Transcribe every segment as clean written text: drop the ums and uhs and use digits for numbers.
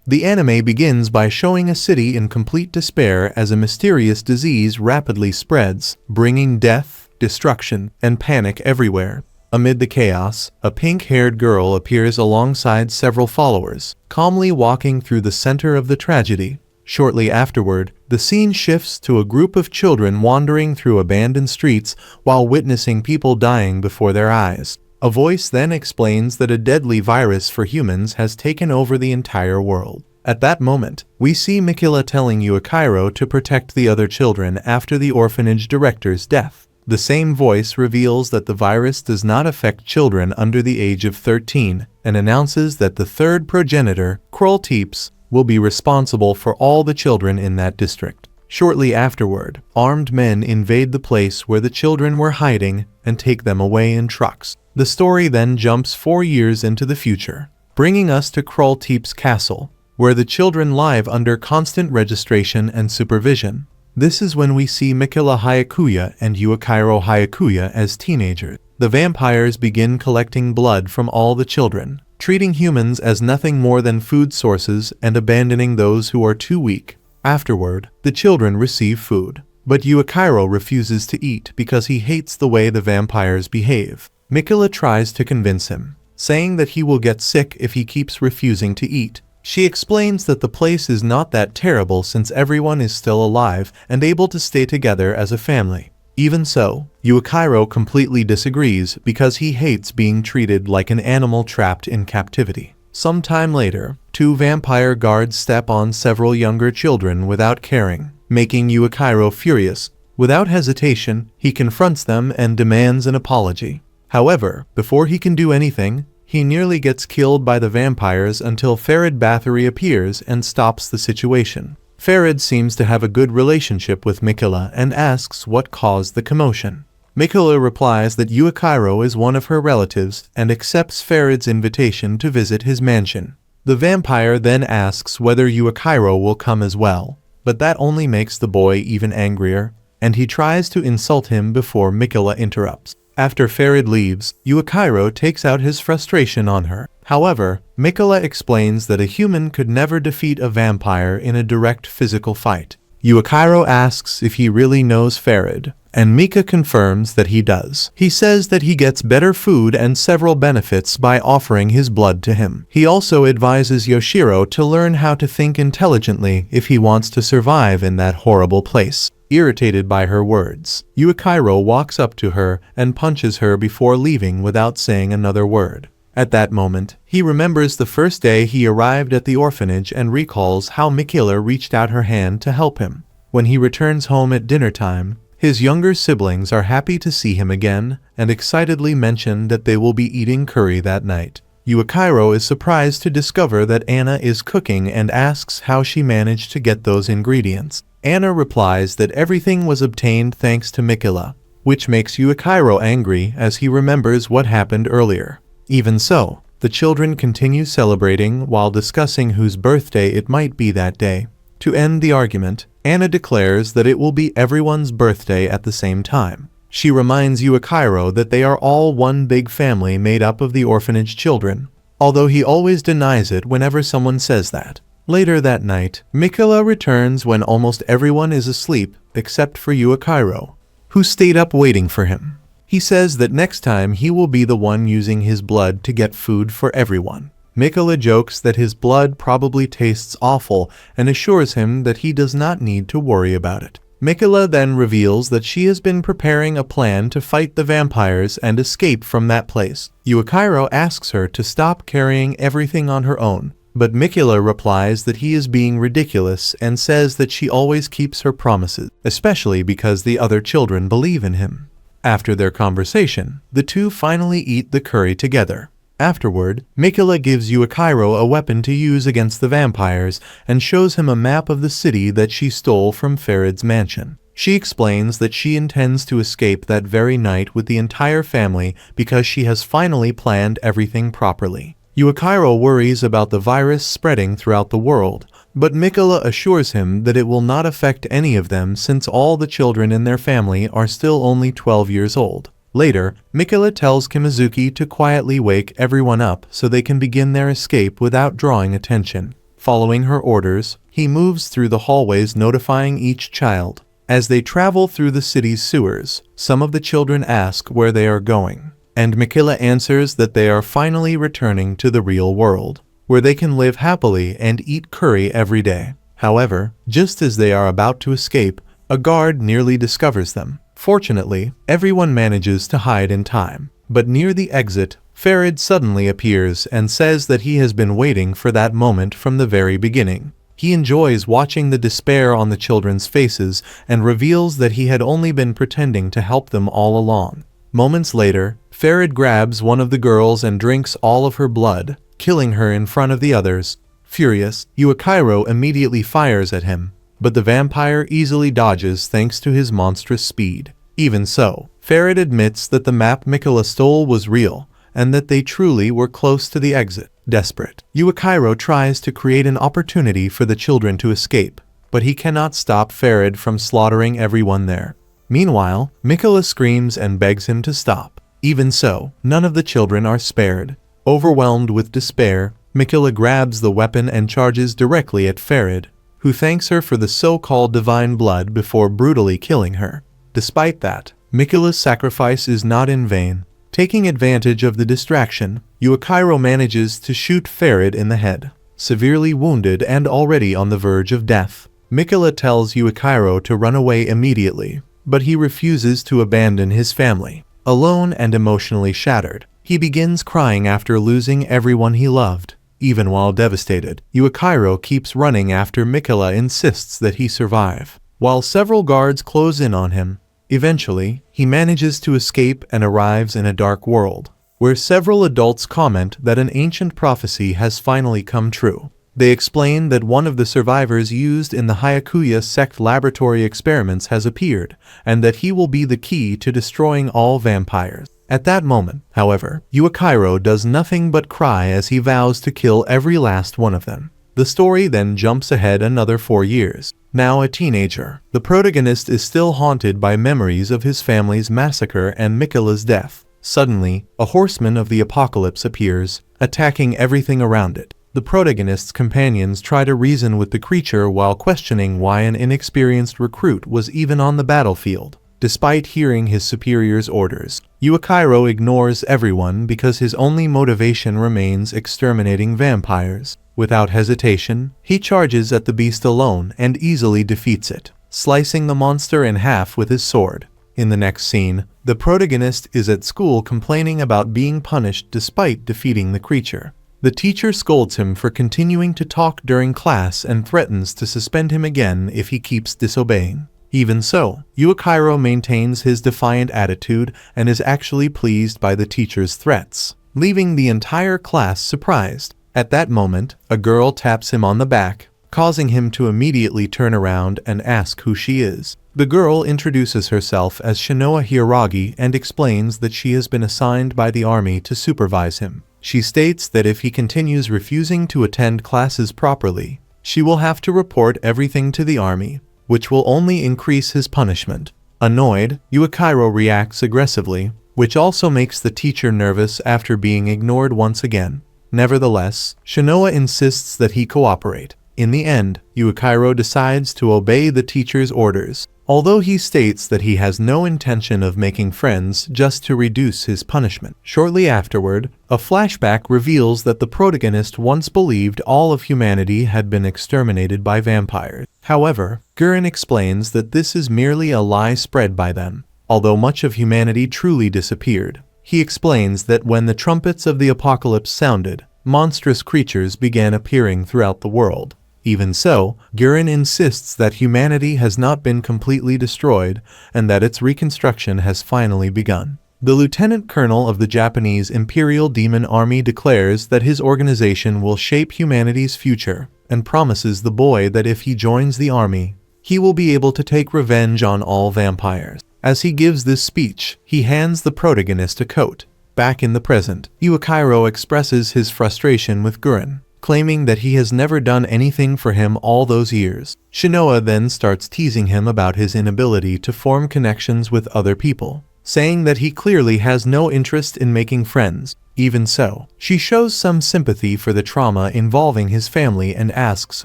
The anime begins by showing a city in complete despair as a mysterious disease rapidly spreads, bringing death, destruction, and panic everywhere. Amid the chaos, a pink-haired girl appears alongside several followers, calmly walking through the center of the tragedy. Shortly afterward, the scene shifts to a group of children wandering through abandoned streets while witnessing people dying before their eyes. A voice then explains that a deadly virus for humans has taken over the entire world. At that moment, we see Mikaela telling Yuuichirou to protect the other children after the orphanage director's death. The same voice reveals that the virus does not affect children under the age of 13 and announces that the third progenitor, Krolteeps, will be responsible for all the children in that district. Shortly afterward, armed men invade the place where the children were hiding and take them away in trucks. The story then jumps 4 years into the future, bringing us to Krolteeps' castle, where the children live under constant registration and supervision. This is when we see Mikaela Hyakuya and Yuuichirou Hyakuya as teenagers. The vampires begin collecting blood from all the children, treating humans as nothing more than food sources and abandoning those who are too weak. Afterward, the children receive food, but Yuuichirou refuses to eat because he hates the way the vampires behave. Mikaela tries to convince him, saying that he will get sick if he keeps refusing to eat. She explains that the place is not that terrible since everyone is still alive and able to stay together as a family. Even so, Yuuichirou completely disagrees because he hates being treated like an animal trapped in captivity. Sometime later, 2 vampire guards step on several younger children without caring, making Yuuichirou furious. Without hesitation, he confronts them and demands an apology. However, before he can do anything, he nearly gets killed by the vampires until Farid Bathory appears and stops the situation. Farid seems to have a good relationship with Mikaela and asks what caused the commotion. Mikaela replies that Yuuichirou is one of her relatives and accepts Farid's invitation to visit his mansion. The vampire then asks whether Yuuichirou will come as well, but that only makes the boy even angrier, and he tries to insult him before Mikaela interrupts. After Farid leaves, Yuuichirou takes out his frustration on her. However, Mikaela explains that a human could never defeat a vampire in a direct physical fight. Yuuichirou asks if he really knows Farid, and Mika confirms that he does. He says that he gets better food and several benefits by offering his blood to him. He also advises Yuuichirou to learn how to think intelligently if he wants to survive in that horrible place. Irritated by her words, Yuuichirou walks up to her and punches her before leaving without saying another word. At that moment, he remembers the first day he arrived at the orphanage and recalls how Mikaela reached out her hand to help him. When he returns home at dinner time, his younger siblings are happy to see him again and excitedly mention that they will be eating curry that night. Yuuichirou is surprised to discover that Anna is cooking and asks how she managed to get those ingredients. Anna replies that everything was obtained thanks to Mikaela, which makes Yuuichirou angry as he remembers what happened earlier. Even so, the children continue celebrating while discussing whose birthday it might be that day. To end the argument, Anna declares that it will be everyone's birthday at the same time. She reminds Yuuichirou that they are all one big family made up of the orphanage children, although he always denies it whenever someone says that. Later that night, Mikaela returns when almost everyone is asleep except for Yuuichirou, who stayed up waiting for him. He says that next time he will be the one using his blood to get food for everyone. Mikaela jokes that his blood probably tastes awful and assures him that he does not need to worry about it. Mikaela then reveals that she has been preparing a plan to fight the vampires and escape from that place. Yuuichirou asks her to stop carrying everything on her own, but Mikaela replies that he is being ridiculous and says that she always keeps her promises, especially because the other children believe in him. After their conversation, the two finally eat the curry together. Afterward, Mikaela gives Yuuichirou a weapon to use against the vampires and shows him a map of the city that she stole from Farid's mansion. She explains that she intends to escape that very night with the entire family because she has finally planned everything properly. Yuuichirou worries about the virus spreading throughout the world, but Mikaela assures him that it will not affect any of them since all the children in their family are still only 12 years old. Later, Mikaela tells Kimizuki to quietly wake everyone up so they can begin their escape without drawing attention. Following her orders, he moves through the hallways notifying each child. As they travel through the city's sewers, some of the children ask where they are going, and Mikaela answers that they are finally returning to the real world, where they can live happily and eat curry every day. However, just as they are about to escape, a guard nearly discovers them. Fortunately, everyone manages to hide in time, but near the exit, Farid suddenly appears and says that he has been waiting for that moment from the very beginning. He enjoys watching the despair on the children's faces and reveals that he had only been pretending to help them all along. Moments later, Farid grabs one of the girls and drinks all of her blood, killing her in front of the others. Furious, Yuuichirou immediately fires at him, but the vampire easily dodges thanks to his monstrous speed. Even so, Farid admits that the map Mikaela stole was real, and that they truly were close to the exit. Desperate, Yuuichirou tries to create an opportunity for the children to escape, but he cannot stop Farid from slaughtering everyone there. Meanwhile, Mikaela screams and begs him to stop. Even so, none of the children are spared. Overwhelmed with despair, Mikaela grabs the weapon and charges directly at Farid, who thanks her for the so-called divine blood before brutally killing her. Despite that, Mikaela's sacrifice is not in vain. Taking advantage of the distraction, Yuuichirou manages to shoot Farid in the head. Severely wounded and already on the verge of death, Mikaela tells Yuuichirou to run away immediately, but he refuses to abandon his family. Alone and emotionally shattered, he begins crying after losing everyone he loved. Even while devastated, Yuuichirou keeps running after Mikaela insists that he survive, while several guards close in on him. Eventually, he manages to escape and arrives in a dark world, where several adults comment that an ancient prophecy has finally come true. They explain that one of the survivors used in the Hyakuya sect laboratory experiments has appeared, and that he will be the key to destroying all vampires. At that moment, however, Yuuichirou does nothing but cry as he vows to kill every last one of them. The story then jumps ahead another 4 years. Now a teenager, the protagonist is still haunted by memories of his family's massacre and Mikaela's death. Suddenly, a horseman of the apocalypse appears, attacking everything around it. The protagonist's companions try to reason with the creature while questioning why an inexperienced recruit was even on the battlefield. Despite hearing his superior's orders, Yuuichirou ignores everyone because his only motivation remains exterminating vampires. Without hesitation, he charges at the beast alone and easily defeats it, slicing the monster in half with his sword. In the next scene, the protagonist is at school complaining about being punished despite defeating the creature. The teacher scolds him for continuing to talk during class and threatens to suspend him again if he keeps disobeying. Even so, Yuuichirou maintains his defiant attitude and is actually pleased by the teacher's threats, leaving the entire class surprised. At that moment, a girl taps him on the back, causing him to immediately turn around and ask who she is. The girl introduces herself as Shinoa Hiragi and explains that she has been assigned by the army to supervise him. She states that if he continues refusing to attend classes properly, she will have to report everything to the army, which will only increase his punishment. Annoyed, Yuuichirou reacts aggressively, which also makes the teacher nervous after being ignored once again. Nevertheless, Shinoa insists that he cooperate. In the end, Yuuichirou decides to obey the teacher's orders, although he states that he has no intention of making friends just to reduce his punishment. Shortly afterward, a flashback reveals that the protagonist once believed all of humanity had been exterminated by vampires. However, Gurren explains that this is merely a lie spread by them, although much of humanity truly disappeared. He explains that when the trumpets of the apocalypse sounded, monstrous creatures began appearing throughout the world. Even so, Gurren insists that humanity has not been completely destroyed and that its reconstruction has finally begun. The lieutenant colonel of the Japanese Imperial Demon Army declares that his organization will shape humanity's future and promises the boy that if he joins the army, he will be able to take revenge on all vampires. As he gives this speech, he hands the protagonist a coat. Back in the present, Yuuichirou expresses his frustration with Gurren, claiming that he has never done anything for him all those years. Shinoa then starts teasing him about his inability to form connections with other people, saying that he clearly has no interest in making friends. Even so, she shows some sympathy for the trauma involving his family and asks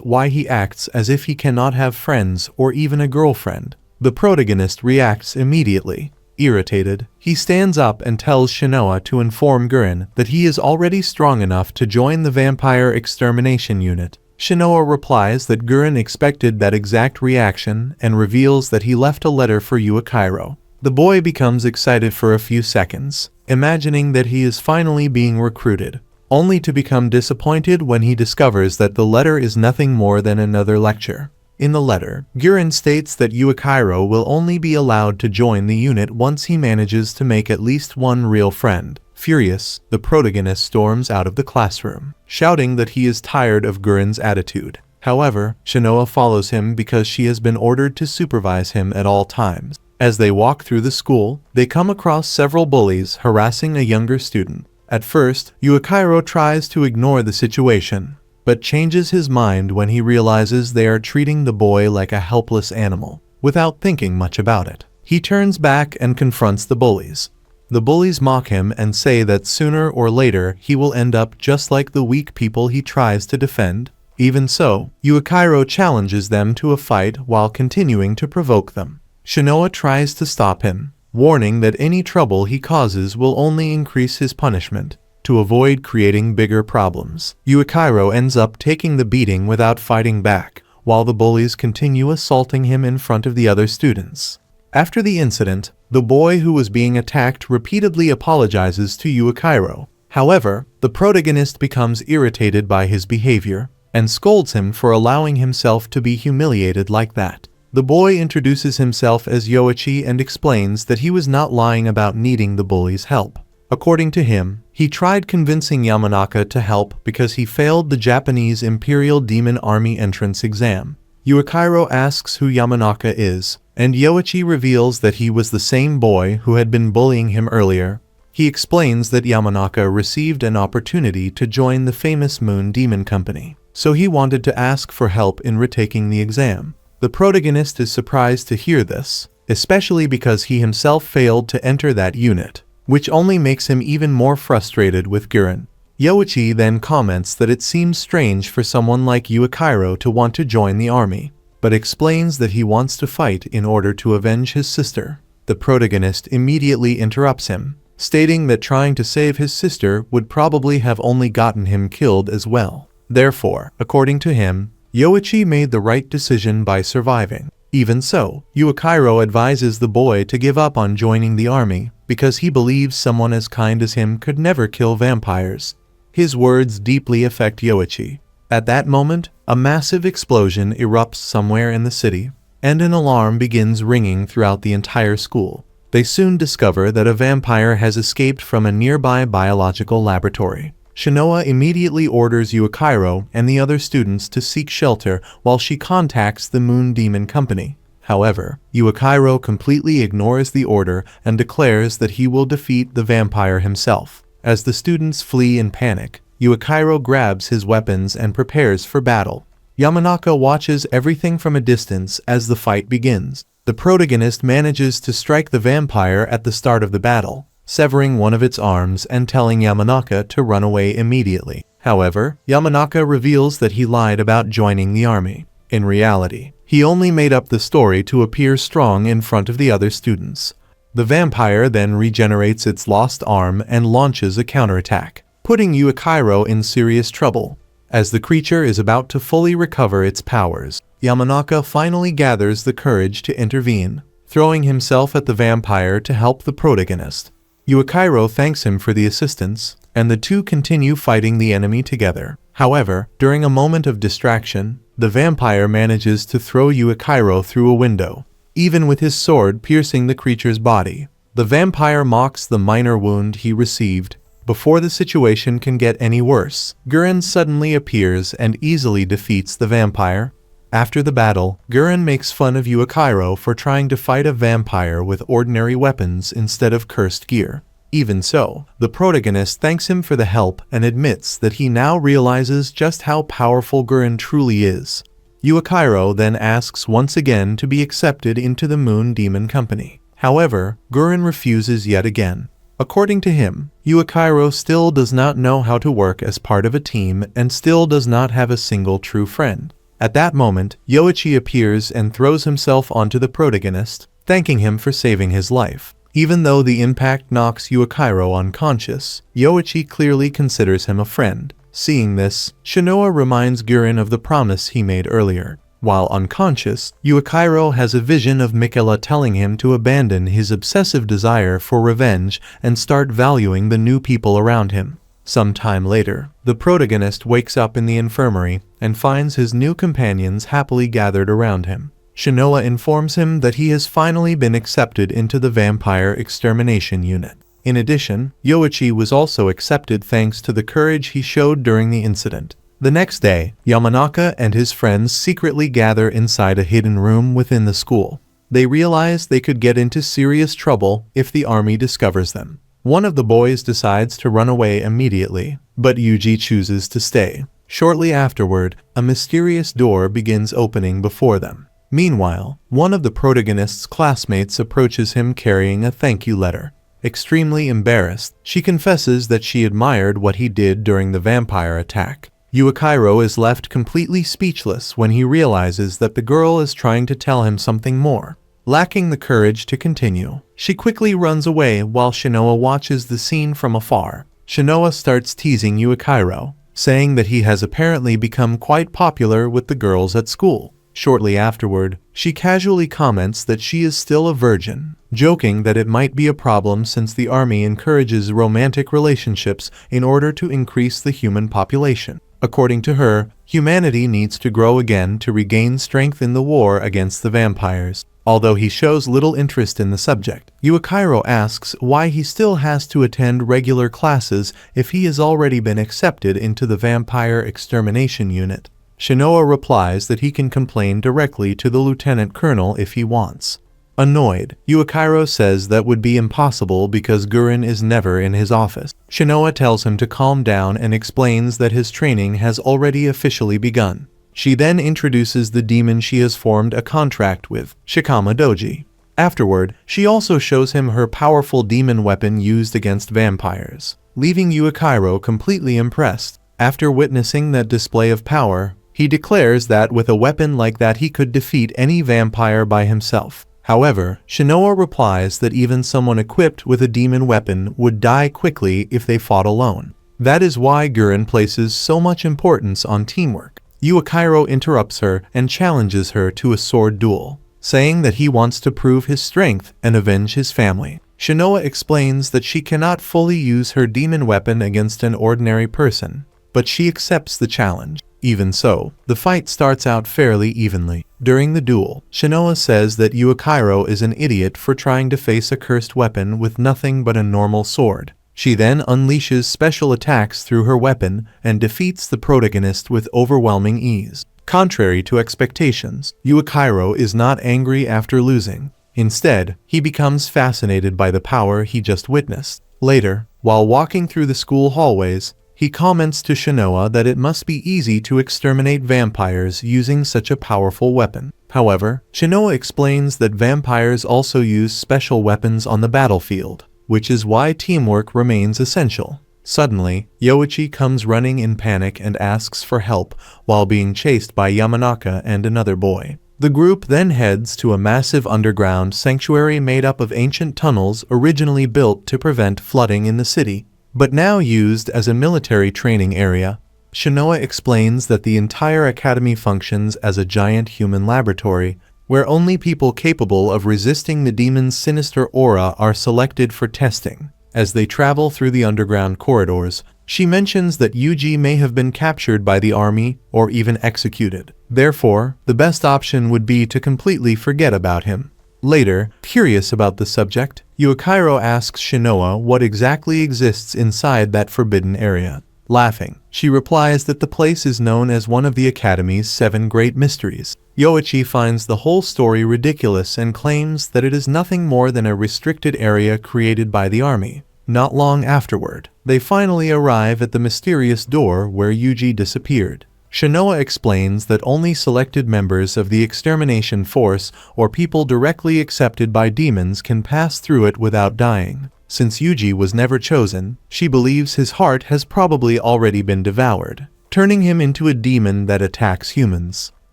why he acts as if he cannot have friends or even a girlfriend. The protagonist reacts immediately. Irritated, he stands up and tells Shinoa to inform Guren that he is already strong enough to join the vampire extermination unit. Shinoa replies that Guren expected that exact reaction and reveals that he left a letter for Yuuichirou. The boy becomes excited for a few seconds, imagining that he is finally being recruited, only to become disappointed when he discovers that the letter is nothing more than another lecture. In the letter, Guren states that Yuuichirou will only be allowed to join the unit once he manages to make at least one real friend. Furious, the protagonist storms out of the classroom, shouting that he is tired of Guren's attitude. However, Shinoa follows him because she has been ordered to supervise him at all times. As they walk through the school, they come across several bullies harassing a younger student. At first, Yuuichirou tries to ignore the situation, but changes his mind when he realizes they are treating the boy like a helpless animal. Without thinking much about it, he turns back and confronts the bullies. The bullies mock him and say that sooner or later he will end up just like the weak people he tries to defend. Even so, Yuuichirou challenges them to a fight while continuing to provoke them. Shinoa tries to stop him, warning that any trouble he causes will only increase his punishment. To avoid creating bigger problems, Yuuichirou ends up taking the beating without fighting back, while the bullies continue assaulting him in front of the other students. After the incident, the boy who was being attacked repeatedly apologizes to Yuuichirou. However, the protagonist becomes irritated by his behavior and scolds him for allowing himself to be humiliated like that. The boy introduces himself as Yuuichi and explains that he was not lying about needing the bully's help. According to him, he tried convincing Yamanaka to help because he failed the Japanese Imperial Demon Army entrance exam. Yuuichirou asks who Yamanaka is, and Yuuichi reveals that he was the same boy who had been bullying him earlier. He explains that Yamanaka received an opportunity to join the famous Moon Demon Company, so he wanted to ask for help in retaking the exam. The protagonist is surprised to hear this, especially because he himself failed to enter that unit, which only makes him even more frustrated with Guren. Yuuichi then comments that it seems strange for someone like Yuuichirou to want to join the army, but explains that he wants to fight in order to avenge his sister. The protagonist immediately interrupts him, stating that trying to save his sister would probably have only gotten him killed as well. Therefore, according to him, Yuuichi made the right decision by surviving. Even so, Yuuichirou advises the boy to give up on joining the army because he believes someone as kind as him could never kill vampires. His words deeply affect Yuuichi. At that moment, a massive explosion erupts somewhere in the city, and an alarm begins ringing throughout the entire school. They soon discover that a vampire has escaped from a nearby biological laboratory. Shinoa immediately orders Yuuichirou and the other students to seek shelter while she contacts the Moon Demon Company. However, Yuuichirou completely ignores the order and declares that he will defeat the vampire himself. As the students flee in panic, Yuuichirou grabs his weapons and prepares for battle. Yamanaka watches everything from a distance as the fight begins. The protagonist manages to strike the vampire at the start of the battle, severing one of its arms and telling Yamanaka to run away immediately. However, Yamanaka reveals that he lied about joining the army. In reality, he only made up the story to appear strong in front of the other students. The vampire then regenerates its lost arm and launches a counterattack, putting Yuuichirou in serious trouble. As the creature is about to fully recover its powers, Yamanaka finally gathers the courage to intervene, throwing himself at the vampire to help the protagonist. Yuuichirou thanks him for the assistance, and the two continue fighting the enemy together. However, during a moment of distraction, the vampire manages to throw Yuuichirou through a window, even with his sword piercing the creature's body. The vampire mocks the minor wound he received. Before the situation can get any worse, Guren suddenly appears and easily defeats the vampire. After the battle, Guren makes fun of Yuuichirou for trying to fight a vampire with ordinary weapons instead of cursed gear. Even so, the protagonist thanks him for the help and admits that he now realizes just how powerful Guren truly is. Yuuichirou then asks once again to be accepted into the Moon Demon Company. However, Guren refuses yet again. According to him, Yuuichirou still does not know how to work as part of a team and still does not have a single true friend. At that moment, Yuuichi appears and throws himself onto the protagonist, thanking him for saving his life. Even though the impact knocks Yuuichirou unconscious, Yuuichi clearly considers him a friend. Seeing this, Shinoa reminds Guren of the promise he made earlier. While unconscious, Yuuichirou has a vision of Mikaela telling him to abandon his obsessive desire for revenge and start valuing the new people around him. Some time later, the protagonist wakes up in the infirmary and finds his new companions happily gathered around him. Shinoa informs him that he has finally been accepted into the vampire extermination unit. In addition, Yuuichi was also accepted thanks to the courage he showed during the incident. The next day, Yamanaka and his friends secretly gather inside a hidden room within the school. They realize they could get into serious trouble if the army discovers them. One of the boys decides to run away immediately, but Yuji chooses to stay. Shortly afterward, a mysterious door begins opening before them. Meanwhile, one of the protagonist's classmates approaches him carrying a thank you letter. Extremely embarrassed, she confesses that she admired what he did during the vampire attack. Yuuichirou is left completely speechless when he realizes that the girl is trying to tell him something more. Lacking the courage to continue, she quickly runs away while Shinoa watches the scene from afar. Shinoa starts teasing Yuuichirou, saying that he has apparently become quite popular with the girls at school. Shortly afterward, she casually comments that she is still a virgin, joking that it might be a problem since the army encourages romantic relationships in order to increase the human population. According to her, humanity needs to grow again to regain strength in the war against the vampires. Although he shows little interest in the subject, Yuuichirou asks why he still has to attend regular classes if he has already been accepted into the vampire extermination unit. Shinoa replies that he can complain directly to the lieutenant colonel if he wants. Annoyed, Yuuichirou says that would be impossible because Guren is never in his office. Shinoa tells him to calm down and explains that his training has already officially begun. She then introduces the demon she has formed a contract with, Shikama Doji. Afterward, she also shows him her powerful demon weapon used against vampires, leaving Yuuichirou completely impressed. After witnessing that display of power, he declares that with a weapon like that he could defeat any vampire by himself. However, Shinoa replies that even someone equipped with a demon weapon would die quickly if they fought alone. That is why Guren places so much importance on teamwork. Yuuichirou interrupts her and challenges her to a sword duel, saying that he wants to prove his strength and avenge his family. Shinoa explains that she cannot fully use her demon weapon against an ordinary person, but she accepts the challenge. Even so, the fight starts out fairly evenly. During the duel, Shinoa says that Yuuichirou is an idiot for trying to face a cursed weapon with nothing but a normal sword. She then unleashes special attacks through her weapon and defeats the protagonist with overwhelming ease. Contrary to expectations, Yuuichirou is not angry after losing. Instead, he becomes fascinated by the power he just witnessed. Later, while walking through the school hallways, he comments to Shinoa that it must be easy to exterminate vampires using such a powerful weapon. However, Shinoa explains that vampires also use special weapons on the battlefield, which is why teamwork remains essential. Suddenly, Yuuichi comes running in panic and asks for help while being chased by Yamanaka and another boy. The group then heads to a massive underground sanctuary made up of ancient tunnels originally built to prevent flooding in the city, but now used as a military training area. Shinoa explains that the entire academy functions as a giant human laboratory, where only people capable of resisting the demon's sinister aura are selected for testing. As they travel through the underground corridors, she mentions that Yuji may have been captured by the army or even executed. Therefore, the best option would be to completely forget about him. Later, curious about the subject, Yuuichirou asks Shinoa what exactly exists inside that forbidden area. Laughing, she replies that the place is known as one of the Academy's 7 great mysteries. Yuuichi finds the whole story ridiculous and claims that it is nothing more than a restricted area created by the army. Not long afterward, they finally arrive at the mysterious door where Yuji disappeared. Shinoa explains that only selected members of the extermination force or people directly accepted by demons can pass through it without dying. Since Yuji was never chosen, she believes his heart has probably already been devoured, turning him into a demon that attacks humans.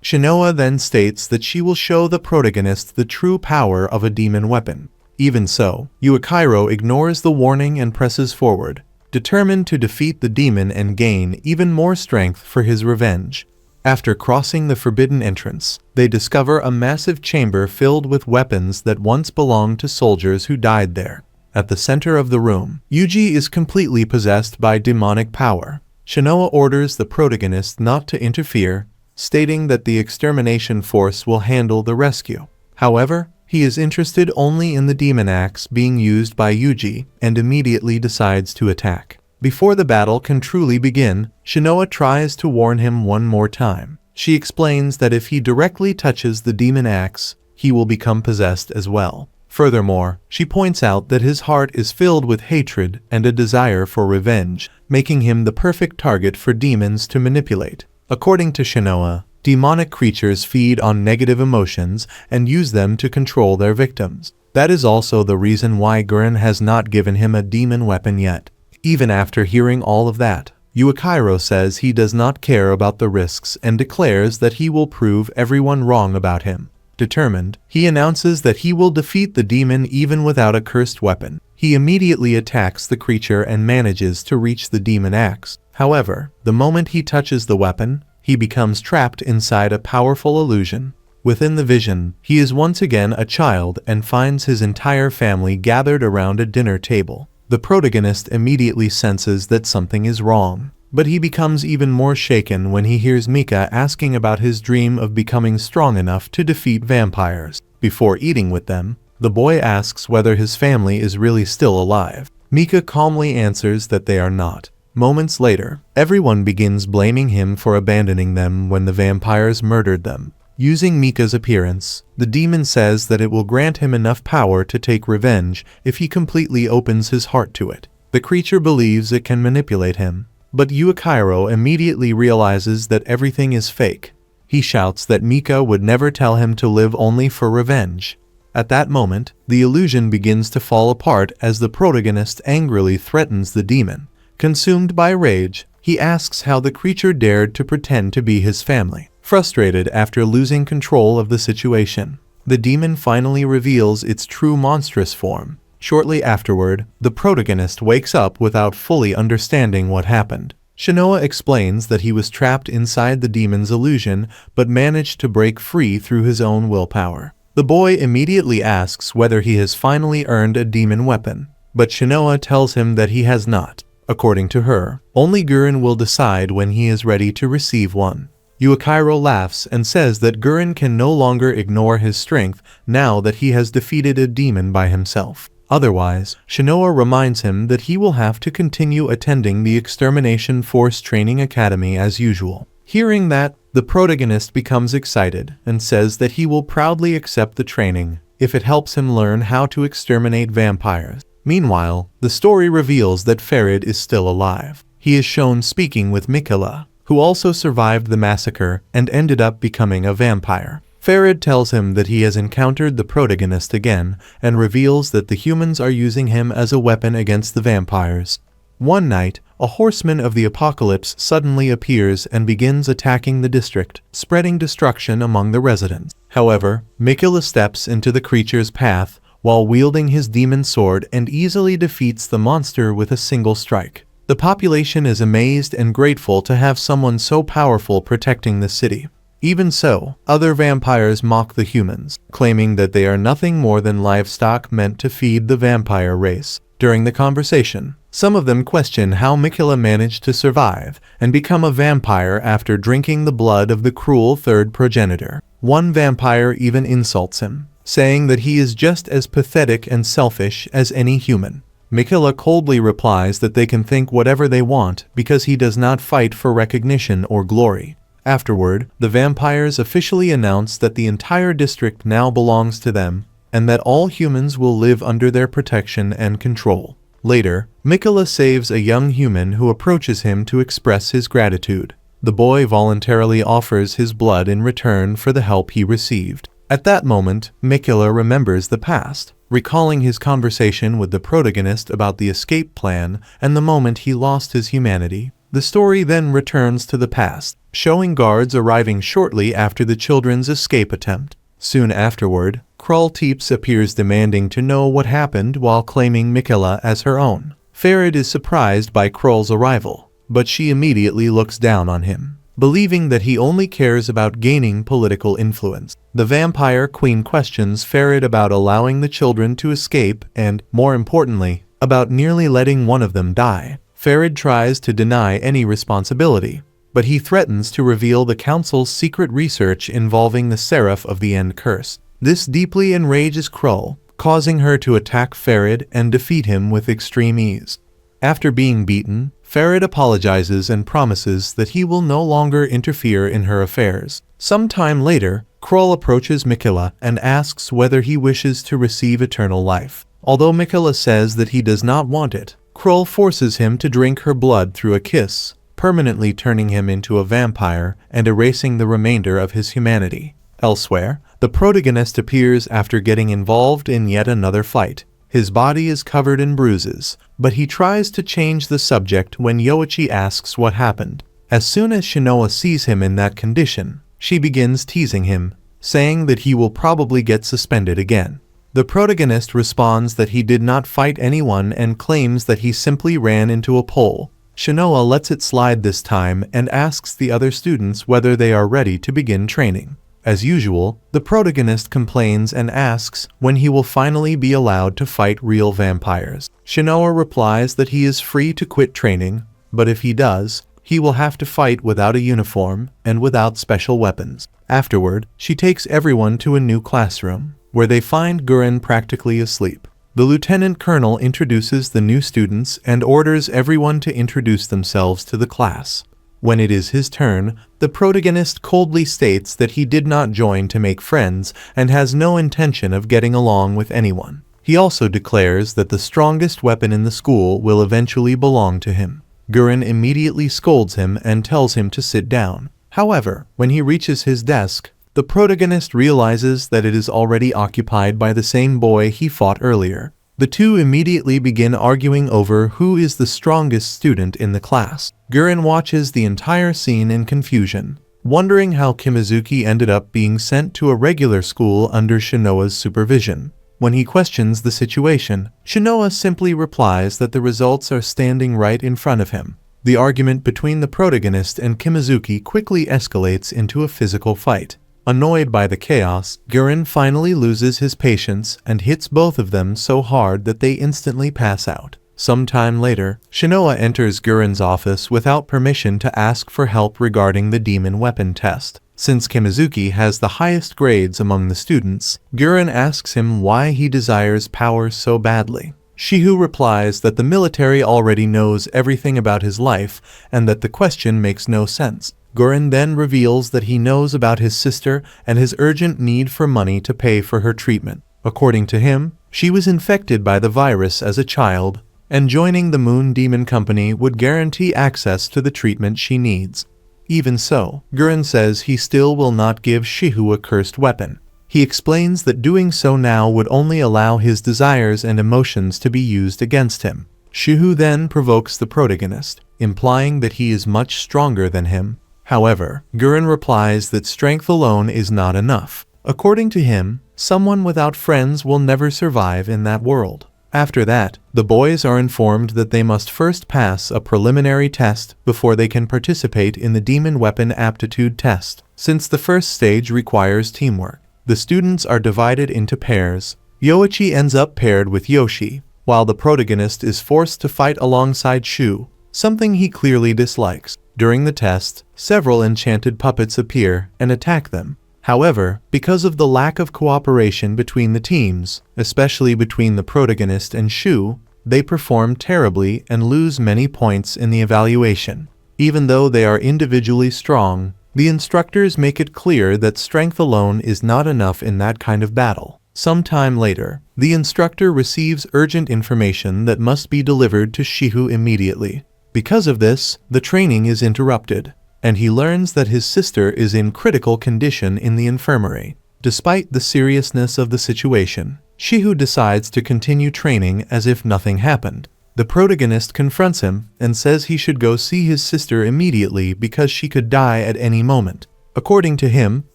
Shinoa then states that she will show the protagonist the true power of a demon weapon. Even so, Yuuichirou ignores the warning and presses forward, determined to defeat the demon and gain even more strength for his revenge. After crossing the forbidden entrance, they discover a massive chamber filled with weapons that once belonged to soldiers who died there. At the center of the room, Yuji is completely possessed by demonic power. Shinoa orders the protagonist not to interfere, stating that the extermination force will handle the rescue. However, he is interested only in the demon axe being used by Yuji and immediately decides to attack. Before the battle can truly begin, Shinoa tries to warn him one more time. She explains that if he directly touches the demon axe, he will become possessed as well. Furthermore, she points out that his heart is filled with hatred and a desire for revenge, making him the perfect target for demons to manipulate. According to Shinoa, demonic creatures feed on negative emotions and use them to control their victims. That is also the reason why Gurren has not given him a demon weapon yet. Even after hearing all of that, Yuuichirou says he does not care about the risks and declares that he will prove everyone wrong about him. Determined, he announces that he will defeat the demon even without a cursed weapon. He immediately attacks the creature and manages to reach the demon axe. However, the moment he touches the weapon, he becomes trapped inside a powerful illusion. Within the vision, he is once again a child and finds his entire family gathered around a dinner table. The protagonist immediately senses that something is wrong, but he becomes even more shaken when he hears Mika asking about his dream of becoming strong enough to defeat vampires. Before eating with them, the boy asks whether his family is really still alive. Mika calmly answers that they are not. Moments later, everyone begins blaming him for abandoning them when the vampires murdered them. Using Mika's appearance, the demon says that it will grant him enough power to take revenge if he completely opens his heart to it. The creature believes it can manipulate him, but Yuuichirou immediately realizes that everything is fake. He shouts that Mika would never tell him to live only for revenge. At that moment, the illusion begins to fall apart as the protagonist angrily threatens the demon. Consumed by rage, he asks how the creature dared to pretend to be his family. Frustrated after losing control of the situation, the demon finally reveals its true monstrous form. Shortly afterward, the protagonist wakes up without fully understanding what happened. Shinoa explains that he was trapped inside the demon's illusion but managed to break free through his own willpower. The boy immediately asks whether he has finally earned a demon weapon, but Shinoa tells him that he has not. According to her, only Gurren will decide when he is ready to receive one. Yuuichirou laughs and says that Gurren can no longer ignore his strength now that he has defeated a demon by himself. Otherwise, Shinoa reminds him that he will have to continue attending the Extermination Force Training Academy as usual. Hearing that, the protagonist becomes excited and says that he will proudly accept the training if it helps him learn how to exterminate vampires. Meanwhile, the story reveals that Farid is still alive. He is shown speaking with Mikaela, who also survived the massacre and ended up becoming a vampire. Farid tells him that he has encountered the protagonist again and reveals that the humans are using him as a weapon against the vampires. One night, a horseman of the apocalypse suddenly appears and begins attacking the district, spreading destruction among the residents. However, Mikaela steps into the creature's path while wielding his demon sword and easily defeats the monster with a single strike. The population is amazed and grateful to have someone so powerful protecting the city. Even so, other vampires mock the humans, claiming that they are nothing more than livestock meant to feed the vampire race. During the conversation, some of them question how Mikaela managed to survive and become a vampire after drinking the blood of the cruel third progenitor. One vampire even insults him, saying that he is just as pathetic and selfish as any human. Mikaela coldly replies that they can think whatever they want because he does not fight for recognition or glory. Afterward, the vampires officially announce that the entire district now belongs to them and that all humans will live under their protection and control. Later, Mikaela saves a young human who approaches him to express his gratitude. The boy voluntarily offers his blood in return for the help he received. At that moment, Mikaela remembers the past, recalling his conversation with the protagonist about the escape plan and the moment he lost his humanity. The story then returns to the past, showing guards arriving shortly after the children's escape attempt. Soon afterward, Kralteeps appears demanding to know what happened while claiming Mikaela as her own. Farid is surprised by Kral's arrival, but she immediately looks down on him, believing that he only cares about gaining political influence. The vampire queen questions Farid about allowing the children to escape and, more importantly, about nearly letting one of them die. Farid tries to deny any responsibility, but he threatens to reveal the council's secret research involving the Seraph of the End curse. This deeply enrages Kral, causing her to attack Farid and defeat him with extreme ease. After being beaten, Farid apologizes and promises that he will no longer interfere in her affairs. Sometime later, Kral approaches Mikaela and asks whether he wishes to receive eternal life. Although Mikaela says that he does not want it, Kral forces him to drink her blood through a kiss, permanently turning him into a vampire and erasing the remainder of his humanity. Elsewhere, the protagonist appears after getting involved in yet another fight. His body is covered in bruises, but he tries to change the subject when Yuuichirou asks what happened. As soon as Shinoa sees him in that condition, she begins teasing him, saying that he will probably get suspended again. The protagonist responds that he did not fight anyone and claims that he simply ran into a pole. Shinoa lets it slide this time and asks the other students whether they are ready to begin training. As usual, the protagonist complains and asks when he will finally be allowed to fight real vampires. Shinoa replies that he is free to quit training, but if he does, he will have to fight without a uniform and without special weapons. Afterward, she takes everyone to a new classroom, where they find Gurren practically asleep. The lieutenant colonel introduces the new students and orders everyone to introduce themselves to the class. When it is his turn, the protagonist coldly states that he did not join to make friends and has no intention of getting along with anyone. He also declares that the strongest weapon in the school will eventually belong to him. Gurren immediately scolds him and tells him to sit down. However, when he reaches his desk, the protagonist realizes that it is already occupied by the same boy he fought earlier. The two immediately begin arguing over who is the strongest student in the class. Gurren watches the entire scene in confusion, wondering how Kimizuki ended up being sent to a regular school under Shinoa's supervision. When he questions the situation, Shinoa simply replies that the results are standing right in front of him. The argument between the protagonist and Kimizuki quickly escalates into a physical fight. Annoyed by the chaos, Gurren finally loses his patience and hits both of them so hard that they instantly pass out. Sometime later, Shinoa enters Gurren's office without permission to ask for help regarding the demon weapon test. Since Kimizuki has the highest grades among the students, Gurren asks him why he desires power so badly. Shihu replies that the military already knows everything about his life and that the question makes no sense. Gurren then reveals that he knows about his sister and his urgent need for money to pay for her treatment. According to him, she was infected by the virus as a child, and joining the Moon Demon Company would guarantee access to the treatment she needs. Even so, Gurren says he still will not give Shihu a cursed weapon. He explains that doing so now would only allow his desires and emotions to be used against him. Shihu then provokes the protagonist, implying that he is much stronger than him. However, Gurren replies that strength alone is not enough. According to him, someone without friends will never survive in that world. After that, the boys are informed that they must first pass a preliminary test before they can participate in the demon weapon aptitude test. Since the first stage requires teamwork, the students are divided into pairs. Yuuichirou ends up paired with Yoshi, while the protagonist is forced to fight alongside Shu, something he clearly dislikes. During the test, several enchanted puppets appear and attack them. However, because of the lack of cooperation between the teams, especially between the protagonist and Shu, they perform terribly and lose many points in the evaluation. Even though they are individually strong, the instructors make it clear that strength alone is not enough in that kind of battle. Sometime later, the instructor receives urgent information that must be delivered to Shihu immediately. Because of this, the training is interrupted, and he learns that his sister is in critical condition in the infirmary. Despite the seriousness of the situation, Shihu decides to continue training as if nothing happened. The protagonist confronts him and says he should go see his sister immediately because she could die at any moment. According to him,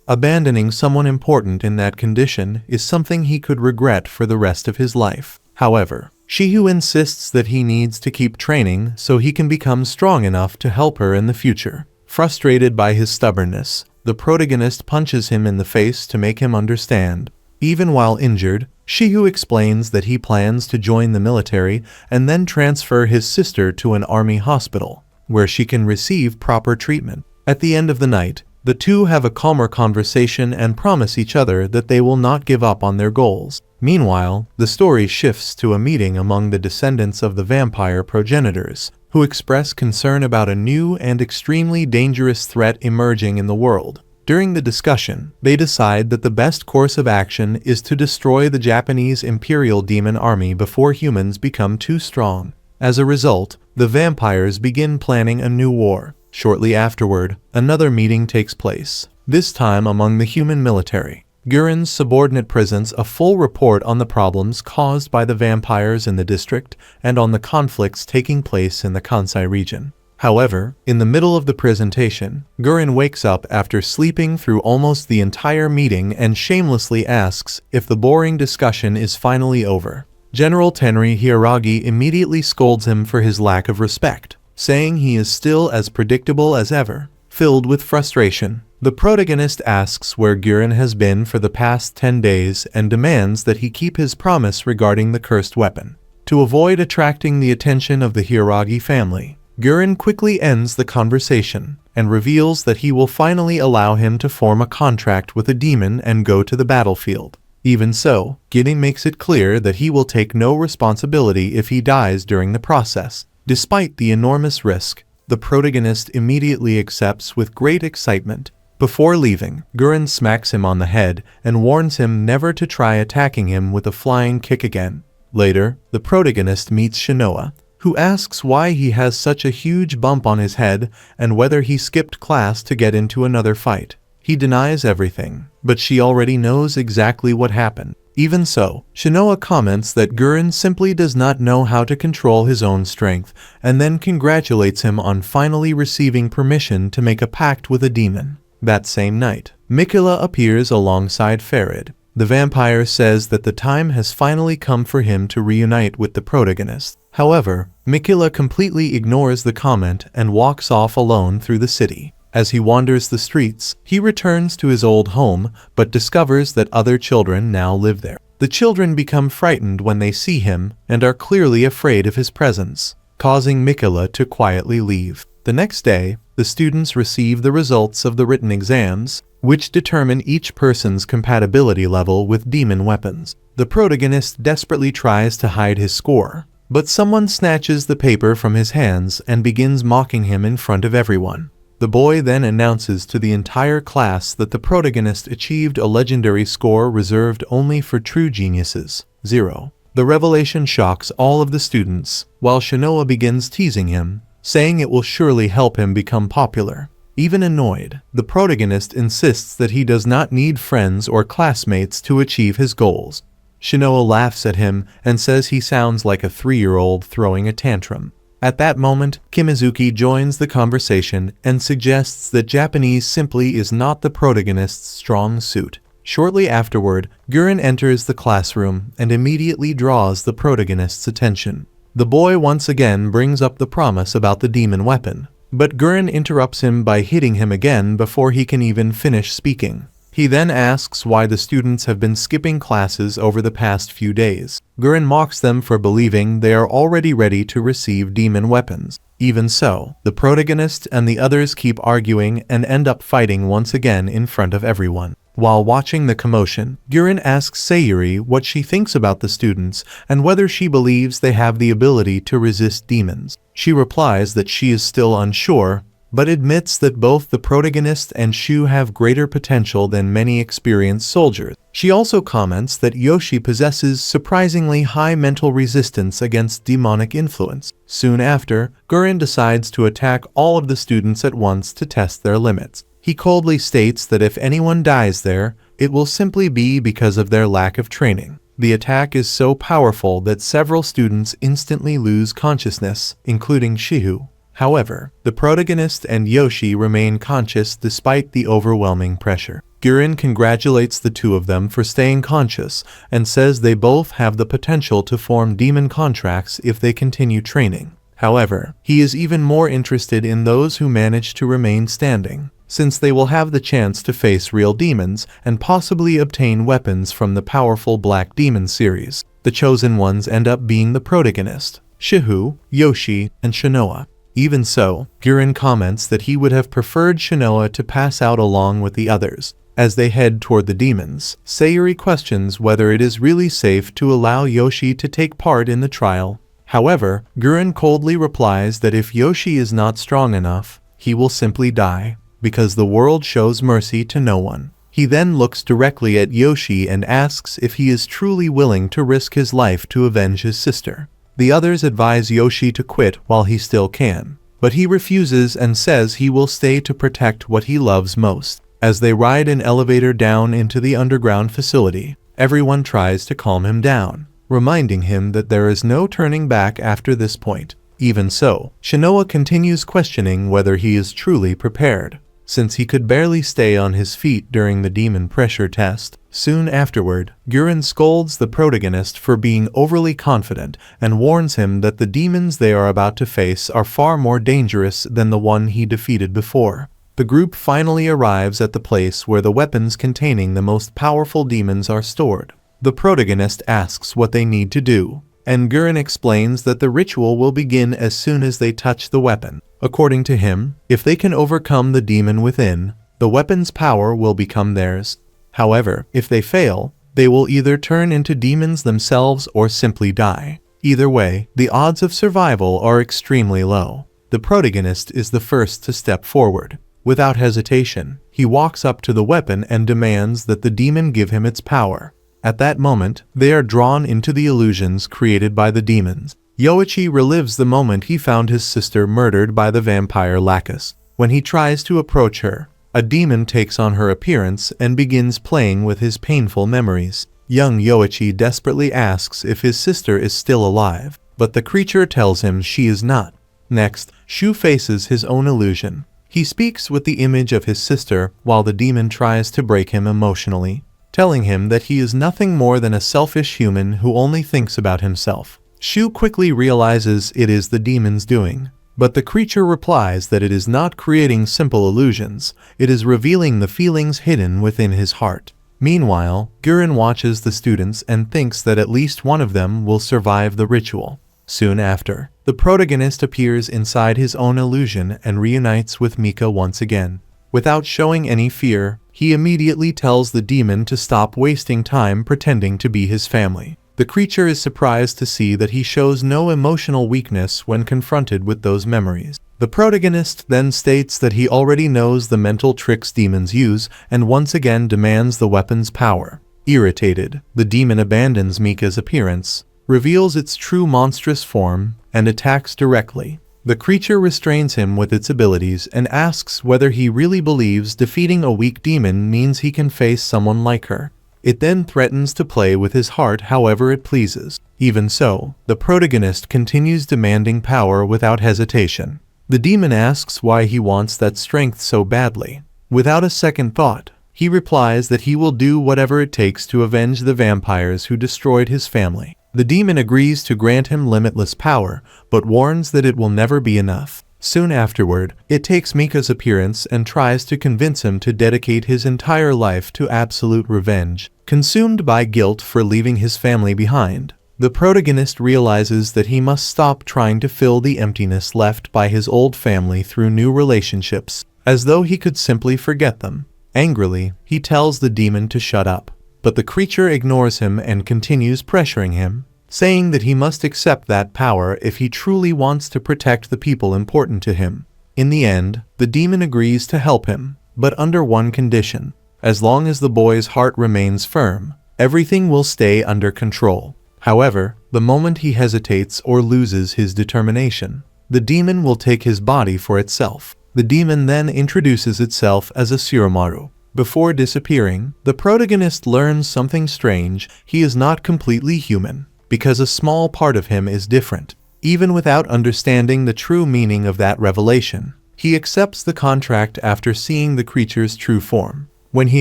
abandoning someone important in that condition is something he could regret for the rest of his life. However, Shihu insists that he needs to keep training so he can become strong enough to help her in the future. Frustrated by his stubbornness, the protagonist punches him in the face to make him understand. Even while injured, Shihu explains that he plans to join the military and then transfer his sister to an army hospital, where she can receive proper treatment. At the end of the night, the two have a calmer conversation and promise each other that they will not give up on their goals. Meanwhile, the story shifts to a meeting among the descendants of the vampire progenitors, who express concern about a new and extremely dangerous threat emerging in the world. During the discussion, they decide that the best course of action is to destroy the Japanese Imperial Demon Army before humans become too strong. As a result, the vampires begin planning a new war. Shortly afterward, another meeting takes place, this time among the human military. Guren's subordinate presents a full report on the problems caused by the vampires in the district and on the conflicts taking place in the Kansai region. However, in the middle of the presentation, Guren wakes up after sleeping through almost the entire meeting and shamelessly asks if the boring discussion is finally over. General Tenri Hiiragi immediately scolds him for his lack of respect, saying he is still as predictable as ever. Filled with frustration, the protagonist asks where Guren has been for the past 10 days and demands that he keep his promise regarding the cursed weapon. To avoid attracting the attention of the Hiiragi family, Guren quickly ends the conversation and reveals that he will finally allow him to form a contract with a demon and go to the battlefield. Even so, Guren makes it clear that he will take no responsibility if he dies during the process. Despite the enormous risk, the protagonist immediately accepts with great excitement. Before leaving, Guren smacks him on the head and warns him never to try attacking him with a flying kick again. Later, the protagonist meets Shinoa, who asks why he has such a huge bump on his head and whether he skipped class to get into another fight. He denies everything, but she already knows exactly what happened. Even so, Shinoa comments that Guren simply does not know how to control his own strength, and then congratulates him on finally receiving permission to make a pact with a demon. That same night, Mikaela appears alongside Farid. The vampire says that the time has finally come for him to reunite with the protagonist. However, Mikaela completely ignores the comment and walks off alone through the city. As he wanders the streets, he returns to his old home, but discovers that other children now live there. The children become frightened when they see him and are clearly afraid of his presence, causing Mikaela to quietly leave. The next day, the students receive the results of the written exams, which determine each person's compatibility level with demon weapons. The protagonist desperately tries to hide his score, but someone snatches the paper from his hands and begins mocking him in front of everyone. The boy then announces to the entire class that the protagonist achieved a legendary score reserved only for true geniuses, 0. The revelation shocks all of the students, while Shinoa begins teasing him, saying it will surely help him become popular. Even annoyed, the protagonist insists that he does not need friends or classmates to achieve his goals. Shinoa laughs at him and says he sounds like a 3-year-old throwing a tantrum. At that moment, Kimizuki joins the conversation and suggests that Japanese simply is not the protagonist's strong suit. Shortly afterward, Guren enters the classroom and immediately draws the protagonist's attention. The boy once again brings up the promise about the demon weapon, but Guren interrupts him by hitting him again before he can even finish speaking. He then asks why the students have been skipping classes over the past few days. Guren mocks them for believing they are already ready to receive demon weapons. Even so, the protagonist and the others keep arguing and end up fighting once again in front of everyone. While watching the commotion, Guren asks Sayuri what she thinks about the students and whether she believes they have the ability to resist demons. She replies that she is still unsure, but admits that both the protagonist and Shu have greater potential than many experienced soldiers. She also comments that Yoshi possesses surprisingly high mental resistance against demonic influence. Soon after, Guren decides to attack all of the students at once to test their limits. He coldly states that if anyone dies there, it will simply be because of their lack of training. The attack is so powerful that several students instantly lose consciousness, including Shihu. However, the protagonist and Yoshi remain conscious despite the overwhelming pressure. Guren congratulates the two of them for staying conscious and says they both have the potential to form demon contracts if they continue training. However, he is even more interested in those who manage to remain standing, since they will have the chance to face real demons and possibly obtain weapons from the powerful Black Demon series. The chosen ones end up being the protagonist, Shihu, Yoshi, and Shinoa. Even so, Guren comments that he would have preferred Shinoa to pass out along with the others. As they head toward the demons, Sayuri questions whether it is really safe to allow Yoshi to take part in the trial. However, Guren coldly replies that if Yoshi is not strong enough, he will simply die, because the world shows mercy to no one. He then looks directly at Yoshi and asks if he is truly willing to risk his life to avenge his sister. The others advise Yoshi to quit while he still can, but he refuses and says he will stay to protect what he loves most. As they ride an elevator down into the underground facility, everyone tries to calm him down, reminding him that there is no turning back after this point. Even so, Shinoa continues questioning whether he is truly prepared, since he could barely stay on his feet during the demon pressure test. Soon afterward, Guren scolds the protagonist for being overly confident and warns him that the demons they are about to face are far more dangerous than the one he defeated before. The group finally arrives at the place where the weapons containing the most powerful demons are stored. The protagonist asks what they need to do, and Guren explains that the ritual will begin as soon as they touch the weapon. According to him, if they can overcome the demon within, the weapon's power will become theirs. However, if they fail, they will either turn into demons themselves or simply die. Either way, the odds of survival are extremely low. The protagonist is the first to step forward. Without hesitation, he walks up to the weapon and demands that the demon give him its power. At that moment, they are drawn into the illusions created by the demons. Yuuichi relives the moment he found his sister murdered by the vampire Lacus. When he tries to approach her, a demon takes on her appearance and begins playing with his painful memories. Young Yuuichi desperately asks if his sister is still alive, but the creature tells him she is not. Next, Shu faces his own illusion. He speaks with the image of his sister while the demon tries to break him emotionally, telling him that he is nothing more than a selfish human who only thinks about himself. Shu quickly realizes it is the demon's doing, but the creature replies that it is not creating simple illusions, it is revealing the feelings hidden within his heart. Meanwhile, Guren watches the students and thinks that at least one of them will survive the ritual. Soon after, the protagonist appears inside his own illusion and reunites with Mika once again. Without showing any fear, he immediately tells the demon to stop wasting time pretending to be his family. The creature is surprised to see that he shows no emotional weakness when confronted with those memories. The protagonist then states that he already knows the mental tricks demons use and once again demands the weapon's power. Irritated, the demon abandons Mika's appearance, reveals its true monstrous form, and attacks directly. The creature restrains him with its abilities and asks whether he really believes defeating a weak demon means he can face someone like her. It then threatens to play with his heart however it pleases. Even so, the protagonist continues demanding power without hesitation. The demon asks why he wants that strength so badly. Without a second thought, he replies that he will do whatever it takes to avenge the vampires who destroyed his family. The demon agrees to grant him limitless power, but warns that it will never be enough. Soon afterward, it takes Mika's appearance and tries to convince him to dedicate his entire life to absolute revenge. Consumed by guilt for leaving his family behind, the protagonist realizes that he must stop trying to fill the emptiness left by his old family through new relationships, as though he could simply forget them. Angrily, he tells the demon to shut up, but the creature ignores him and continues pressuring him, saying that he must accept that power if he truly wants to protect the people important to him. In the end, the demon agrees to help him, but under one condition. As long as the boy's heart remains firm, everything will stay under control. However, the moment he hesitates or loses his determination, the demon will take his body for itself. The demon then introduces itself as a Surumaru, Before disappearing, the protagonist learns something strange: he is not completely human, because a small part of him is different. Even without understanding the true meaning of that revelation, he accepts the contract after seeing the creature's true form. When he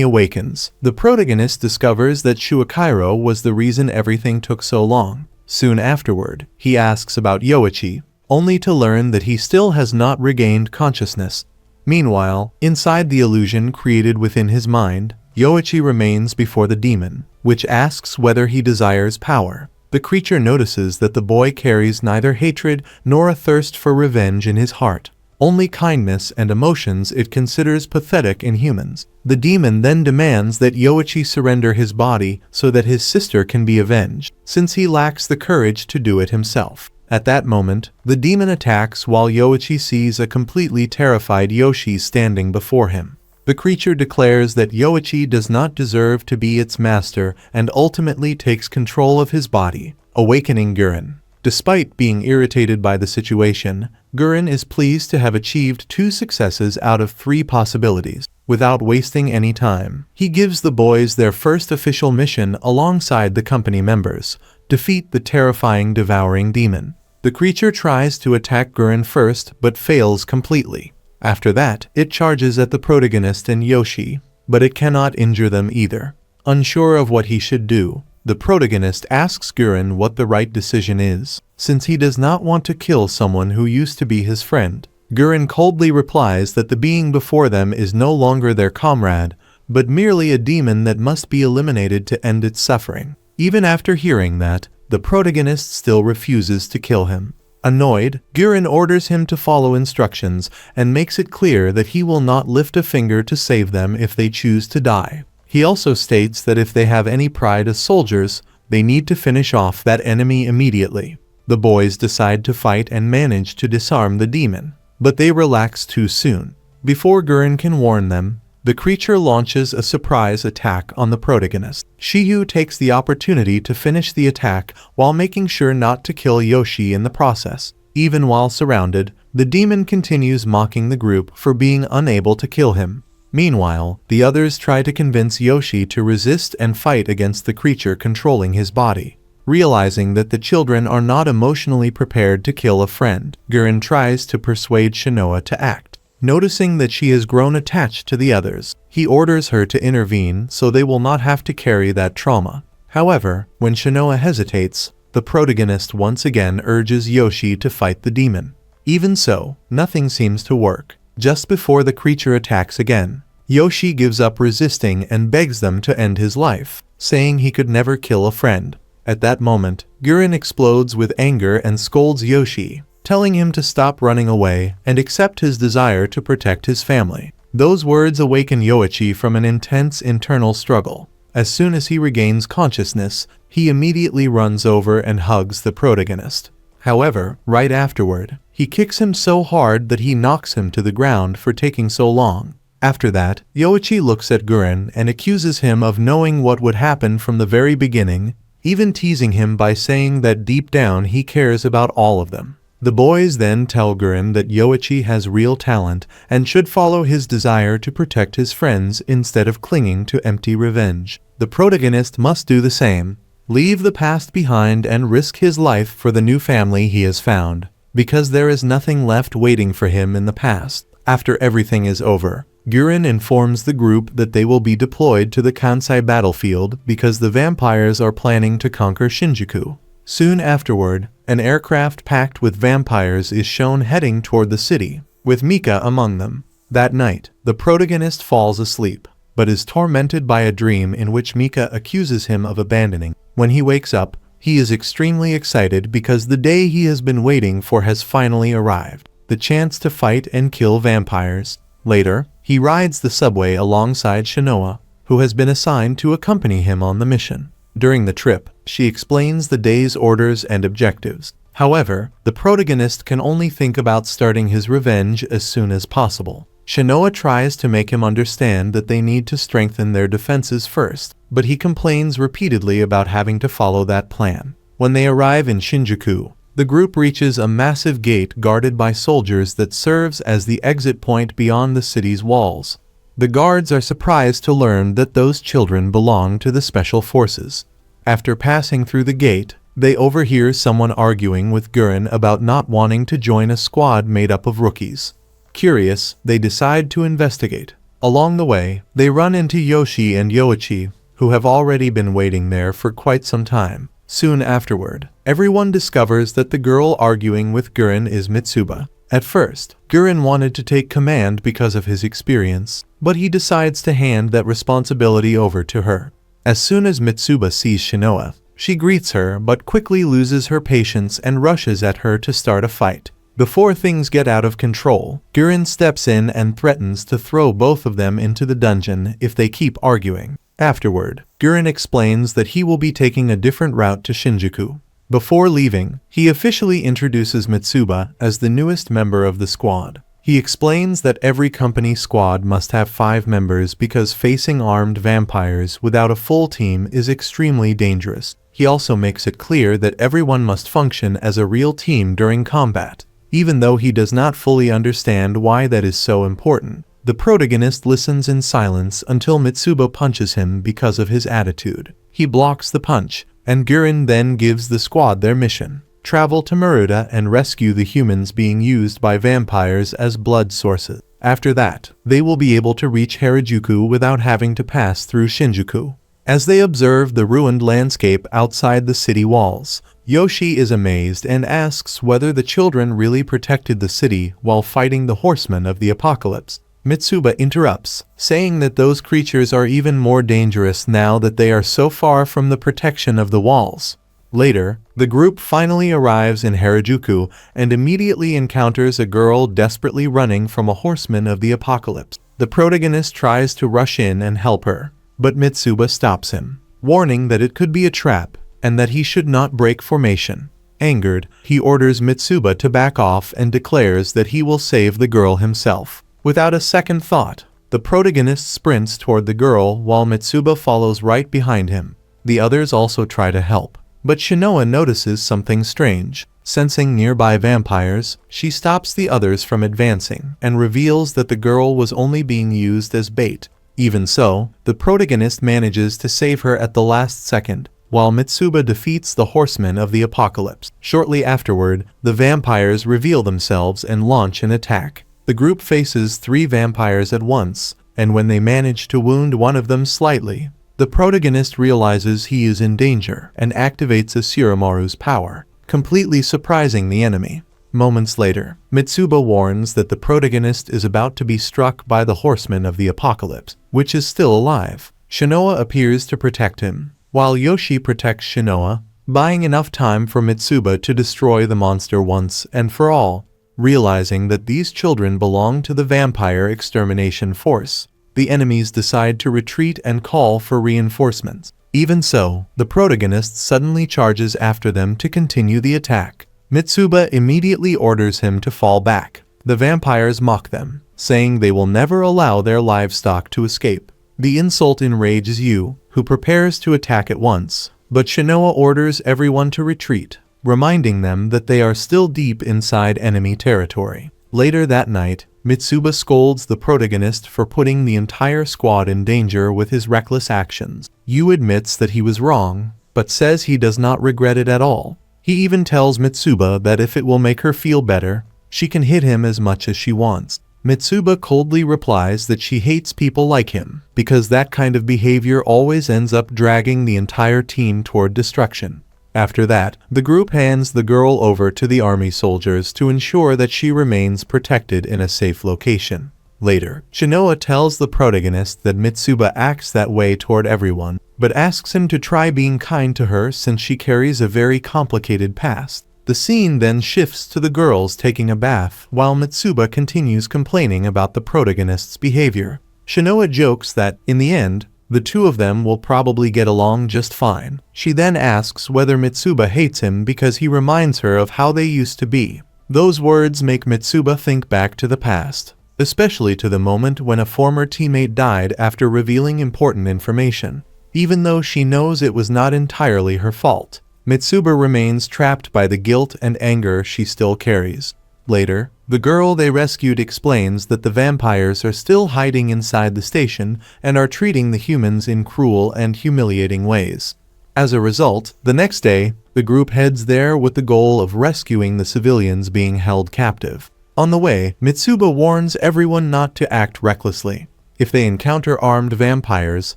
awakens, the protagonist discovers that Yuuichirou was the reason everything took so long. Soon afterward, he asks about Yuuichi, only to learn that he still has not regained consciousness. Meanwhile, inside the illusion created within his mind, Yuuichi remains before the demon, which asks whether he desires power. The creature notices that the boy carries neither hatred nor a thirst for revenge in his heart, only kindness and emotions it considers pathetic in humans. The demon then demands that Yuuichi surrender his body so that his sister can be avenged, since he lacks the courage to do it himself. At that moment, the demon attacks while Yuuichi sees a completely terrified Yoshi standing before him. The creature declares that Yuuichi does not deserve to be its master and ultimately takes control of his body, awakening Gurren. Despite being irritated by the situation, Gurren is pleased to have achieved 2 successes out of 3 possibilities. Without wasting any time, he gives the boys their first official mission alongside the company members: defeat the terrifying devouring demon. The creature tries to attack Gurren first but fails completely. After that, it charges at the protagonist and Yoshi, but it cannot injure them either. Unsure of what he should do, the protagonist asks Gurren what the right decision is, since he does not want to kill someone who used to be his friend. Gurren coldly replies that the being before them is no longer their comrade, but merely a demon that must be eliminated to end its suffering. Even after hearing that, the protagonist still refuses to kill him. Annoyed, Gurren orders him to follow instructions and makes it clear that he will not lift a finger to save them if they choose to die. He also states that if they have any pride as soldiers, they need to finish off that enemy immediately. The boys decide to fight and manage to disarm the demon, but they relax too soon. Before Gurren can warn them, the creature launches a surprise attack on the protagonist. Shiyu takes the opportunity to finish the attack while making sure not to kill Yoshi in the process. Even while surrounded, the demon continues mocking the group for being unable to kill him. Meanwhile, the others try to convince Yoshi to resist and fight against the creature controlling his body. Realizing that the children are not emotionally prepared to kill a friend, Gurren tries to persuade Shinoa to act. Noticing that she has grown attached to the others, he orders her to intervene so they will not have to carry that trauma. However, when Shinoa hesitates, the protagonist once again urges Yoshi to fight the demon. Even so, nothing seems to work. Just before the creature attacks again, Yoshi gives up resisting and begs them to end his life, saying he could never kill a friend. At that moment, Gurren explodes with anger and scolds Yoshi, telling him to stop running away and accept his desire to protect his family. Those words awaken Yoichi from an intense internal struggle. As soon as he regains consciousness, he immediately runs over and hugs the protagonist. However, right afterward, he kicks him so hard that he knocks him to the ground for taking so long. After that, Yoichi looks at Gurren and accuses him of knowing what would happen from the very beginning, even teasing him by saying that deep down he cares about all of them. The boys then tell Gurren that Yoichi has real talent and should follow his desire to protect his friends instead of clinging to empty revenge. The protagonist must do the same, leave the past behind and risk his life for the new family he has found, because there is nothing left waiting for him in the past. After everything is over, Gurren informs the group that they will be deployed to the Kansai battlefield because the vampires are planning to conquer Shinjuku. Soon afterward, an aircraft packed with vampires is shown heading toward the city, with Mika among them. That night, the protagonist falls asleep, but is tormented by a dream in which Mika accuses him of abandoning. When he wakes up, he is extremely excited because the day he has been waiting for has finally arrived, the chance to fight and kill vampires. Later, he rides the subway alongside Shinoa, who has been assigned to accompany him on the mission. During the trip, she explains the day's orders and objectives. However, the protagonist can only think about starting his revenge as soon as possible. Shinoa tries to make him understand that they need to strengthen their defenses first, but he complains repeatedly about having to follow that plan. When they arrive in Shinjuku, the group reaches a massive gate guarded by soldiers that serves as the exit point beyond the city's walls. The guards are surprised to learn that those children belong to the special forces. After passing through the gate, they overhear someone arguing with Guren about not wanting to join a squad made up of rookies. Curious, they decide to investigate. Along the way, they run into Yoshi and Yuuichirou, who have already been waiting there for quite some time. Soon afterward, everyone discovers that the girl arguing with Guren is Mitsuba. At first, Guren wanted to take command because of his experience, but he decides to hand that responsibility over to her. As soon as Mitsuba sees Shinoa, she greets her but quickly loses her patience and rushes at her to start a fight. Before things get out of control, Guren steps in and threatens to throw both of them into the dungeon if they keep arguing. Afterward, Guren explains that he will be taking a different route to Shinjuku. Before leaving, he officially introduces Mitsuba as the newest member of the squad. He explains that every company squad must have 5 members because facing armed vampires without a full team is extremely dangerous. He also makes it clear that everyone must function as a real team during combat. Even though he does not fully understand why that is so important, the protagonist listens in silence until Mitsuba punches him because of his attitude. He blocks the punch, and Guren then gives the squad their mission: travel to Maruta and rescue the humans being used by vampires as blood sources. After that, they will be able to reach Harajuku without having to pass through Shinjuku. As they observe the ruined landscape outside the city walls, Yoshi is amazed and asks whether the children really protected the city while fighting the horsemen of the apocalypse. Mitsuba interrupts, saying that those creatures are even more dangerous now that they are so far from the protection of the walls. Later, the group finally arrives in Harajuku and immediately encounters a girl desperately running from a horseman of the apocalypse. The protagonist tries to rush in and help her, but Mitsuba stops him, warning that it could be a trap and that he should not break formation. Angered, he orders Mitsuba to back off and declares that he will save the girl himself. Without a second thought, the protagonist sprints toward the girl while Mitsuba follows right behind him. The others also try to help, but Shinoa notices something strange. Sensing nearby vampires, she stops the others from advancing and reveals that the girl was only being used as bait. Even so, the protagonist manages to save her at the last second, while Mitsuba defeats the horsemen of the apocalypse. Shortly afterward, the vampires reveal themselves and launch an attack. The group faces 3 vampires at once, and when they manage to wound one of them slightly, the protagonist realizes he is in danger and activates a Surumaru's power, completely surprising the enemy. Moments later, Mitsuba warns that the protagonist is about to be struck by the horsemen of the apocalypse, which is still alive. Shinoa appears to protect him, while Yoshi protects Shinoa, buying enough time for Mitsuba to destroy the monster once and for all. Realizing that these children belong to the vampire extermination force, the enemies decide to retreat and call for reinforcements. Even so, the protagonist suddenly charges after them to continue the attack. Mitsuba immediately orders him to fall back. The vampires mock them, saying they will never allow their livestock to escape. The insult enrages Yu, who prepares to attack at once, but Shinoa orders everyone to retreat, reminding them that they are still deep inside enemy territory. Later that night, Mitsuba scolds the protagonist for putting the entire squad in danger with his reckless actions. Yu admits that he was wrong, but says he does not regret it at all. He even tells Mitsuba that if it will make her feel better, she can hit him as much as she wants. Mitsuba coldly replies that she hates people like him, because that kind of behavior always ends up dragging the entire team toward destruction. After that, the group hands the girl over to the army soldiers to ensure that she remains protected in a safe location. Later, Shinoa tells the protagonist that Mitsuba acts that way toward everyone, but asks him to try being kind to her since she carries a very complicated past. The scene then shifts to the girls taking a bath while Mitsuba continues complaining about the protagonist's behavior. Shinoa jokes that, in the end, the two of them will probably get along just fine. She then asks whether Mitsuba hates him because he reminds her of how they used to be. Those words make Mitsuba think back to the past, especially to the moment when a former teammate died after revealing important information. Even though she knows it was not entirely her fault, Mitsuba remains trapped by the guilt and anger she still carries. Later, the girl they rescued explains that the vampires are still hiding inside the station and are treating the humans in cruel and humiliating ways. As a result, the next day, the group heads there with the goal of rescuing the civilians being held captive. On the way, Mitsuba warns everyone not to act recklessly. If they encounter armed vampires,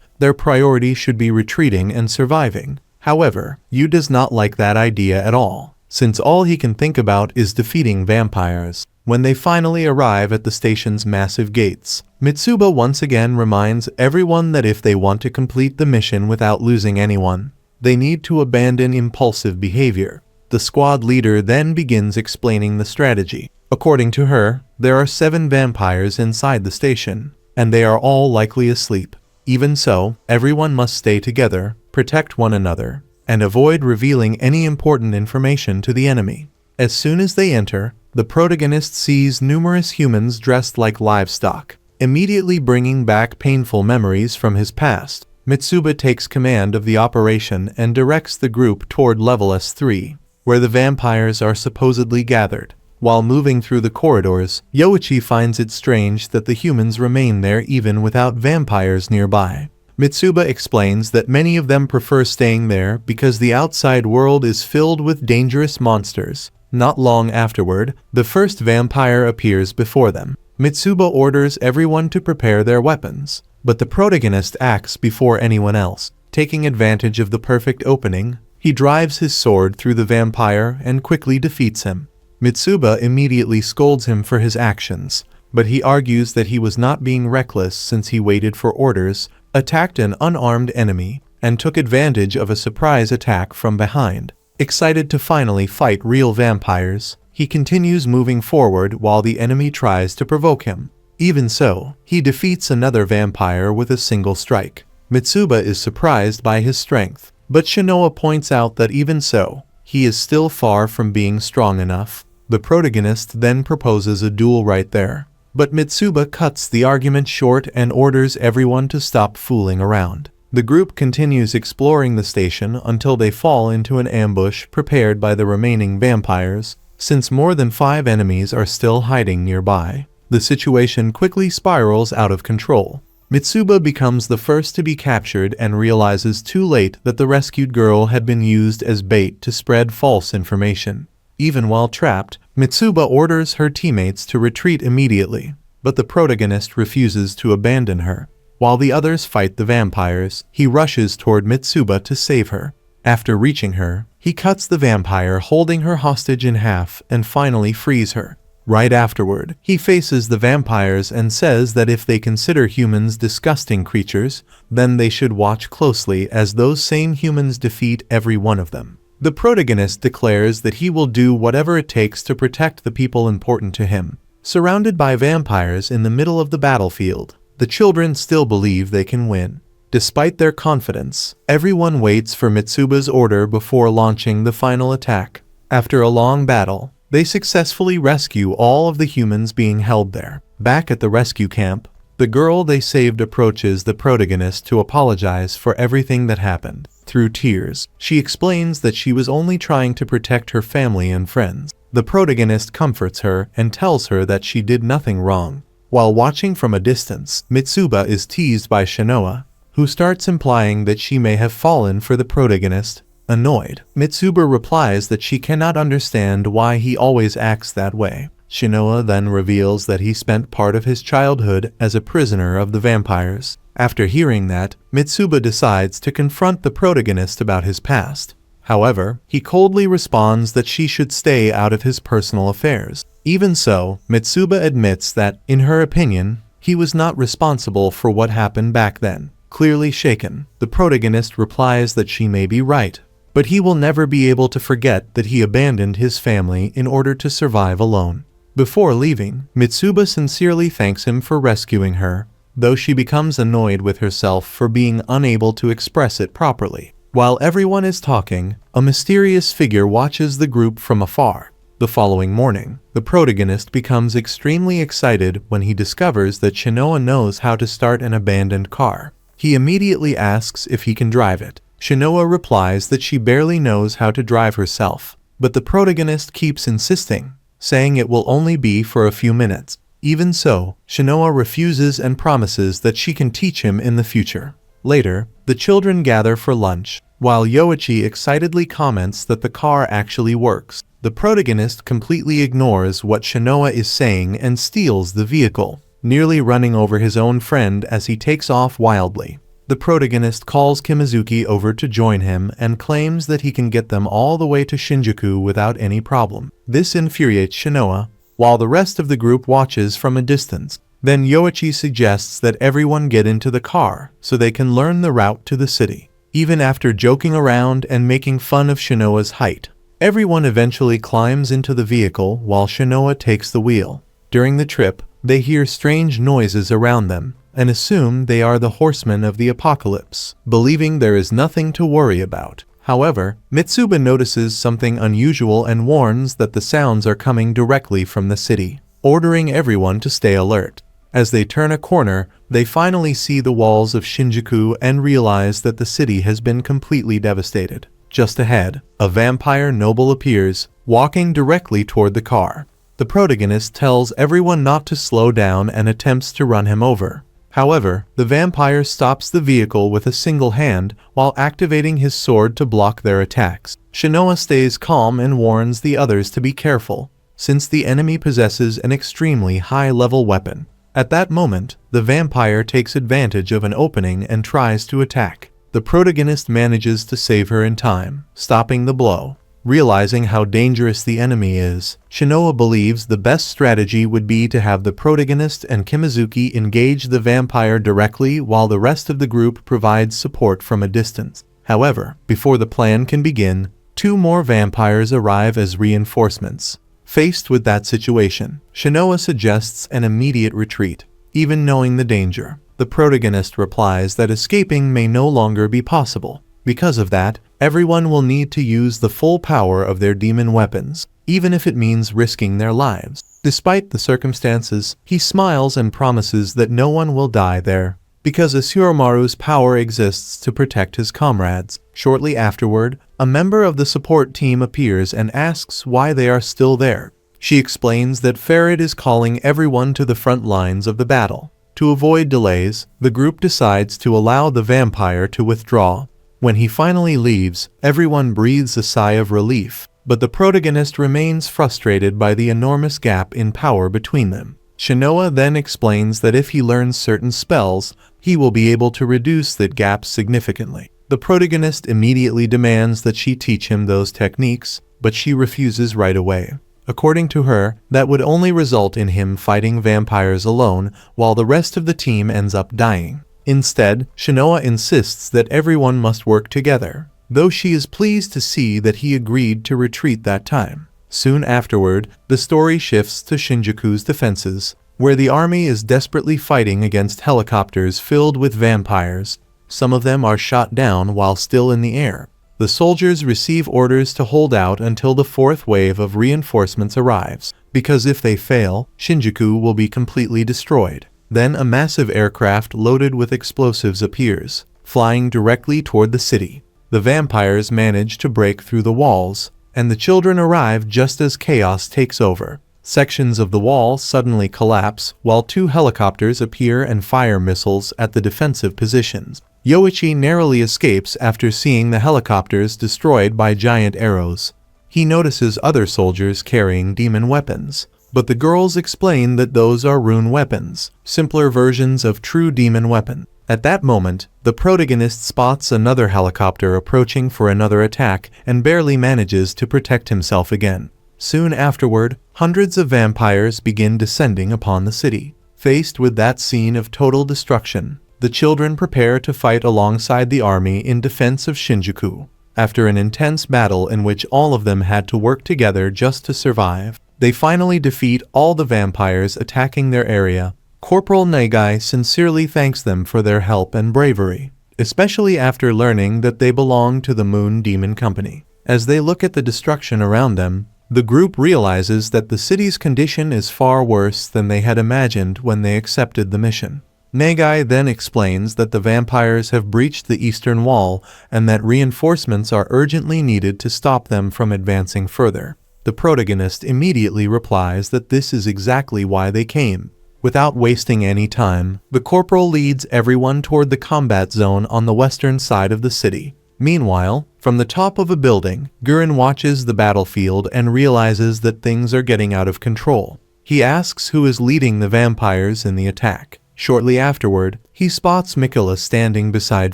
their priority should be retreating and surviving. However, Yu does not like that idea at all, since all he can think about is defeating vampires. When they finally arrive at the station's massive gates, Mitsuba once again reminds everyone that if they want to complete the mission without losing anyone, they need to abandon impulsive behavior. The squad leader then begins explaining the strategy. According to her, there are 7 vampires inside the station, and they are all likely asleep. Even so, everyone must stay together, protect one another, and avoid revealing any important information to the enemy. As soon as they enter, the protagonist sees numerous humans dressed like livestock, immediately bringing back painful memories from his past. Mitsuba takes command of the operation and directs the group toward level S3, where the vampires are supposedly gathered. While moving through the corridors, Yuichi finds it strange that the humans remain there even without vampires nearby. Mitsuba explains that many of them prefer staying there because the outside world is filled with dangerous monsters. Not long afterward, the first vampire appears before them. Mitsuba orders everyone to prepare their weapons, but the protagonist acts before anyone else. Taking advantage of the perfect opening, he drives his sword through the vampire and quickly defeats him. Mitsuba immediately scolds him for his actions, but he argues that he was not being reckless since he waited for orders, attacked an unarmed enemy, and took advantage of a surprise attack from behind. Excited to finally fight real vampires, he continues moving forward while the enemy tries to provoke him. Even so, he defeats another vampire with a single strike. Mitsuba is surprised by his strength, but Shinoa points out that even so, he is still far from being strong enough. The protagonist then proposes a duel right there, but Mitsuba cuts the argument short and orders everyone to stop fooling around. The group continues exploring the station until they fall into an ambush prepared by the remaining vampires. Since more than 5 enemies are still hiding nearby, the situation quickly spirals out of control. Mitsuba becomes the first to be captured and realizes too late that the rescued girl had been used as bait to spread false information. Even while trapped, Mitsuba orders her teammates to retreat immediately, but the protagonist refuses to abandon her. While the others fight the vampires, he rushes toward Mitsuba to save her. After reaching her, he cuts the vampire holding her hostage in half and finally frees her. Right afterward, he faces the vampires and says that if they consider humans disgusting creatures, then they should watch closely as those same humans defeat every one of them. The protagonist declares that he will do whatever it takes to protect the people important to him. Surrounded by vampires in the middle of the battlefield, the children still believe they can win. Despite their confidence, everyone waits for Mitsuba's order before launching the final attack. After a long battle, they successfully rescue all of the humans being held there. Back at the rescue camp, the girl they saved approaches the protagonist to apologize for everything that happened. Through tears, she explains that she was only trying to protect her family and friends. The protagonist comforts her and tells her that she did nothing wrong. While watching from a distance, Mitsuba is teased by Shinoa, who starts implying that she may have fallen for the protagonist. Annoyed, Mitsuba replies that she cannot understand why he always acts that way. Shinoa then reveals that he spent part of his childhood as a prisoner of the vampires. After hearing that, Mitsuba decides to confront the protagonist about his past. However, he coldly responds that she should stay out of his personal affairs. Even so, Mitsuba admits that, in her opinion, he was not responsible for what happened back then. Clearly shaken, the protagonist replies that she may be right, but he will never be able to forget that he abandoned his family in order to survive alone. Before leaving, Mitsuba sincerely thanks him for rescuing her, though she becomes annoyed with herself for being unable to express it properly. While everyone is talking, a mysterious figure watches the group from afar. The following morning, the protagonist becomes extremely excited when he discovers that Shinoa knows how to start an abandoned car. He immediately asks if he can drive it. Shinoa replies that she barely knows how to drive herself, but the protagonist keeps insisting, saying it will only be for a few minutes. Even so, Shinoa refuses and promises that she can teach him in the future. Later, the children gather for lunch, while Yuuichi excitedly comments that the car actually works. The protagonist completely ignores what Shinoa is saying and steals the vehicle, nearly running over his own friend as he takes off wildly. The protagonist calls Kimazuki over to join him and claims that he can get them all the way to Shinjuku without any problem. This infuriates Shinoa, while the rest of the group watches from a distance. Then Yuuichi suggests that everyone get into the car so they can learn the route to the city. Even after joking around and making fun of Shinoa's height, everyone eventually climbs into the vehicle while Shinoa takes the wheel. During the trip, they hear strange noises around them and assume they are the horsemen of the apocalypse, believing there is nothing to worry about. However, Mitsuba notices something unusual and warns that the sounds are coming directly from the city, ordering everyone to stay alert. As they turn a corner, they finally see the walls of Shinjuku and realize that the city has been completely devastated. Just ahead, a vampire noble appears, walking directly toward the car. The protagonist tells everyone not to slow down and attempts to run him over. However, the vampire stops the vehicle with a single hand while activating his sword to block their attacks. Shinoa stays calm and warns the others to be careful, since the enemy possesses an extremely high-level weapon. At that moment, the vampire takes advantage of an opening and tries to attack. The protagonist manages to save her in time, stopping the blow. Realizing how dangerous the enemy is, Shinoa believes the best strategy would be to have the protagonist and Kimazuki engage the vampire directly while the rest of the group provides support from a distance. However, before the plan can begin, 2 more vampires arrive as reinforcements. Faced with that situation, Shinoa suggests an immediate retreat. Even knowing the danger, the protagonist replies that escaping may no longer be possible. Because of that, everyone will need to use the full power of their demon weapons, even if it means risking their lives. Despite the circumstances, he smiles and promises that no one will die there, because Asuromaru's power exists to protect his comrades. Shortly afterward, a member of the support team appears and asks why they are still there. She explains that Farid is calling everyone to the front lines of the battle. To avoid delays, the group decides to allow the vampire to withdraw. When he finally leaves, everyone breathes a sigh of relief, but the protagonist remains frustrated by the enormous gap in power between them. Shinoa then explains that if he learns certain spells, he will be able to reduce that gap significantly. The protagonist immediately demands that she teach him those techniques, but she refuses right away. According to her, that would only result in him fighting vampires alone, while the rest of the team ends up dying. Instead, Shinoa insists that everyone must work together, though she is pleased to see that he agreed to retreat that time. Soon afterward, the story shifts to Shinjuku's defenses, where the army is desperately fighting against helicopters filled with vampires. Some of them are shot down while still in the air. The soldiers receive orders to hold out until the 4th wave of reinforcements arrives, because if they fail, Shinjuku will be completely destroyed. Then a massive aircraft loaded with explosives appears, flying directly toward the city. The vampires manage to break through the walls, and the children arrive just as chaos takes over. Sections of the wall suddenly collapse, while 2 helicopters appear and fire missiles at the defensive positions. Yuuichi narrowly escapes after seeing the helicopters destroyed by giant arrows. He notices other soldiers carrying demon weapons, but the girls explain that those are rune weapons, simpler versions of true demon weapon. At that moment, the protagonist spots another helicopter approaching for another attack and barely manages to protect himself again. Soon afterward, hundreds of vampires begin descending upon the city. Faced with that scene of total destruction, the children prepare to fight alongside the army in defense of Shinjuku. After an intense battle in which all of them had to work together just to survive, they finally defeat all the vampires attacking their area. Corporal Nagai sincerely thanks them for their help and bravery, especially after learning that they belong to the Moon Demon Company. As they look at the destruction around them, the group realizes that the city's condition is far worse than they had imagined when they accepted the mission. Nagai then explains that the vampires have breached the eastern wall and that reinforcements are urgently needed to stop them from advancing further. The protagonist immediately replies that this is exactly why they came. Without wasting any time, the corporal leads everyone toward the combat zone on the western side of the city. Meanwhile, from the top of a building, Guren watches the battlefield and realizes that things are getting out of control. He asks who is leading the vampires in the attack. Shortly afterward, he spots Mikaela standing beside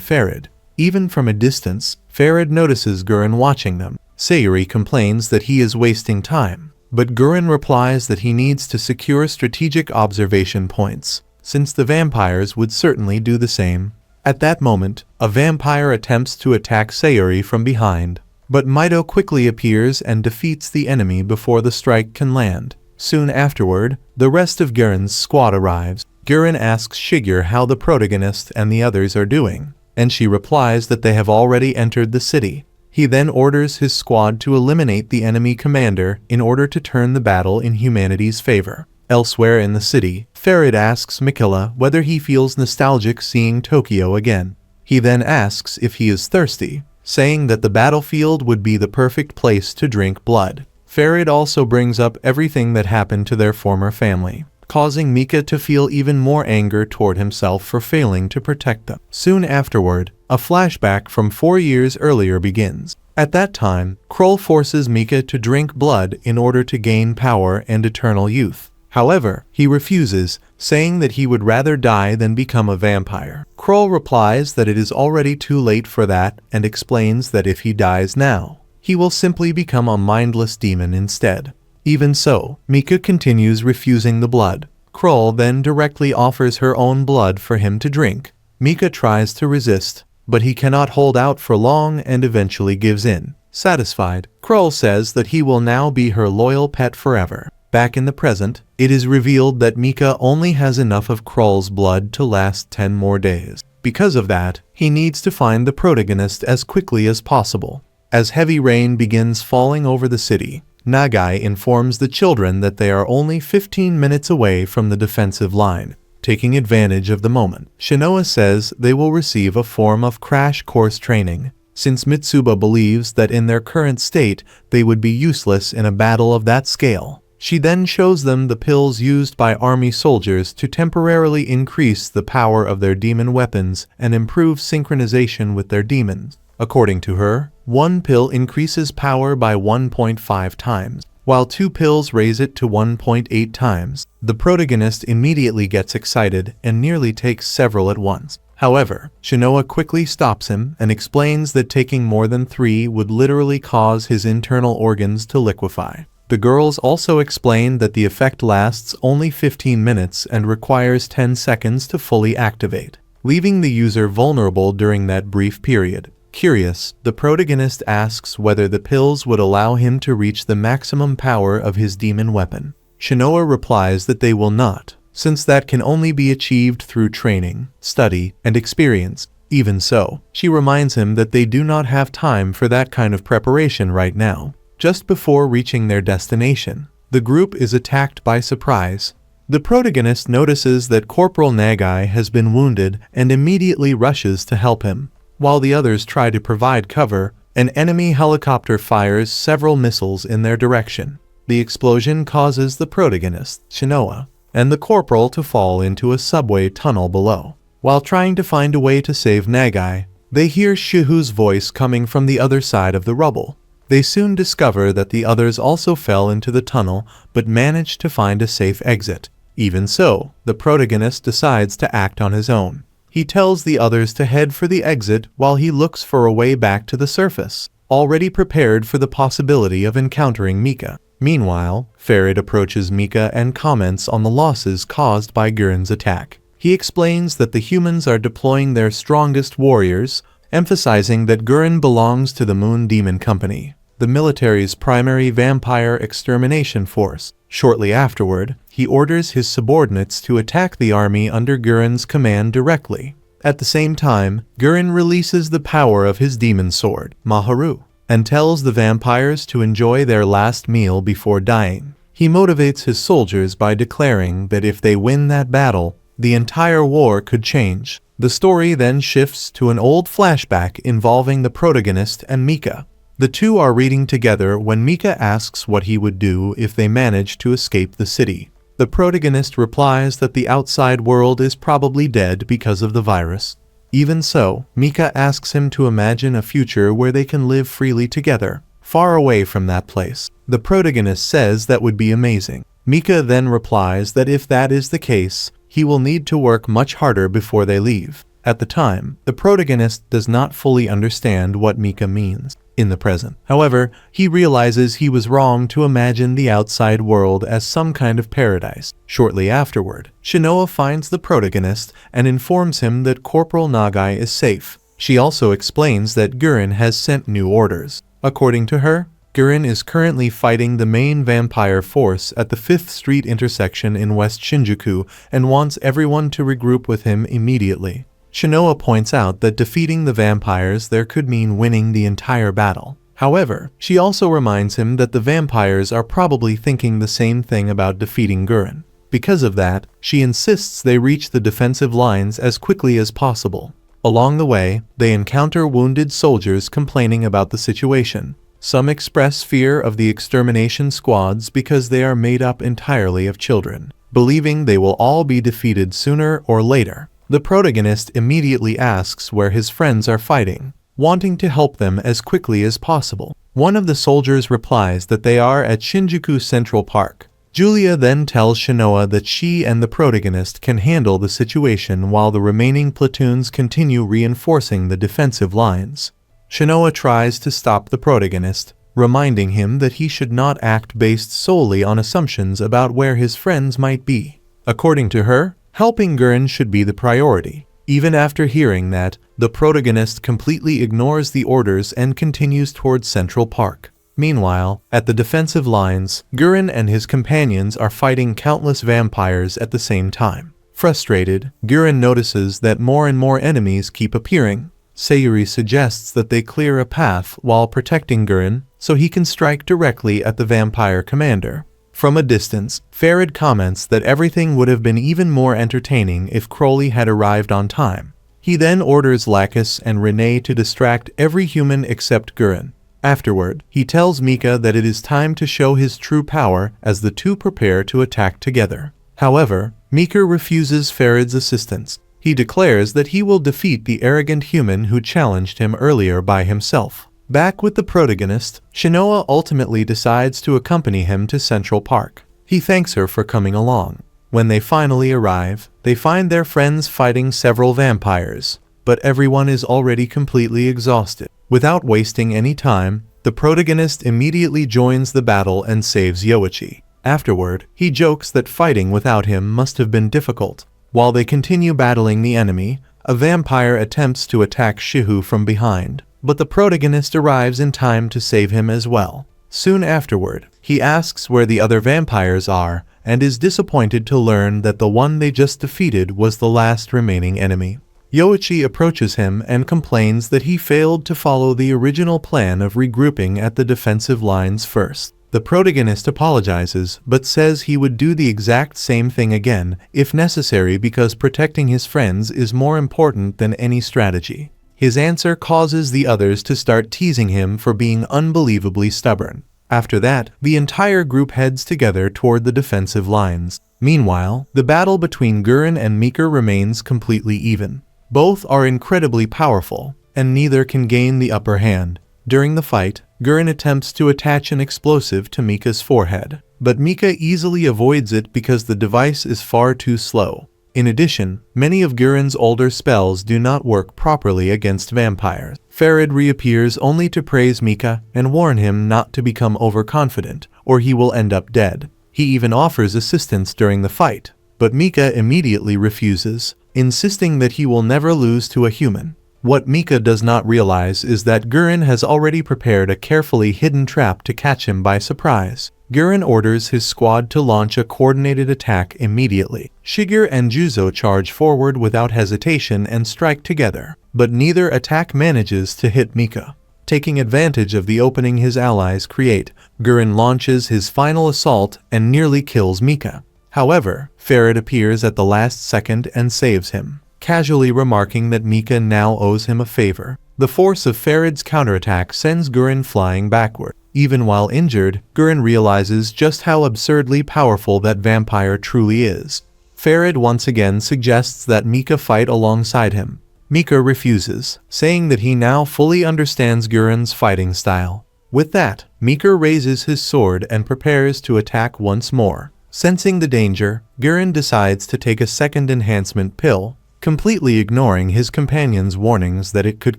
Farid. Even from a distance, Farid notices Guren watching them. Sayuri complains that he is wasting time, but Guren replies that he needs to secure strategic observation points, since the vampires would certainly do the same. At that moment, a vampire attempts to attack Sayuri from behind, but Mito quickly appears and defeats the enemy before the strike can land. Soon afterward, the rest of Guren's squad arrives. Guren asks Shigeru how the protagonist and the others are doing, and she replies that they have already entered the city. He then orders his squad to eliminate the enemy commander in order to turn the battle in humanity's favor. Elsewhere in the city, Farid asks Mikaela whether he feels nostalgic seeing Tokyo again. He then asks if he is thirsty, saying that the battlefield would be the perfect place to drink blood. Farid also brings up everything that happened to their former family, causing Mika to feel even more anger toward himself for failing to protect them. Soon afterward, a flashback from 4 years earlier begins. At that time, Kroll forces Mika to drink blood in order to gain power and eternal youth. However, he refuses, saying that he would rather die than become a vampire. Kroll replies that it is already too late for that and explains that if he dies now, he will simply become a mindless demon instead. Even so, Mika continues refusing the blood. Kroll then directly offers her own blood for him to drink. Mika tries to resist, but he cannot hold out for long and eventually gives in. Satisfied, Kroll says that he will now be her loyal pet forever. Back in the present, it is revealed that Mika only has enough of Kroll's blood to last 10 more days. Because of that, he needs to find the protagonist as quickly as possible. As heavy rain begins falling over the city, Nagai informs the children that they are only 15 minutes away from the defensive line. Taking advantage of the moment, Shinoa says they will receive a form of crash course training, since Mitsuba believes that in their current state they would be useless in a battle of that scale. She then shows them the pills used by army soldiers to temporarily increase the power of their demon weapons and improve synchronization with their demons. According to her, one pill increases power by 1.5 times, while 2 pills raise it to 1.8 times. The protagonist immediately gets excited and nearly takes several at once. However, Shinoa quickly stops him and explains that taking more than 3 would literally cause his internal organs to liquefy. The girls also explain that the effect lasts only 15 minutes and requires 10 seconds to fully activate, leaving the user vulnerable during that brief period. Curious, the protagonist asks whether the pills would allow him to reach the maximum power of his demon weapon. Shinoa replies that they will not, since that can only be achieved through training, study, and experience. Even so, she reminds him that they do not have time for that kind of preparation right now. Just before reaching their destination, the group is attacked by surprise. The protagonist notices that Corporal Nagai has been wounded and immediately rushes to help him. While the others try to provide cover, an enemy helicopter fires several missiles in their direction. The explosion causes the protagonist, Shinoa, and the corporal to fall into a subway tunnel below. While trying to find a way to save Nagai, they hear Shihu's voice coming from the other side of the rubble. They soon discover that the others also fell into the tunnel but managed to find a safe exit. Even so, the protagonist decides to act on his own. He tells the others to head for the exit while he looks for a way back to the surface, already prepared for the possibility of encountering Mika. Meanwhile, Farid approaches Mika and comments on the losses caused by Guren's attack. He explains that the humans are deploying their strongest warriors, emphasizing that Guren belongs to the Moon Demon Company, the military's primary vampire extermination force. Shortly afterward, he orders his subordinates to attack the army under Guren's command directly. At the same time, Guren releases the power of his demon sword, Maharu, and tells the vampires to enjoy their last meal before dying. He motivates his soldiers by declaring that if they win that battle, the entire war could change. The story then shifts to an old flashback involving the protagonist and Mika. The two are reading together when Mika asks what he would do if they manage to escape the city. The protagonist replies that the outside world is probably dead because of the virus. Even so, Mika asks him to imagine a future where they can live freely together, far away from that place. The protagonist says that would be amazing. Mika then replies that if that is the case, he will need to work much harder before they leave. At the time, the protagonist does not fully understand what Mika means in the present. However, he realizes he was wrong to imagine the outside world as some kind of paradise. Shortly afterward, Shinoa finds the protagonist and informs him that Corporal Nagai is safe. She also explains that Guren has sent new orders. According to her, Guren is currently fighting the main vampire force at the 5th Street intersection in West Shinjuku and wants everyone to regroup with him immediately. Shinoa points out that defeating the vampires there could mean winning the entire battle. However, she also reminds him that the vampires are probably thinking the same thing about defeating Guren. Because of that, she insists they reach the defensive lines as quickly as possible. Along the way, they encounter wounded soldiers complaining about the situation. Some express fear of the extermination squads because they are made up entirely of children, believing they will all be defeated sooner or later. The protagonist immediately asks where his friends are fighting, wanting to help them as quickly as possible. One of the soldiers replies that they are at Shinjuku Central Park. Julia then tells Shinoa that she and the protagonist can handle the situation while the remaining platoons continue reinforcing the defensive lines. Shinoa tries to stop the protagonist, reminding him that he should not act based solely on assumptions about where his friends might be. According to her, helping Guren should be the priority. Even after hearing that, the protagonist completely ignores the orders and continues towards Central Park. Meanwhile, at the defensive lines, Guren and his companions are fighting countless vampires at the same time. Frustrated, Guren notices that more and more enemies keep appearing. Sayuri suggests that they clear a path while protecting Guren so he can strike directly at the vampire commander. From a distance, Farid comments that everything would have been even more entertaining if Crowley had arrived on time. He then orders Lacus and Renee to distract every human except Guren. Afterward, he tells Mika that it is time to show his true power as the two prepare to attack together. However, Mika refuses Farid's assistance. He declares that he will defeat the arrogant human who challenged him earlier by himself. Back with the protagonist, Shinoa ultimately decides to accompany him to Central Park. He thanks her for coming along. When they finally arrive, they find their friends fighting several vampires, but everyone is already completely exhausted. Without wasting any time, the protagonist immediately joins the battle and saves Yuuichi. Afterward, he jokes that fighting without him must have been difficult. While they continue battling the enemy, a vampire attempts to attack Shihu from behind, but the protagonist arrives in time to save him as well. Soon afterward, he asks where the other vampires are and is disappointed to learn that the one they just defeated was the last remaining enemy. Yuuichi approaches him and complains that he failed to follow the original plan of regrouping at the defensive lines first. The protagonist apologizes but says he would do the exact same thing again if necessary because protecting his friends is more important than any strategy. His answer causes the others to start teasing him for being unbelievably stubborn. After that, the entire group heads together toward the defensive lines. Meanwhile, the battle between Guren and Mika remains completely even. Both are incredibly powerful, and neither can gain the upper hand. During the fight, Guren attempts to attach an explosive to Mika's forehead, but Mika easily avoids it because the device is far too slow. In addition, many of Guren's older spells do not work properly against vampires. Farid reappears only to praise Mika and warn him not to become overconfident, or he will end up dead. He even offers assistance during the fight, but Mika immediately refuses, insisting that he will never lose to a human. What Mika does not realize is that Guren has already prepared a carefully hidden trap to catch him by surprise. Guren orders his squad to launch a coordinated attack immediately. Shiger and Juzo charge forward without hesitation and strike together, but neither attack manages to hit Mika. Taking advantage of the opening his allies create, Guren launches his final assault and nearly kills Mika. However, Farid appears at the last second and saves him, casually remarking that Mika now owes him a favor. The force of Farid's counterattack sends Gurren flying backward. Even while injured, Gurren realizes just how absurdly powerful that vampire truly is. Farid once again suggests that Mika fight alongside him. Mika refuses, saying that he now fully understands Gurren's fighting style. With that, Mika raises his sword and prepares to attack once more. Sensing the danger, Gurren decides to take a second enhancement pill, completely ignoring his companion's warnings that it could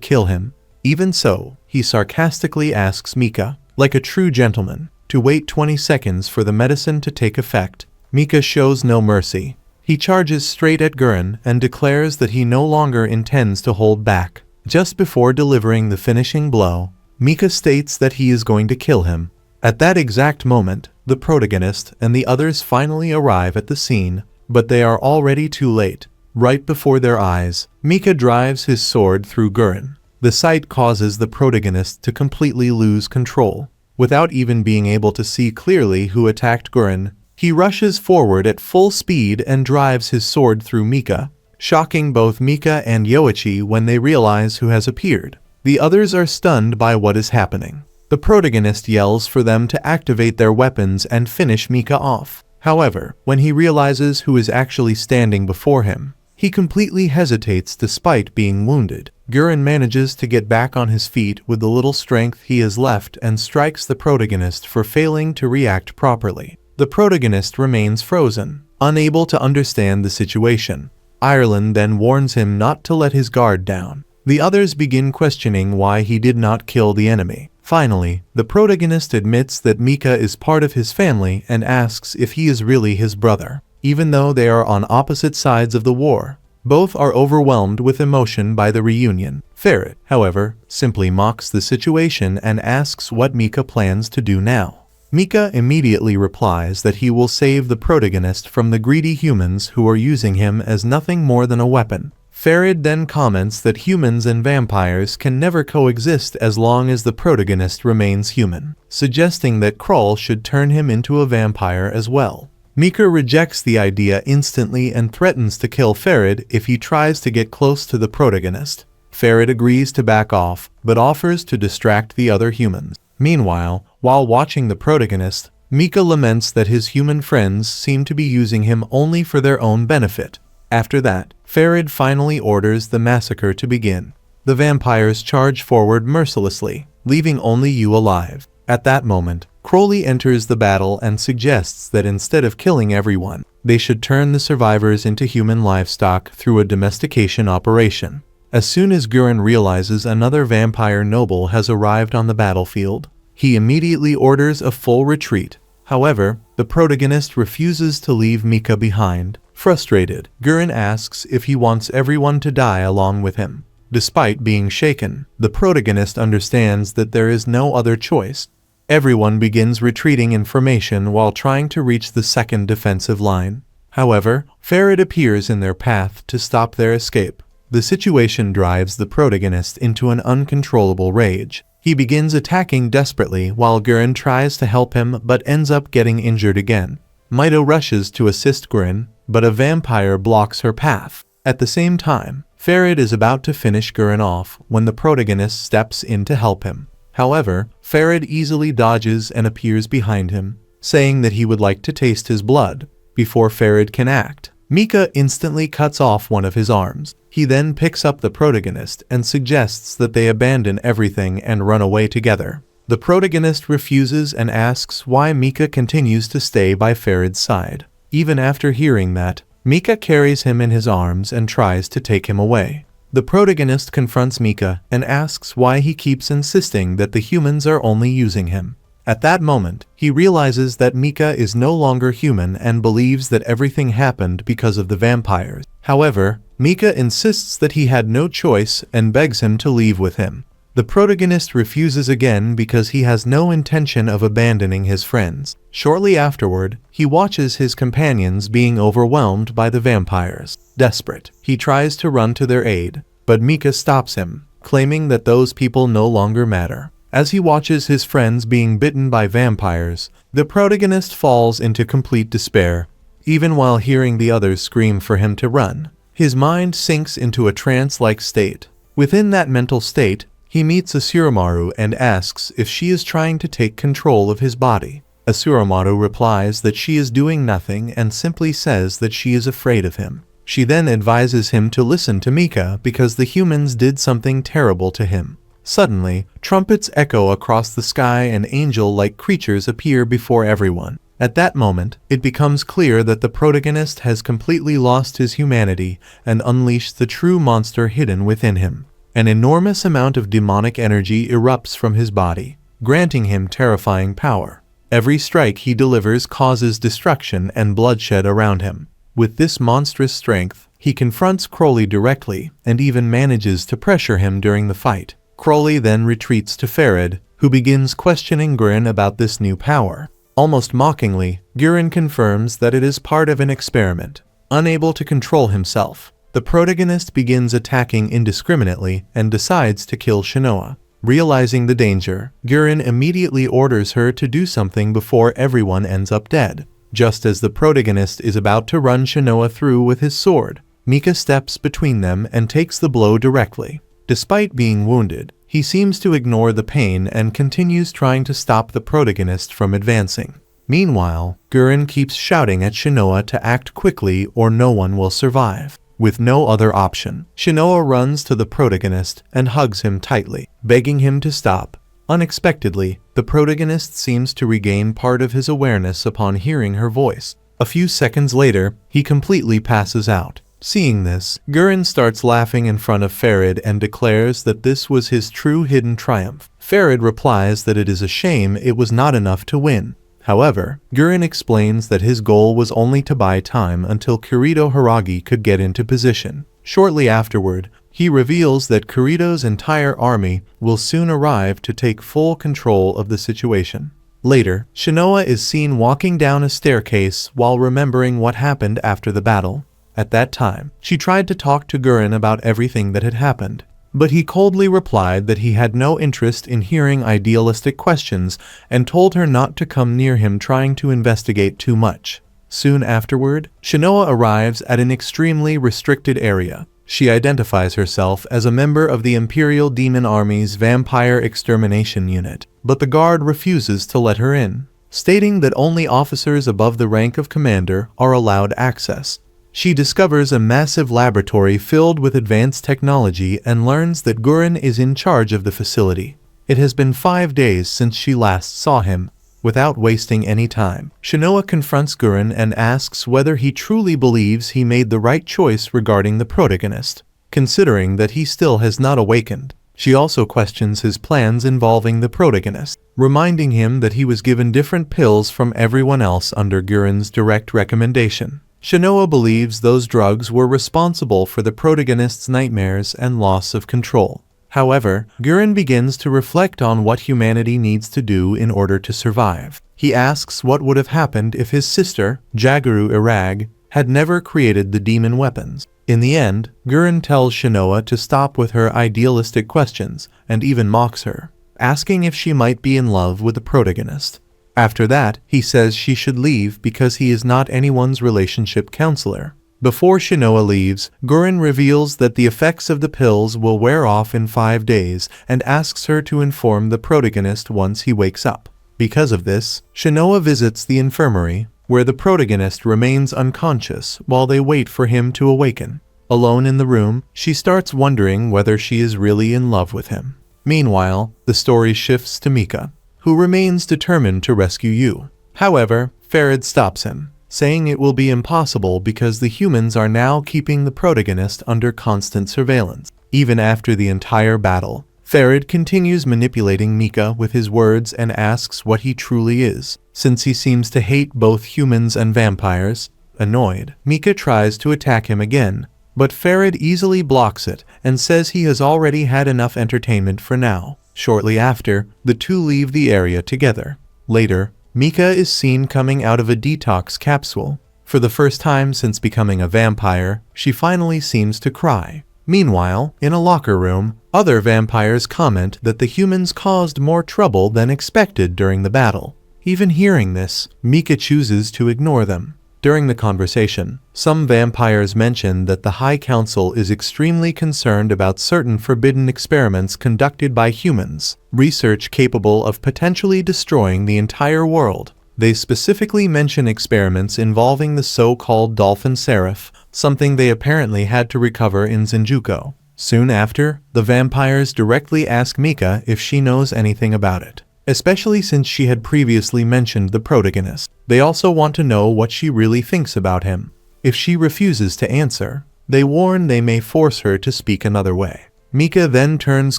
kill him. Even so, he sarcastically asks Mika, like a true gentleman, to wait 20 seconds for the medicine to take effect. Mika shows no mercy. He charges straight at Gurren and declares that he no longer intends to hold back. Just before delivering the finishing blow, Mika states that he is going to kill him. At that exact moment, the protagonist and the others finally arrive at the scene, but they are already too late. Right before their eyes, Mika drives his sword through Gurren. The sight causes the protagonist to completely lose control. Without even being able to see clearly who attacked Gurren, he rushes forward at full speed and drives his sword through Mika, shocking both Mika and Yuuichi when they realize who has appeared. The others are stunned by what is happening. The protagonist yells for them to activate their weapons and finish Mika off. However, when he realizes who is actually standing before him, he completely hesitates despite being wounded. Gurren manages to get back on his feet with the little strength he has left and strikes the protagonist for failing to react properly. The protagonist remains frozen, unable to understand the situation. Ireland then warns him not to let his guard down. The others begin questioning why he did not kill the enemy. Finally, the protagonist admits that Mika is part of his family and asks if he is really his brother. Even though they are on opposite sides of the war, both are overwhelmed with emotion by the reunion. Farid, however, simply mocks the situation and asks what Mika plans to do now. Mika immediately replies that he will save the protagonist from the greedy humans who are using him as nothing more than a weapon. Farid then comments that humans and vampires can never coexist as long as the protagonist remains human, suggesting that Krull should turn him into a vampire as well. Mika rejects the idea instantly and threatens to kill Farid if he tries to get close to the protagonist. Farid agrees to back off, but offers to distract the other humans. Meanwhile, while watching the protagonist, Mika laments that his human friends seem to be using him only for their own benefit. After that, Farid finally orders the massacre to begin. The vampires charge forward mercilessly, leaving only you alive. At that moment, Crowley enters the battle and suggests that instead of killing everyone, they should turn the survivors into human livestock through a domestication operation. As soon as Gurren realizes another vampire noble has arrived on the battlefield, he immediately orders a full retreat. However, the protagonist refuses to leave Mika behind. Frustrated, Gurren asks if he wants everyone to die along with him. Despite being shaken, the protagonist understands that there is no other choice. Everyone begins retreating in formation while trying to reach the second defensive line. However, Farid appears in their path to stop their escape. The situation drives the protagonist into an uncontrollable rage. He begins attacking desperately while Gurren tries to help him but ends up getting injured again. Mito rushes to assist Gurren, but a vampire blocks her path. At the same time, Farid is about to finish Gurren off when the protagonist steps in to help him. However, Farid easily dodges and appears behind him, saying that he would like to taste his blood. Before Farid can act, Mika instantly cuts off one of his arms. He then picks up the protagonist and suggests that they abandon everything and run away together. The protagonist refuses and asks why Mika continues to stay by Farid's side. Even after hearing that, Mika carries him in his arms and tries to take him away. The protagonist confronts Mika and asks why he keeps insisting that the humans are only using him. At that moment, he realizes that Mika is no longer human and believes that everything happened because of the vampires. However, Mika insists that he had no choice and begs him to leave with him. The protagonist refuses again because he has no intention of abandoning his friends. Shortly afterward, he watches his companions being overwhelmed by the vampires. Desperate, he tries to run to their aid, but Mika stops him, claiming that those people no longer matter. As he watches his friends being bitten by vampires, the protagonist falls into complete despair. Even while hearing the others scream for him to run, his mind sinks into a trance-like state. Within that mental state, he meets Asurumaru and asks if she is trying to take control of his body. Asurumaru replies that she is doing nothing and simply says that she is afraid of him. She then advises him to listen to Mika because the humans did something terrible to him. Suddenly, trumpets echo across the sky and angel-like creatures appear before everyone. At that moment, it becomes clear that the protagonist has completely lost his humanity and unleashed the true monster hidden within him. An enormous amount of demonic energy erupts from his body, granting him terrifying power. Every strike he delivers causes destruction and bloodshed around him. With this monstrous strength, he confronts Crowley directly and even manages to pressure him during the fight. Crowley then retreats to Farid, who begins questioning Gurren about this new power. Almost mockingly, Gurren confirms that it is part of an experiment. Unable to control himself, the protagonist begins attacking indiscriminately and decides to kill Shinoa. Realizing the danger, Gurren immediately orders her to do something before everyone ends up dead. Just as the protagonist is about to run Shinoa through with his sword, Mika steps between them and takes the blow directly. Despite being wounded, he seems to ignore the pain and continues trying to stop the protagonist from advancing. Meanwhile, Gurren keeps shouting at Shinoa to act quickly or no one will survive. With no other option, Shinoa runs to the protagonist and hugs him tightly, begging him to stop. Unexpectedly, the protagonist seems to regain part of his awareness upon hearing her voice. A few seconds later, he completely passes out. Seeing this, Gurren starts laughing in front of Farid and declares that this was his true hidden triumph. Farid replies that it is a shame it was not enough to win. However, Gurren explains that his goal was only to buy time until Kirito Hiragi could get into position. Shortly afterward, he reveals that Kirito's entire army will soon arrive to take full control of the situation. Later, Shinoa is seen walking down a staircase while remembering what happened after the battle. At that time, she tried to talk to Gurren about everything that had happened, but he coldly replied that he had no interest in hearing idealistic questions and told her not to come near him trying to investigate too much. Soon afterward, Shinoa arrives at an extremely restricted area. She identifies herself as a member of the Imperial Demon Army's Vampire Extermination Unit, but the guard refuses to let her in, stating that only officers above the rank of commander are allowed access. She discovers a massive laboratory filled with advanced technology and learns that Gurren is in charge of the facility. It has been 5 days since she last saw him. Without wasting any time, Shinoa confronts Gurren and asks whether he truly believes he made the right choice regarding the protagonist, considering that he still has not awakened. She also questions his plans involving the protagonist, reminding him that he was given different pills from everyone else under Gurren's direct recommendation. Shinoa believes those drugs were responsible for the protagonist's nightmares and loss of control. However, Gurren begins to reflect on what humanity needs to do in order to survive. He asks what would have happened if his sister, Jaguru Irag, had never created the demon weapons. In the end, Gurren tells Shinoa to stop with her idealistic questions and even mocks her, asking if she might be in love with the protagonist. After that, he says she should leave because he is not anyone's relationship counselor. Before Shinoa leaves, Gurren reveals that the effects of the pills will wear off in 5 days and asks her to inform the protagonist once he wakes up. Because of this, Shinoa visits the infirmary, where the protagonist remains unconscious while they wait for him to awaken. Alone in the room, she starts wondering whether she is really in love with him. Meanwhile, the story shifts to Mika, who remains determined to rescue Yu. However, Farid stops him, saying it will be impossible because the humans are now keeping the protagonist under constant surveillance. Even after the entire battle, Farid continues manipulating Mika with his words and asks what he truly is. Since he seems to hate both humans and vampires, annoyed, Mika tries to attack him again, but Farid easily blocks it and says he has already had enough entertainment for now. Shortly after, the two leave the area together. Later, Mika is seen coming out of a detox capsule. For the first time since becoming a vampire, she finally seems to cry. Meanwhile, in a locker room, other vampires comment that the humans caused more trouble than expected during the battle. Even hearing this, Mika chooses to ignore them. During the conversation, some vampires mention that the High Council is extremely concerned about certain forbidden experiments conducted by humans, research capable of potentially destroying the entire world. They specifically mention experiments involving the so-called dolphin Seraph, something they apparently had to recover in Zenjuko. Soon after, the vampires directly ask Mika if she knows anything about it, especially since she had previously mentioned the protagonist. They also want to know what she really thinks about him. If she refuses to answer, they warn they may force her to speak another way. Mika then turns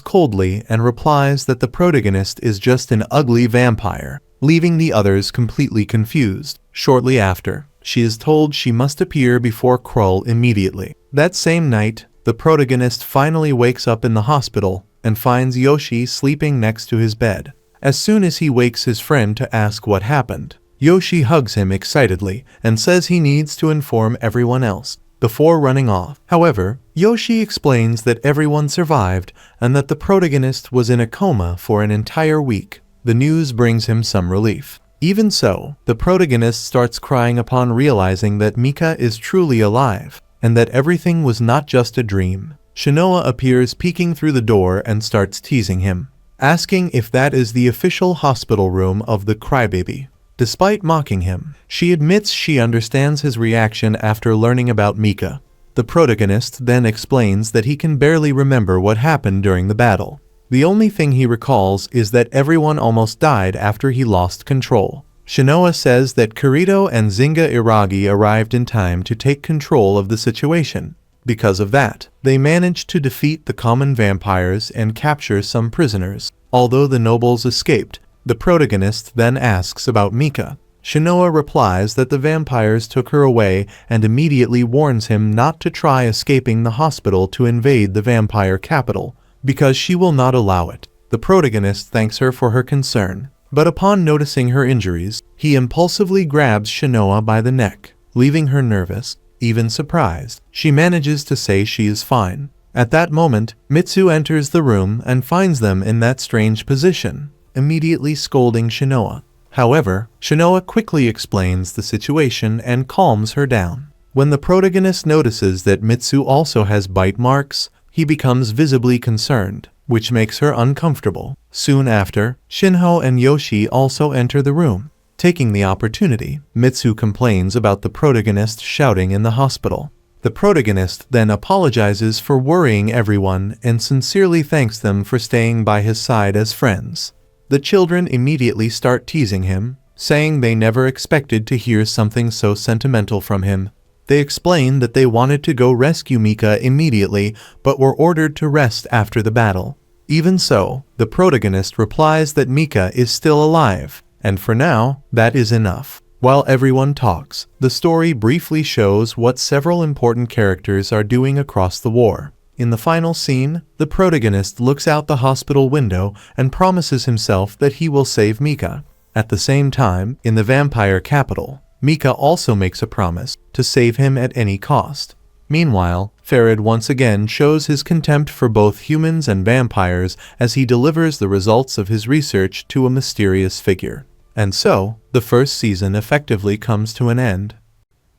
coldly and replies that the protagonist is just an ugly vampire, leaving the others completely confused. Shortly after, she is told she must appear before Krull immediately. That same night, the protagonist finally wakes up in the hospital and finds Yoshi sleeping next to his bed. As soon as he wakes his friend to ask what happened, Yoshi hugs him excitedly and says he needs to inform everyone else before running off. However, Yoshi explains that everyone survived and that the protagonist was in a coma for an entire week. The news brings him some relief. Even so, the protagonist starts crying upon realizing that Mika is truly alive, and that everything was not just a dream. Shinoa appears peeking through the door and starts teasing him, asking if that is the official hospital room of the crybaby. Despite mocking him, she admits she understands his reaction after learning about Mika. The protagonist then explains that he can barely remember what happened during the battle. The only thing he recalls is that everyone almost died after he lost control. Shinoa says that Kirito and Zinga Iragi arrived in time to take control of the situation. Because of that, they managed to defeat the common vampires and capture some prisoners. Although the nobles escaped, the protagonist then asks about Mika. Shinoa replies that the vampires took her away and immediately warns him not to try escaping the hospital to invade the vampire capital, because she will not allow it. The protagonist thanks her for her concern, but upon noticing her injuries, he impulsively grabs Shinoa by the neck, leaving her nervous, even surprised. She manages to say she is fine. At that moment, Mitsu enters the room and finds them in that strange position, immediately scolding Shinoa. However, Shinoa quickly explains the situation and calms her down. When the protagonist notices that Mitsu also has bite marks, he becomes visibly concerned, which makes her uncomfortable. Soon after, Shinho and Yoshi also enter the room. Taking the opportunity, Mitsu complains about the protagonist shouting in the hospital. The protagonist then apologizes for worrying everyone and sincerely thanks them for staying by his side as friends. The children immediately start teasing him, saying they never expected to hear something so sentimental from him. They explain that they wanted to go rescue Mika immediately, but were ordered to rest after the battle. Even so, the protagonist replies that Mika is still alive, and for now, that is enough. While everyone talks, the story briefly shows what several important characters are doing across the war. In the final scene, the protagonist looks out the hospital window and promises himself that he will save Mika. At the same time, in the vampire capital, Mika also makes a promise to save him at any cost. Meanwhile, Farid once again shows his contempt for both humans and vampires as he delivers the results of his research to a mysterious figure. And so, the first season effectively comes to an end.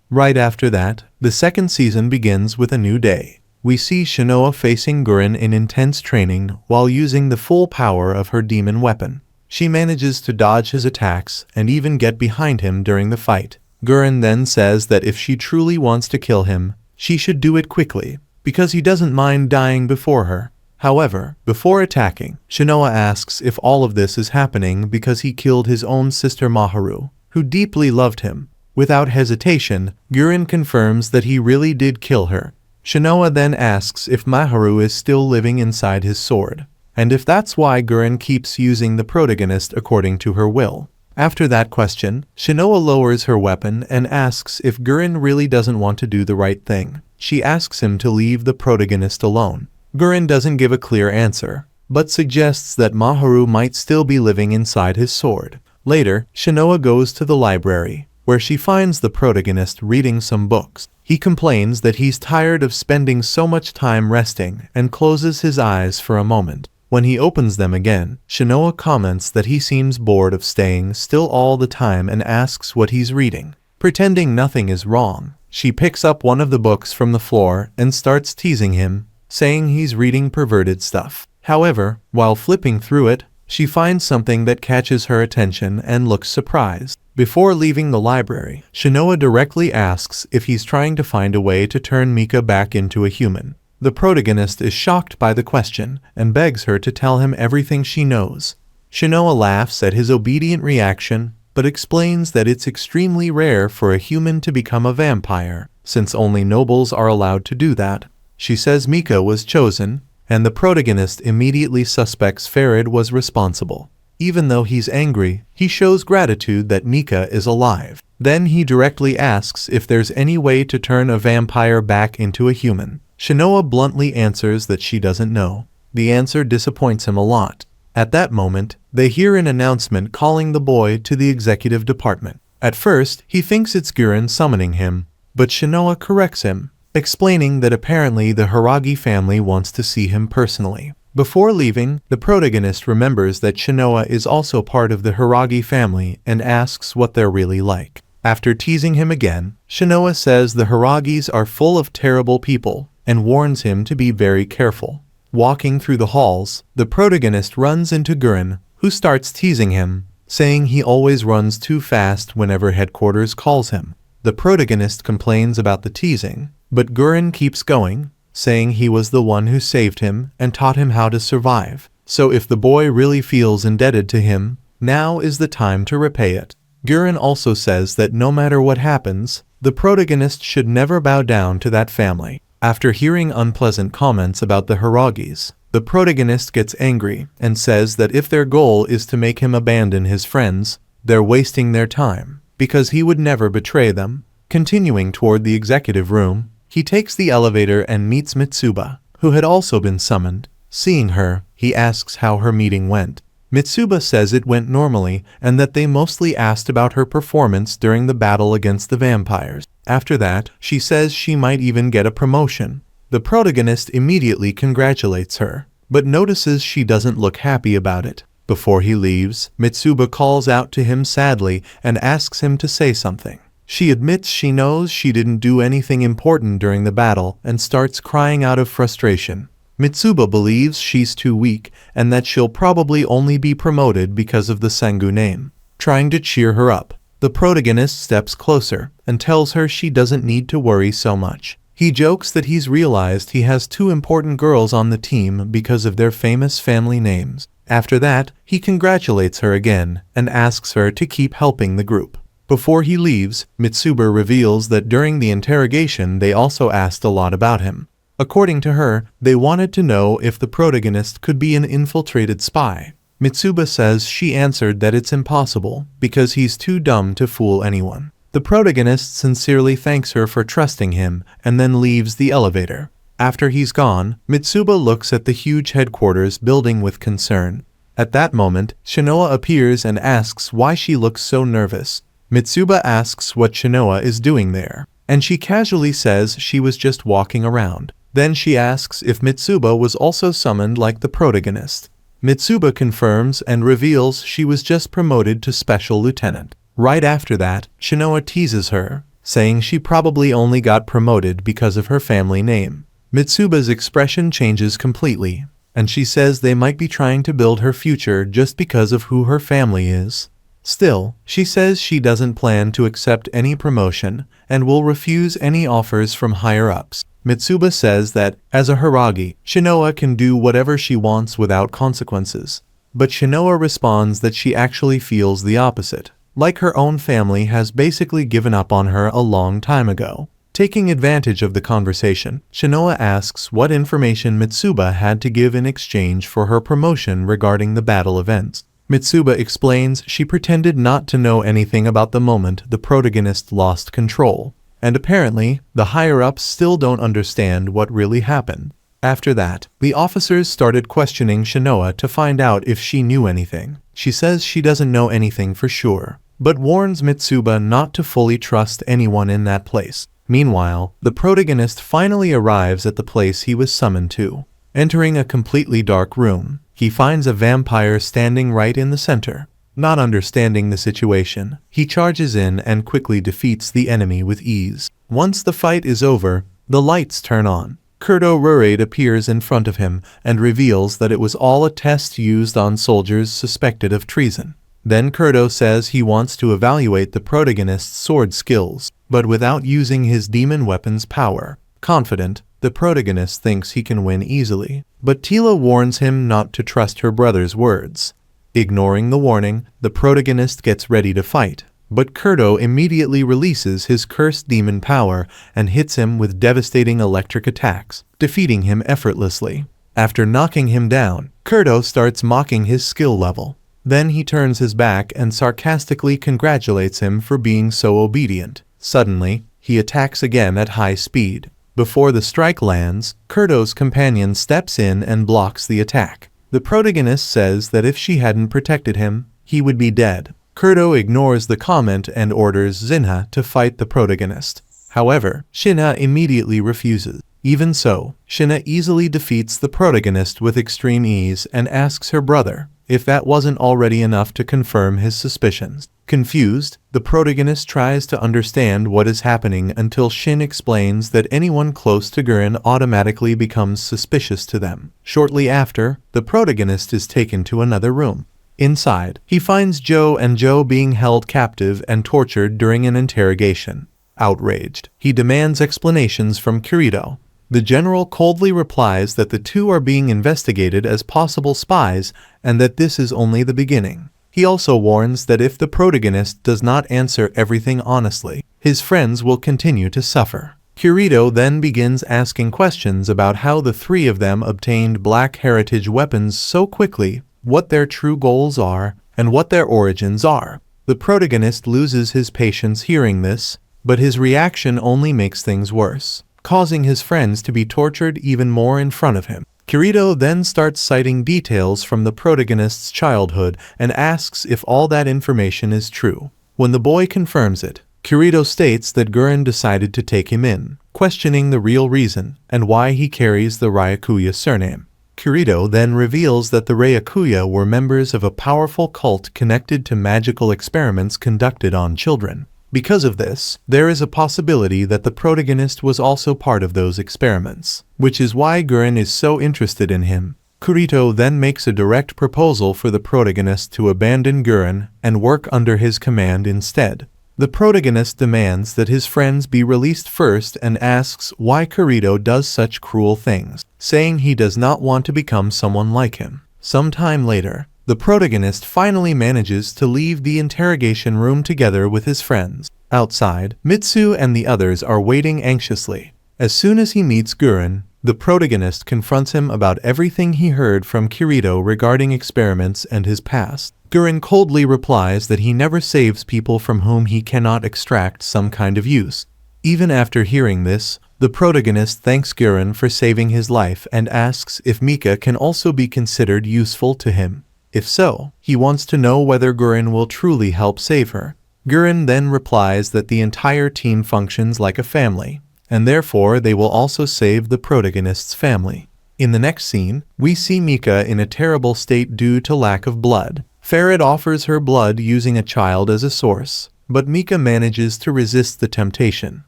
Right after that, the second season begins with a new day. We see Shinoa facing Gurren in intense training while using the full power of her demon weapon. She manages to dodge his attacks and even get behind him during the fight. Gurren then says that if she truly wants to kill him, she should do it quickly, because he doesn't mind dying before her. However, before attacking, Shinoa asks if all of this is happening because he killed his own sister Maharu, who deeply loved him. Without hesitation, Gurren confirms that he really did kill her. Shinoa then asks if Maharu is still living inside his sword, and if that's why Gurren keeps using the protagonist according to her will. After that question, Shinoa lowers her weapon and asks if Gurren really doesn't want to do the right thing. She asks him to leave the protagonist alone. Gurren doesn't give a clear answer, but suggests that Maharu might still be living inside his sword. Later, Shinoa goes to the library, where she finds the protagonist reading some books. He complains that he's tired of spending so much time resting and closes his eyes for a moment. When he opens them again, Shinoa comments that he seems bored of staying still all the time and asks what he's reading. Pretending nothing is wrong, she picks up one of the books from the floor and starts teasing him, saying he's reading perverted stuff. However, while flipping through it, she finds something that catches her attention and looks surprised. Before leaving the library, Shinoa directly asks if he's trying to find a way to turn Mika back into a human. The protagonist is shocked by the question and begs her to tell him everything she knows. Shinoa laughs at his obedient reaction, but explains that it's extremely rare for a human to become a vampire, since only nobles are allowed to do that. She says Mika was chosen, and the protagonist immediately suspects Farid was responsible. Even though he's angry, he shows gratitude that Mika is alive. Then he directly asks if there's any way to turn a vampire back into a human. Shinoa bluntly answers that she doesn't know. The answer disappoints him a lot. At that moment, they hear an announcement calling the boy to the executive department. At first, he thinks it's Guren summoning him, but Shinoa corrects him, explaining that apparently the Hiragi family wants to see him personally. Before leaving, the protagonist remembers that Shinoa is also part of the Hiragi family and asks what they're really like. After teasing him again, Shinoa says the Hiragis are full of terrible people and warns him to be very careful. Walking through the halls, the protagonist runs into Guren, who starts teasing him, saying he always runs too fast whenever headquarters calls him. The protagonist complains about the teasing, but Guren keeps going, saying he was the one who saved him and taught him how to survive. So if the boy really feels indebted to him, now is the time to repay it. Guren also says that no matter what happens, the protagonist should never bow down to that family. After hearing unpleasant comments about the Hiragis, the protagonist gets angry and says that if their goal is to make him abandon his friends, they're wasting their time, because he would never betray them. Continuing toward the executive room, he takes the elevator and meets Mitsuba, who had also been summoned. Seeing her, he asks how her meeting went. Mitsuba says it went normally and that they mostly asked about her performance during the battle against the vampires. After that, she says she might even get a promotion. The protagonist immediately congratulates her, but notices she doesn't look happy about it. Before he leaves, Mitsuba calls out to him sadly and asks him to say something. She admits she knows she didn't do anything important during the battle and starts crying out of frustration. Mitsuba believes she's too weak and that she'll probably only be promoted because of the Sengu name. Trying to cheer her up, the protagonist steps closer and tells her she doesn't need to worry so much. He jokes that he's realized he has two important girls on the team because of their famous family names. After that, he congratulates her again and asks her to keep helping the group. Before he leaves, Mitsuba reveals that during the interrogation they also asked a lot about him. According to her, they wanted to know if the protagonist could be an infiltrated spy. Mitsuba says she answered that it's impossible because he's too dumb to fool anyone. The protagonist sincerely thanks her for trusting him and then leaves the elevator. After he's gone, Mitsuba looks at the huge headquarters building with concern. At that moment, Shinoa appears and asks why she looks so nervous. Mitsuba asks what Shinoa is doing there, and she casually says she was just walking around. Then she asks if Mitsuba was also summoned like the protagonist. Mitsuba confirms and reveals she was just promoted to special lieutenant. Right after that, Shinoa teases her, saying she probably only got promoted because of her family name. Mitsuba's expression changes completely, and she says they might be trying to build her future just because of who her family is. Still, she says she doesn't plan to accept any promotion and will refuse any offers from higher-ups. Mitsuba says that, as a Hiragi, Shinoa can do whatever she wants without consequences. But Shinoa responds that she actually feels the opposite, like her own family has basically given up on her a long time ago. Taking advantage of the conversation, Shinoa asks what information Mitsuba had to give in exchange for her promotion regarding the battle events. Mitsuba explains she pretended not to know anything about the moment the protagonist lost control, and apparently, the higher-ups still don't understand what really happened. After that, the officers started questioning Shinoa to find out if she knew anything. She says she doesn't know anything for sure, but warns Mitsuba not to fully trust anyone in that place. Meanwhile, the protagonist finally arrives at the place he was summoned to. Entering a completely dark room, he finds a vampire standing right in the center. Not understanding the situation, he charges in and quickly defeats the enemy with ease. Once the fight is over, the lights turn on. Kurdo Rurade appears in front of him and reveals that it was all a test used on soldiers suspected of treason. Then Kurdo says he wants to evaluate the protagonist's sword skills, but without using his demon weapon's power. Confident, the protagonist thinks he can win easily, but Tila warns him not to trust her brother's words. Ignoring the warning, the protagonist gets ready to fight, but Kurdo immediately releases his cursed demon power and hits him with devastating electric attacks, defeating him effortlessly. After knocking him down, Kurdo starts mocking his skill level. Then he turns his back and sarcastically congratulates him for being so obedient. Suddenly, he attacks again at high speed. Before the strike lands, Kurdo's companion steps in and blocks the attack. The protagonist says that if she hadn't protected him, he would be dead. Kurdo ignores the comment and orders Zinha to fight the protagonist. However, Shinha immediately refuses. Even so, Shinha easily defeats the protagonist with extreme ease and asks her brother if that wasn't already enough to confirm his suspicions. Confused, the protagonist tries to understand what is happening until Shin explains that anyone close to Gurren automatically becomes suspicious to them. Shortly after, the protagonist is taken to another room. Inside, he finds Joe and Joe being held captive and tortured during an interrogation. Outraged, he demands explanations from Kirito. The general coldly replies that the two are being investigated as possible spies and that this is only the beginning. He also warns that if the protagonist does not answer everything honestly, his friends will continue to suffer. Kirito then begins asking questions about how the three of them obtained Black Heritage weapons so quickly, what their true goals are, and what their origins are. The protagonist loses his patience hearing this, but his reaction only makes things worse, causing his friends to be tortured even more in front of him. Kirito then starts citing details from the protagonist's childhood and asks if all that information is true. When the boy confirms it, Kirito states that Gurren decided to take him in, questioning the real reason and why he carries the Hyakuya surname. Kirito then reveals that the Hyakuya were members of a powerful cult connected to magical experiments conducted on children. Because of this, there is a possibility that the protagonist was also part of those experiments, which is why Gurren is so interested in him. Kirito then makes a direct proposal for the protagonist to abandon Gurren and work under his command instead. The protagonist demands that his friends be released first and asks why Kirito does such cruel things, saying he does not want to become someone like him. Sometime later, the protagonist finally manages to leave the interrogation room together with his friends. Outside, Mitsu and the others are waiting anxiously. As soon as he meets Gurren, the protagonist confronts him about everything he heard from Kirito regarding experiments and his past. Gurren coldly replies that he never saves people from whom he cannot extract some kind of use. Even after hearing this, the protagonist thanks Gurren for saving his life and asks if Mika can also be considered useful to him. If so, he wants to know whether Gurren will truly help save her. Gurren then replies that the entire team functions like a family, and therefore they will also save the protagonist's family. In the next scene, we see Mika in a terrible state due to lack of blood. Farid offers her blood using a child as a source, but Mika manages to resist the temptation,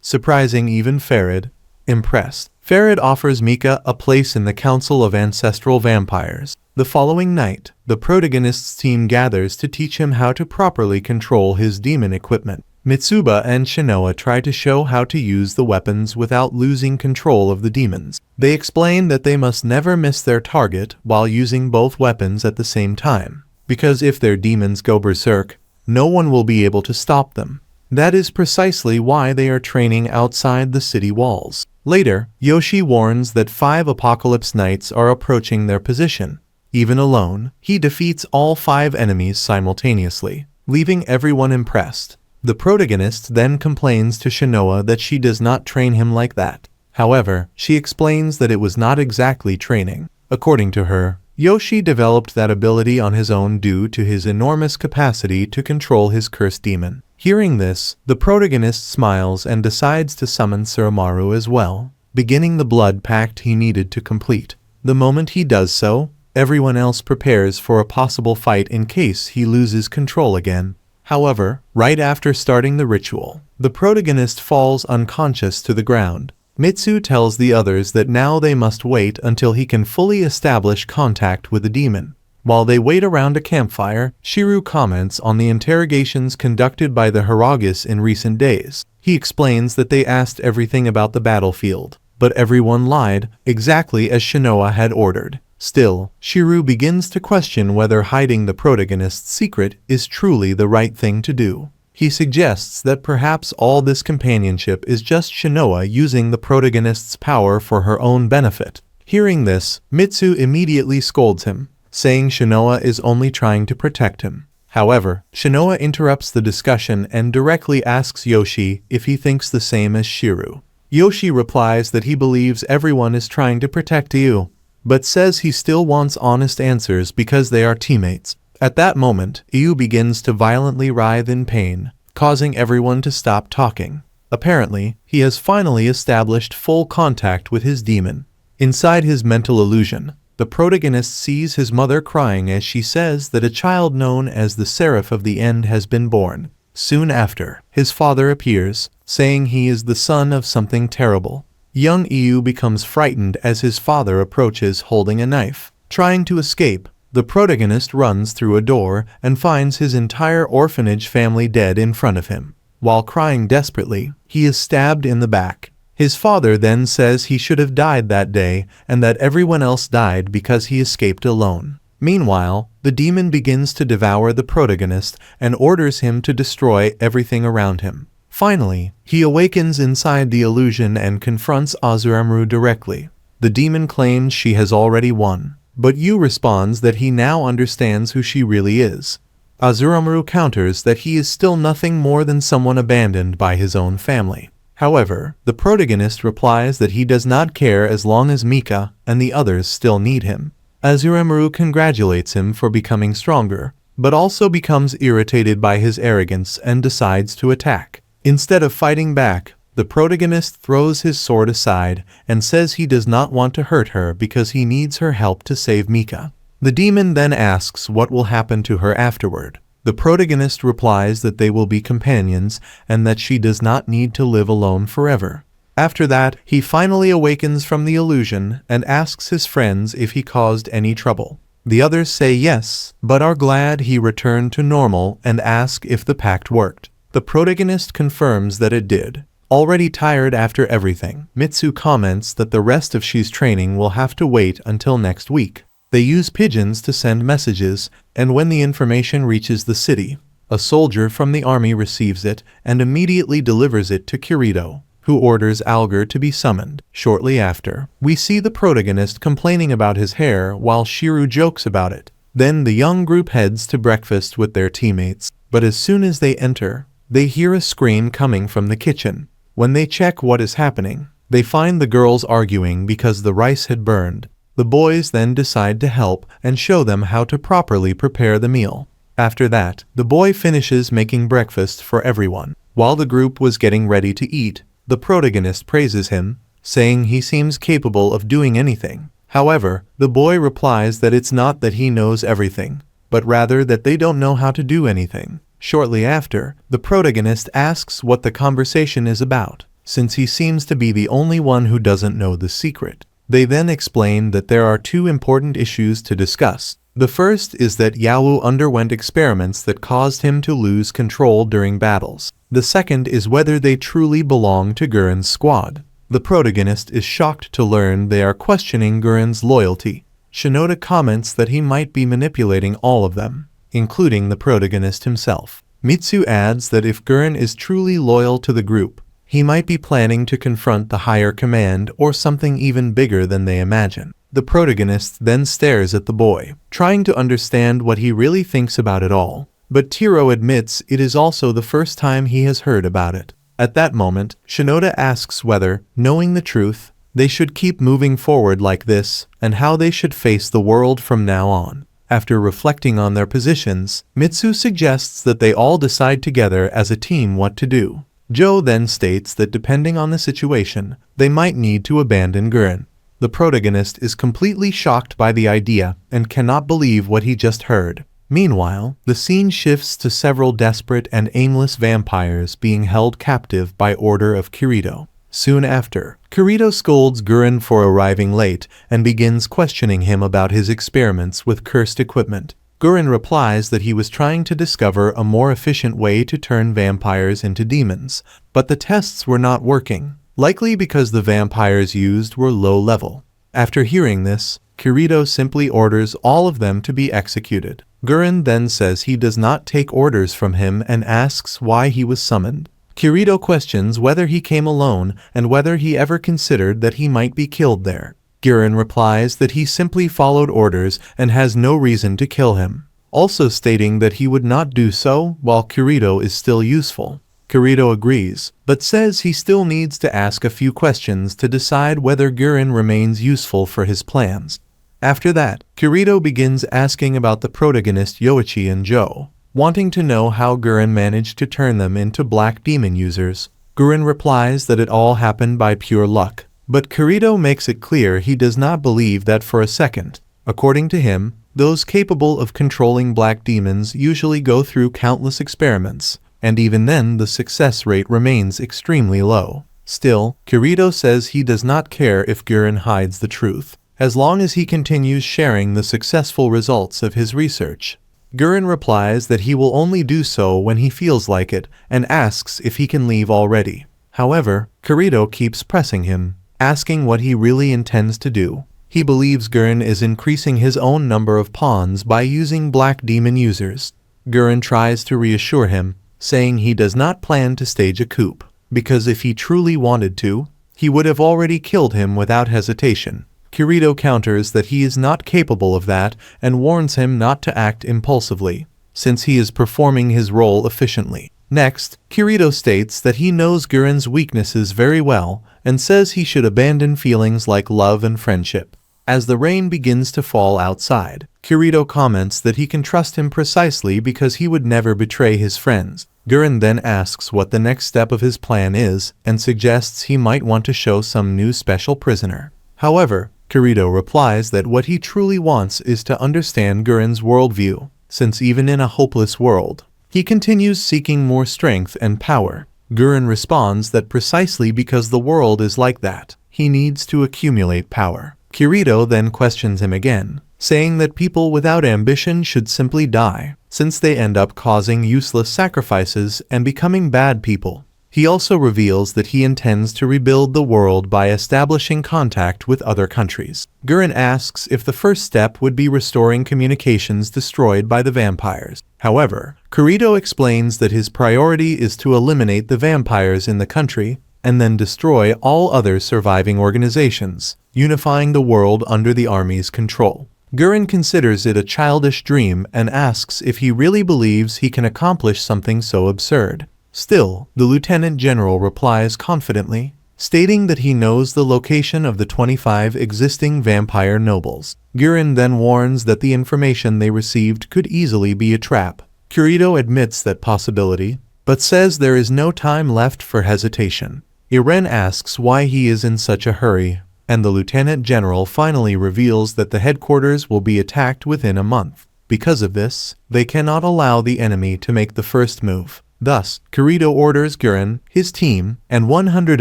surprising even Farid. Impressed, Farid offers Mika a place in the Council of Ancestral Vampires. The following night, the protagonist's team gathers to teach him how to properly control his demon equipment. Mitsuba and Shinoa try to show how to use the weapons without losing control of the demons. They explain that they must never miss their target while using both weapons at the same time, because if their demons go berserk, no one will be able to stop them. That is precisely why they are training outside the city walls. Later, Yoshi warns that 5 Apocalypse Knights are approaching their position. Even alone, he defeats all 5 enemies simultaneously, leaving everyone impressed. The protagonist then complains to Shinoa that she does not train him like that. However, she explains that it was not exactly training. According to her, Yoshi developed that ability on his own due to his enormous capacity to control his cursed demon. Hearing this, the protagonist smiles and decides to summon Suramaru as well, beginning the blood pact he needed to complete. The moment he does so, Everyone else prepares for a possible fight in case he loses control again. However, right after starting the ritual, the protagonist falls unconscious to the ground. Mitsu tells the others that now they must wait until he can fully establish contact with the demon. While they wait around a campfire, Shirou comments on the interrogations conducted by the Hiragus in recent days. He explains that they asked everything about the battlefield, but everyone lied, exactly as Shinoa had ordered. Still, Shirou begins to question whether hiding the protagonist's secret is truly the right thing to do. He suggests that perhaps all this companionship is just Shinoa using the protagonist's power for her own benefit. Hearing this, Mitsu immediately scolds him, saying Shinoa is only trying to protect him. However, Shinoa interrupts the discussion and directly asks Yoshi if he thinks the same as Shirou. Yoshi replies that he believes everyone is trying to protect Yu, but says he still wants honest answers because they are teammates. At that moment, Yu begins to violently writhe in pain, causing everyone to stop talking. Apparently, he has finally established full contact with his demon. Inside his mental illusion, the protagonist sees his mother crying as she says that a child known as the Seraph of the End has been born. Soon after, his father appears, saying he is the son of something terrible. Young Yu becomes frightened as his father approaches holding a knife. Trying to escape, the protagonist runs through a door and finds his entire orphanage family dead in front of him. While crying desperately, he is stabbed in the back. His father then says he should have died that day and that everyone else died because he escaped alone. Meanwhile, the demon begins to devour the protagonist and orders him to destroy everything around him. Finally, he awakens inside the illusion and confronts Azuramaru directly. The demon claims she has already won, but Yu responds that he now understands who she really is. Azuramaru counters that he is still nothing more than someone abandoned by his own family. However, the protagonist replies that he does not care as long as Mika and the others still need him. Azuramaru congratulates him for becoming stronger, but also becomes irritated by his arrogance and decides to attack. Instead of fighting back, the protagonist throws his sword aside and says he does not want to hurt her because he needs her help to save Mika. The demon then asks what will happen to her afterward. The protagonist replies that they will be companions and that she does not need to live alone forever. After that, he finally awakens from the illusion and asks his friends if he caused any trouble. The others say yes, but are glad he returned to normal and ask if the pact worked. The protagonist confirms that it did. Already tired after everything, Mitsu comments that the rest of Shi's training will have to wait until next week. They use pigeons to send messages, and when the information reaches the city, a soldier from the army receives it and immediately delivers it to Kirito, who orders Alger to be summoned. Shortly after, we see the protagonist complaining about his hair while Shirou jokes about it. Then the young group heads to breakfast with their teammates, but as soon as they enter, they hear a scream coming from the kitchen. When they check what is happening, they find the girls arguing because the rice had burned. The boys then decide to help and show them how to properly prepare the meal. After that, the boy finishes making breakfast for everyone. While the group was getting ready to eat, the protagonist praises him, saying he seems capable of doing anything. However, the boy replies that it's not that he knows everything, but rather that they don't know how to do anything. Shortly after, the protagonist asks what the conversation is about, since he seems to be the only one who doesn't know the secret. They then explain that there are two important issues to discuss. The first is that Yawu underwent experiments that caused him to lose control during battles. The second is whether they truly belong to Guren's squad. The protagonist is shocked to learn they are questioning Guren's loyalty. Shinoda comments that he might be manipulating all of them, including the protagonist himself. Mitsu adds that if Guren is truly loyal to the group, he might be planning to confront the higher command or something even bigger than they imagine. The protagonist then stares at the boy, trying to understand what he really thinks about it all. But Tiro admits it is also the first time he has heard about it. At that moment, Shinoda asks whether, knowing the truth, they should keep moving forward like this and how they should face the world from now on. After reflecting on their positions, Mitsu suggests that they all decide together as a team what to do. Joe then states that depending on the situation, they might need to abandon Guren. The protagonist is completely shocked by the idea and cannot believe what he just heard. Meanwhile, the scene shifts to several desperate and aimless vampires being held captive by order of Kirito. Soon after, Kirito scolds Gurren for arriving late and begins questioning him about his experiments with cursed equipment. Gurren replies that he was trying to discover a more efficient way to turn vampires into demons, but the tests were not working, likely because the vampires used were low level. After hearing this, Kirito simply orders all of them to be executed. Gurren then says he does not take orders from him and asks why he was summoned. Kirito questions whether he came alone and whether he ever considered that he might be killed there. Gurren replies that he simply followed orders and has no reason to kill him, also stating that he would not do so while Kirito is still useful. Kirito agrees, but says he still needs to ask a few questions to decide whether Gurren remains useful for his plans. After that, Kirito begins asking about the protagonist Yuuichi and Joe, wanting to know how Gurren managed to turn them into black demon users. Gurren replies that it all happened by pure luck, but Kirito makes it clear he does not believe that for a second. According to him, those capable of controlling black demons usually go through countless experiments, and even then the success rate remains extremely low. Still, Kirito says he does not care if Gurren hides the truth, as long as he continues sharing the successful results of his research. Gurren replies that he will only do so when he feels like it and asks if he can leave already. However, Kirito keeps pressing him, asking what he really intends to do. He believes Gurren is increasing his own number of pawns by using black demon users. Gurren tries to reassure him, saying he does not plan to stage a coup, because if he truly wanted to, he would have already killed him without hesitation. Kirito counters that he is not capable of that and warns him not to act impulsively, since he is performing his role efficiently. Next, Kirito states that he knows Gurren's weaknesses very well and says he should abandon feelings like love and friendship. As the rain begins to fall outside, Kirito comments that he can trust him precisely because he would never betray his friends. Gurren then asks what the next step of his plan is and suggests he might want to show some new special prisoner. However, Kirito replies that what he truly wants is to understand Gurren's worldview, since even in a hopeless world, he continues seeking more strength and power. Gurren responds that precisely because the world is like that, he needs to accumulate power. Kirito then questions him again, saying that people without ambition should simply die, since they end up causing useless sacrifices and becoming bad people. He also reveals that he intends to rebuild the world by establishing contact with other countries. Gurren asks if the first step would be restoring communications destroyed by the vampires. However, Kirito explains that his priority is to eliminate the vampires in the country and then destroy all other surviving organizations, unifying the world under the army's control. Gurren considers it a childish dream and asks if he really believes he can accomplish something so absurd. Still, the lieutenant general replies confidently, stating that he knows the location of the 25 existing vampire nobles. Gurren then warns that the information they received could easily be a trap. Kirito admits that possibility, but says there is no time left for hesitation. Iren asks why he is in such a hurry, and the lieutenant general finally reveals that the headquarters will be attacked within a month. Because of this, they cannot allow the enemy to make the first move. Thus, Kirito orders Gurren, his team, and 100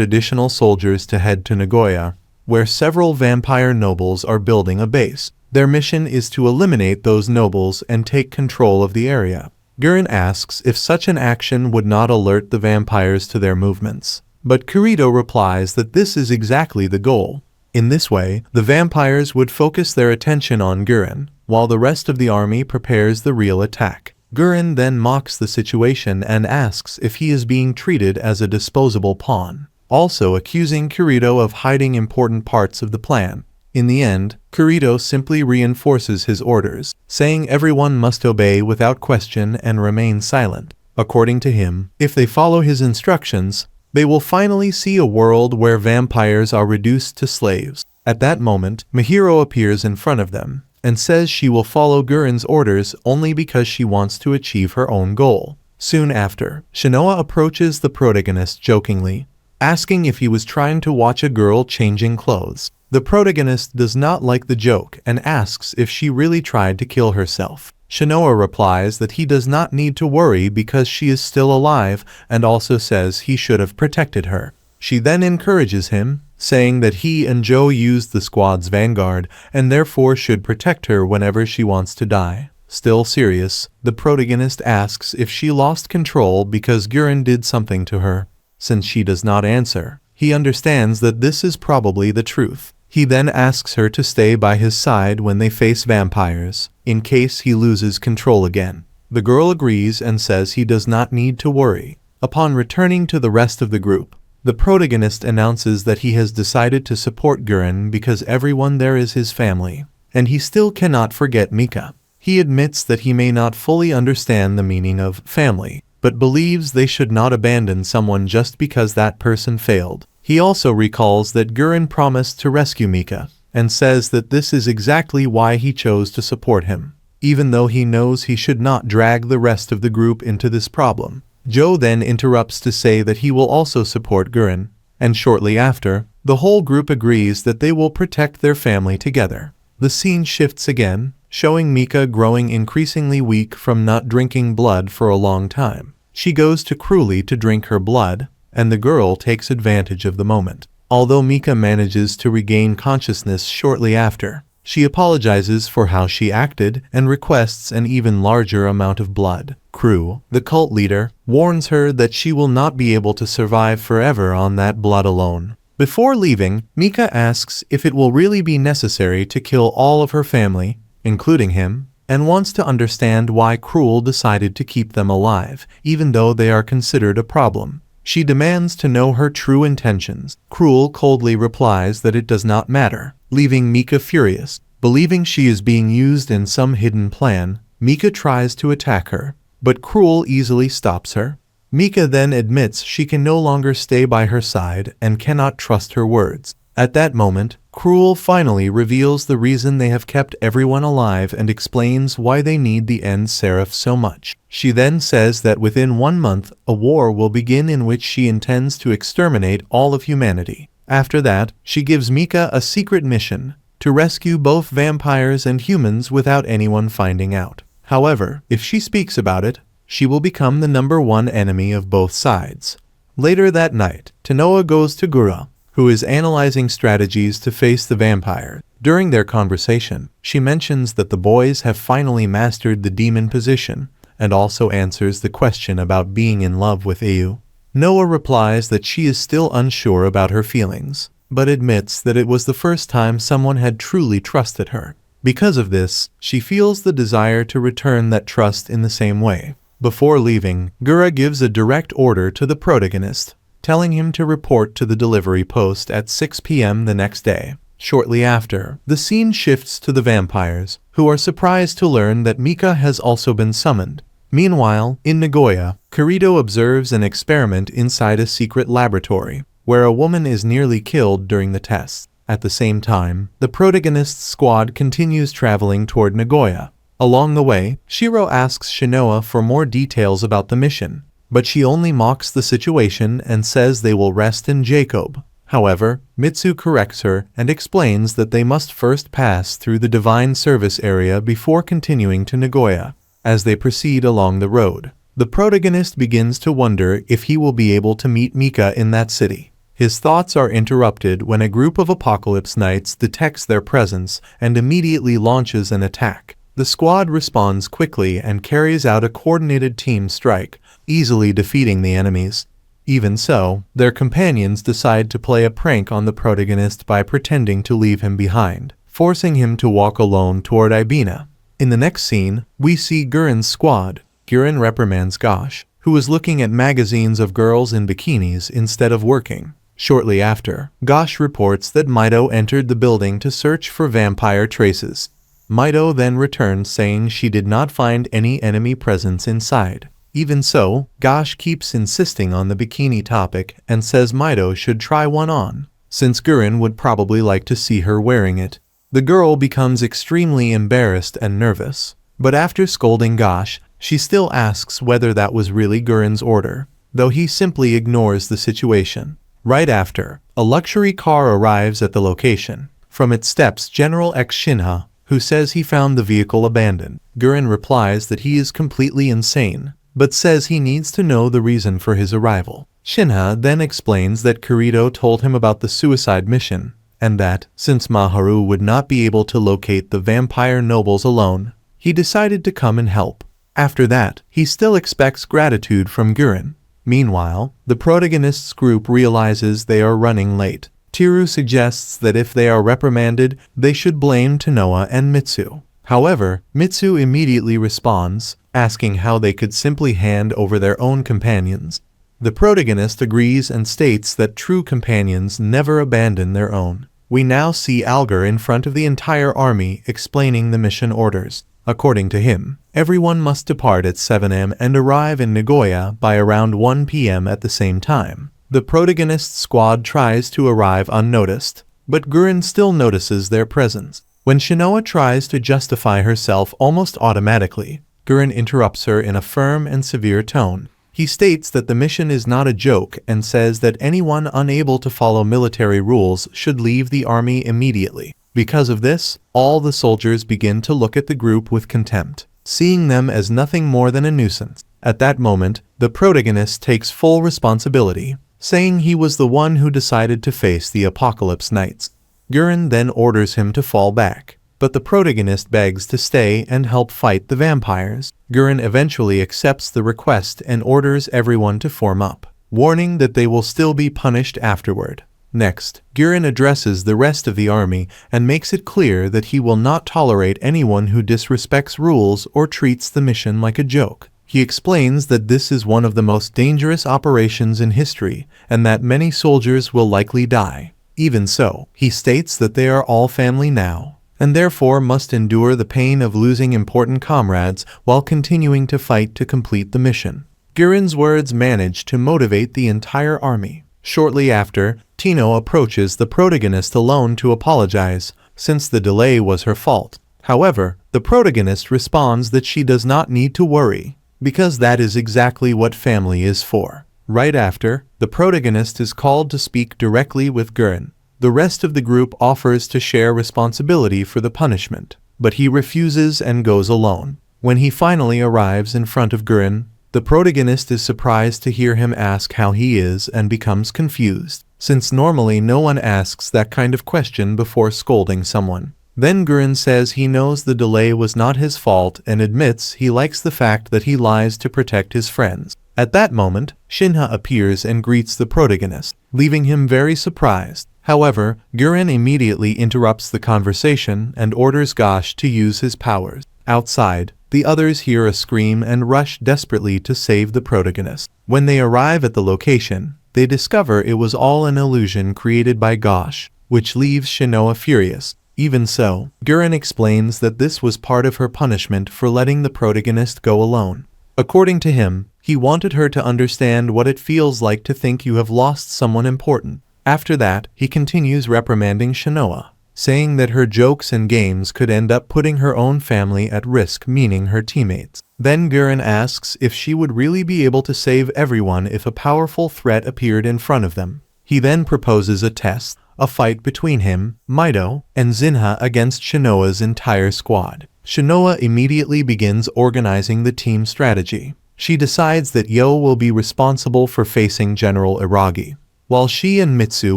additional soldiers to head to Nagoya, where several vampire nobles are building a base. Their mission is to eliminate those nobles and take control of the area. Gurren asks if such an action would not alert the vampires to their movements, but Kirito replies that this is exactly the goal. In this way, the vampires would focus their attention on Gurren, while the rest of the army prepares the real attack. Gurren then mocks the situation and asks if he is being treated as a disposable pawn, also accusing Kirito of hiding important parts of the plan. In the end, Kirito simply reinforces his orders, saying everyone must obey without question and remain silent. According to him, if they follow his instructions, they will finally see a world where vampires are reduced to slaves. At that moment, Mihiro appears in front of them and says she will follow Gurren's orders only because she wants to achieve her own goal. Soon after, Shinoa approaches the protagonist jokingly, asking if he was trying to watch a girl changing clothes. The protagonist does not like the joke and asks if she really tried to kill herself. Shinoa replies that he does not need to worry because she is still alive and also says he should have protected her. She then encourages him, saying that he and Joe used the squad's vanguard and therefore should protect her whenever she wants to die. Still serious, the protagonist asks if she lost control because Guren did something to her. Since she does not answer, he understands that this is probably the truth. He then asks her to stay by his side when they face vampires, in case he loses control again. The girl agrees and says he does not need to worry. Upon returning to the rest of the group, the protagonist announces that he has decided to support Guren because everyone there is his family, and he still cannot forget Mika. He admits that he may not fully understand the meaning of family, but believes they should not abandon someone just because that person failed. He also recalls that Guren promised to rescue Mika, and says that this is exactly why he chose to support him, even though he knows he should not drag the rest of the group into this problem. Joe then interrupts to say that he will also support Guren, and shortly after, the whole group agrees that they will protect their family together. The scene shifts again, showing Mika growing increasingly weak from not drinking blood for a long time. She goes to Cruelly to drink her blood, and the girl takes advantage of the moment. Although Mika manages to regain consciousness shortly after, she apologizes for how she acted and requests an even larger amount of blood. Crew, the cult leader, warns her that she will not be able to survive forever on that blood alone. Before leaving, Mika asks if it will really be necessary to kill all of her family, including him, and wants to understand why Cruel decided to keep them alive, even though they are considered a problem. She demands to know her true intentions. Cruel coldly replies that it does not matter, leaving Mika furious. Believing she is being used in some hidden plan, Mika tries to attack her, but Cruel easily stops her. Mika then admits she can no longer stay by her side and cannot trust her words. At that moment, Cruel finally reveals the reason they have kept everyone alive and explains why they need the end Seraph so much. She then says that within 1 month, a war will begin in which she intends to exterminate all of humanity. After that, she gives Mika a secret mission to rescue both vampires and humans without anyone finding out. However, if she speaks about it, she will become the #1 enemy of both sides. Later that night, Tanoa goes to Gura, who is analyzing strategies to face the vampire. During their conversation, she mentions that the boys have finally mastered the demon position, and also answers the question about being in love with Ayu. Noah replies that she is still unsure about her feelings, but admits that it was the first time someone had truly trusted her. Because of this, she feels the desire to return that trust in the same way. Before leaving, Gura gives a direct order to the protagonist, telling him to report to the delivery post at 6 p.m. the next day. Shortly after, the scene shifts to the vampires, who are surprised to learn that Mika has also been summoned. Meanwhile, in Nagoya, Kirito observes an experiment inside a secret laboratory, where a woman is nearly killed during the tests. At the same time, the protagonist's squad continues traveling toward Nagoya. Along the way, Shiro asks Shinoa for more details about the mission, but she only mocks the situation and says they will rest in Jacob. However, Mitsu corrects her and explains that they must first pass through the Divine Service area before continuing to Nagoya. As they proceed along the road, the protagonist begins to wonder if he will be able to meet Mika in that city. His thoughts are interrupted when a group of Apocalypse Knights detects their presence and immediately launches an attack. The squad responds quickly and carries out a coordinated team strike, easily defeating the enemies. Even so, their companions decide to play a prank on the protagonist by pretending to leave him behind, forcing him to walk alone toward Ibina. In the next scene, we see Guren's squad. Guren reprimands Gosh, who is looking at magazines of girls in bikinis instead of working. Shortly after, Gosh reports that Mito entered the building to search for vampire traces. Mito then returns saying she did not find any enemy presence inside. Even so, Gosh keeps insisting on the bikini topic and says Mito should try one on, since Guren would probably like to see her wearing it. The girl becomes extremely embarrassed and nervous, but after scolding Gosh, she still asks whether that was really Guren's order, though he simply ignores the situation. Right after, a luxury car arrives at the location. From its steps General X Shinha, who says he found the vehicle abandoned. Gurren replies that he is completely insane, but says he needs to know the reason for his arrival. Shinha then explains that Kirito told him about the suicide mission, and that, since Maharu would not be able to locate the vampire nobles alone, he decided to come and help. After that, he still expects gratitude from Gurren. Meanwhile, the protagonist's group realizes they are running late. Teru suggests that if they are reprimanded, they should blame Tanoa and Mitsu. However, Mitsu immediately responds, asking how they could simply hand over their own companions. The protagonist agrees and states that true companions never abandon their own. We now see Alger in front of the entire army explaining the mission orders. According to him, everyone must depart at 7 am and arrive in Nagoya by around 1 p.m. at the same time. The protagonist's squad tries to arrive unnoticed, but Gurren still notices their presence. When Shinoa tries to justify herself almost automatically, Gurren interrupts her in a firm and severe tone. He states that the mission is not a joke and says that anyone unable to follow military rules should leave the army immediately. Because of this, all the soldiers begin to look at the group with contempt, seeing them as nothing more than a nuisance. At that moment, the protagonist takes full responsibility, saying he was the one who decided to face the Apocalypse Knights. Gurren then orders him to fall back, but the protagonist begs to stay and help fight the vampires. Gurren eventually accepts the request and orders everyone to form up, warning that they will still be punished afterward. Next, Gurren addresses the rest of the army and makes it clear that he will not tolerate anyone who disrespects rules or treats the mission like a joke. He explains that this is one of the most dangerous operations in history and that many soldiers will likely die. Even so, he states that they are all family now, and therefore must endure the pain of losing important comrades while continuing to fight to complete the mission. Gurren's words manage to motivate the entire army. Shortly after, Tino approaches the protagonist alone to apologize, since the delay was her fault. However, the protagonist responds that she does not need to worry, because that is exactly what family is for. Right after, the protagonist is called to speak directly with Gurren. The rest of the group offers to share responsibility for the punishment, but he refuses and goes alone. When he finally arrives in front of Gurren, the protagonist is surprised to hear him ask how he is and becomes confused, since normally no one asks that kind of question before scolding someone. Then Gurren says he knows the delay was not his fault and admits he likes the fact that he lies to protect his friends. At that moment, Shinha appears and greets the protagonist, leaving him very surprised. However, Gurren immediately interrupts the conversation and orders Gosh to use his powers. Outside, the others hear a scream and rush desperately to save the protagonist. When they arrive at the location, they discover it was all an illusion created by Gosh, which leaves Shinoa furious. Even so, Gurren explains that this was part of her punishment for letting the protagonist go alone. According to him, he wanted her to understand what it feels like to think you have lost someone important. After that, he continues reprimanding Shinoa, saying that her jokes and games could end up putting her own family at risk, meaning her teammates. Then Gurren asks if she would really be able to save everyone if a powerful threat appeared in front of them. He then proposes a test, a fight between him, Mito, and Zinha against Shinoa's entire squad. Shinoa immediately begins organizing the team strategy. She decides that Yo will be responsible for facing General Iragi, while she and Mitsu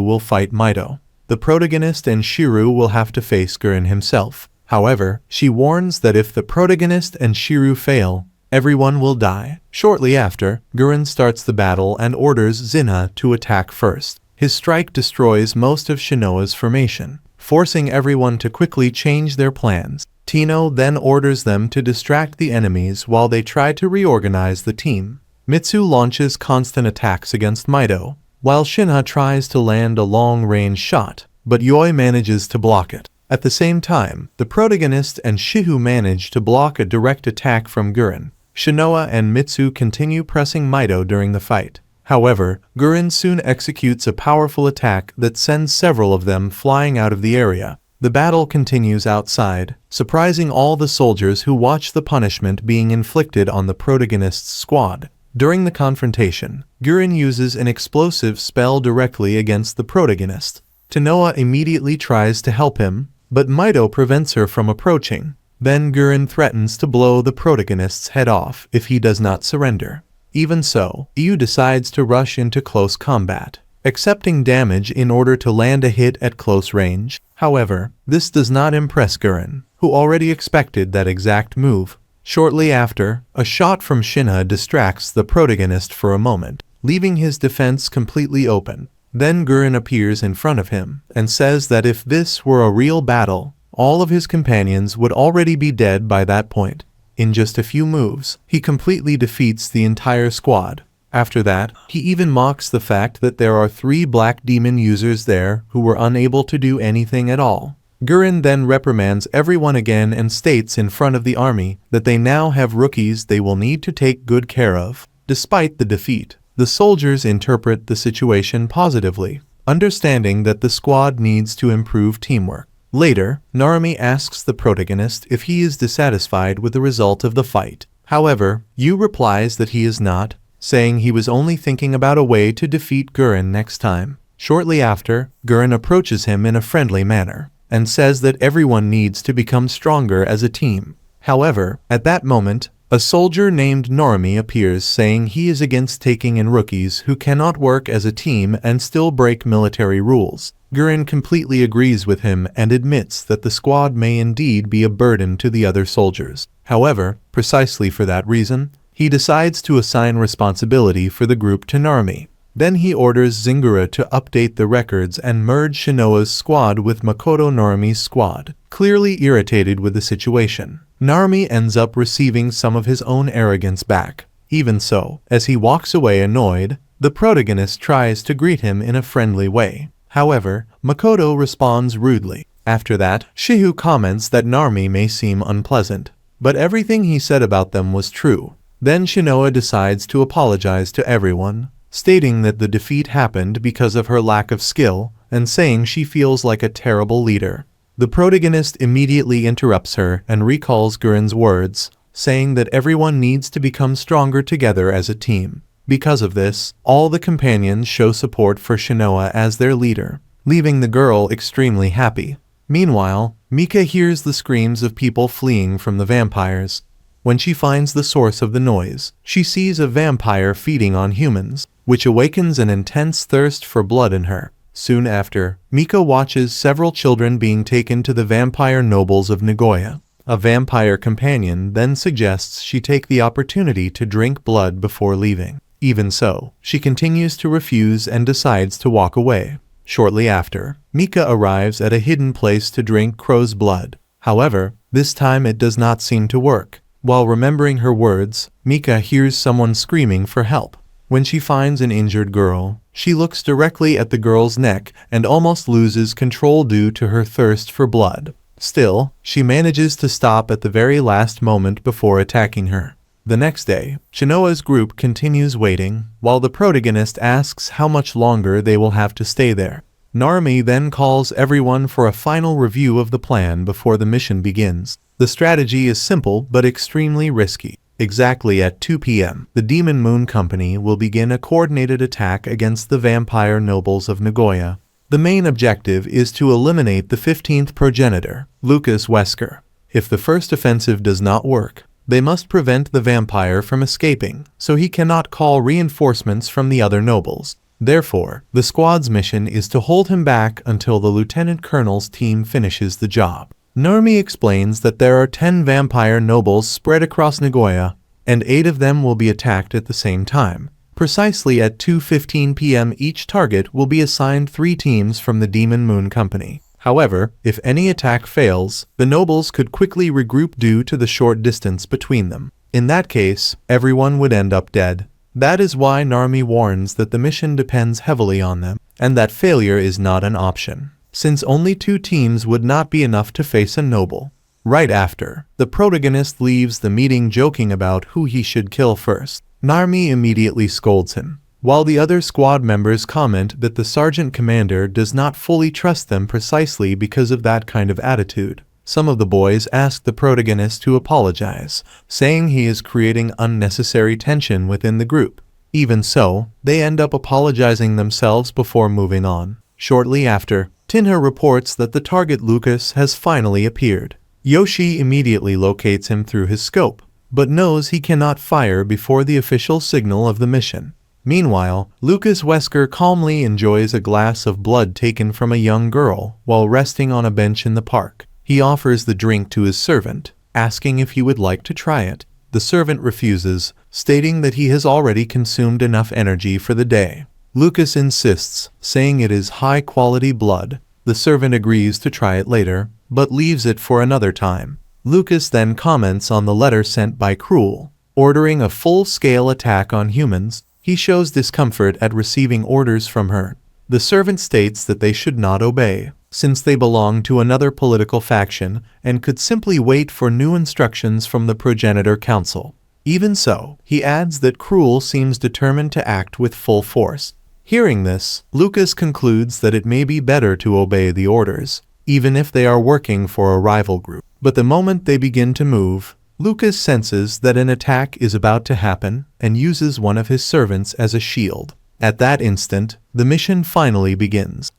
will fight Mito. The protagonist and Shiru will have to face Gurren himself. However, she warns that if the protagonist and Shiru fail, everyone will die. Shortly after, Gurren starts the battle and orders Zinha to attack first. His strike destroys most of Shinoa's formation, forcing everyone to quickly change their plans. Tino then orders them to distract the enemies while they try to reorganize the team. Mitsu launches constant attacks against Mito, while Shinha tries to land a long-range shot, but Yoi manages to block it. At the same time, the protagonist and Shihu manage to block a direct attack from Gurren. Shinoa and Mitsu continue pressing Mito during the fight. However, Gurren soon executes a powerful attack that sends several of them flying out of the area. The battle continues outside, surprising all the soldiers who watch the punishment being inflicted on the protagonist's squad. During the confrontation, Guren uses an explosive spell directly against the protagonist. Tanoa immediately tries to help him, but Mito prevents her from approaching. Then Guren threatens to blow the protagonist's head off if he does not surrender. Even so, Yu decides to rush into close combat, accepting damage in order to land a hit at close range. However, this does not impress Guren, who already expected that exact move. Shortly after, a shot from Shinha distracts the protagonist for a moment, leaving his defense completely open. Then Guren appears in front of him and says that if this were a real battle, all of his companions would already be dead by that point. In just a few moves, he completely defeats the entire squad. After that, he even mocks the fact that there are 3 black demon users there who were unable to do anything at all. Guren then reprimands everyone again and states in front of the army that they now have rookies they will need to take good care of. Despite the defeat, the soldiers interpret the situation positively, understanding that the squad needs to improve teamwork. Later, Narumi asks the protagonist if he is dissatisfied with the result of the fight. However, Yu replies that he is not, saying he was only thinking about a way to defeat Guren next time. Shortly after, Guren approaches him in a friendly manner and says that everyone needs to become stronger as a team. However, at that moment, a soldier named Narumi appears saying he is against taking in rookies who cannot work as a team and still break military rules. Guren completely agrees with him and admits that the squad may indeed be a burden to the other soldiers. However, precisely for that reason, he decides to assign responsibility for the group to Narumi. Then he orders Zingura to update the records and merge Shinoa's squad with Makoto Narumi's squad. Clearly irritated with the situation, Narumi ends up receiving some of his own arrogance back. Even so, as he walks away annoyed, the protagonist tries to greet him in a friendly way. However, Makoto responds rudely. After that, Shihu comments that Narumi may seem unpleasant, but everything he said about them was true. Then Shinoa decides to apologize to everyone, stating that the defeat happened because of her lack of skill and saying she feels like a terrible leader. The protagonist immediately interrupts her and recalls Guren's words, saying that everyone needs to become stronger together as a team. Because of this, all the companions show support for Shinoa as their leader, leaving the girl extremely happy. Meanwhile, Mika hears the screams of people fleeing from the vampires. When she finds the source of the noise, she sees a vampire feeding on humans, which awakens an intense thirst for blood in her. Soon after, Mika watches several children being taken to the vampire nobles of Nagoya. A vampire companion then suggests she take the opportunity to drink blood before leaving. Even so, she continues to refuse and decides to walk away. Shortly after, Mika arrives at a hidden place to drink crow's blood. However, this time it does not seem to work. While remembering her words, Mika hears someone screaming for help. When she finds an injured girl, she looks directly at the girl's neck and almost loses control due to her thirst for blood. Still, she manages to stop at the very last moment before attacking her. The next day, Shinoa's group continues waiting, while the protagonist asks how much longer they will have to stay there. Narumi then calls everyone for a final review of the plan before the mission begins. The strategy is simple but extremely risky. Exactly at 2 p.m., the Demon Moon Company will begin a coordinated attack against the vampire nobles of Nagoya. The main objective is to eliminate the 15th progenitor, Lucas Wesker. If the first offensive does not work, they must prevent the vampire from escaping, so he cannot call reinforcements from the other nobles. Therefore, the squad's mission is to hold him back until the lieutenant colonel's team finishes the job. Narumi explains that there are 10 vampire nobles spread across Nagoya, and 8 of them will be attacked at the same time. Precisely at 2:15 p.m. each target will be assigned 3 teams from the Demon Moon Company. However, if any attack fails, the nobles could quickly regroup due to the short distance between them. In that case, everyone would end up dead. That is why Narumi warns that the mission depends heavily on them, and that failure is not an option, since only 2 teams would not be enough to face a noble. Right after, the protagonist leaves the meeting joking about who he should kill first. Narumi immediately scolds him, while the other squad members comment that the sergeant commander does not fully trust them precisely because of that kind of attitude. Some of the boys ask the protagonist to apologize, saying he is creating unnecessary tension within the group. Even so, they end up apologizing themselves before moving on. Shortly after, Tinha reports that the target Lucas has finally appeared. Yoshi immediately locates him through his scope, but knows he cannot fire before the official signal of the mission. Meanwhile, Lucas Wesker calmly enjoys a glass of blood taken from a young girl while resting on a bench in the park. He offers the drink to his servant, asking if he would like to try it. The servant refuses, stating that he has already consumed enough energy for the day. Lucas insists, saying it is high-quality blood. The servant agrees to try it later, but leaves it for another time. Lucas then comments on the letter sent by Cruel, ordering a full-scale attack on humans. He shows discomfort at receiving orders from her. The servant states that they should not obey, since they belong to another political faction and could simply wait for new instructions from the Progenitor Council. Even so, he adds that Cruel seems determined to act with full force. Hearing this, Lucas concludes that it may be better to obey the orders, even if they are working for a rival group. But the moment they begin to move, Lucas senses that an attack is about to happen and uses one of his servants as a shield. At that instant, the mission finally begins.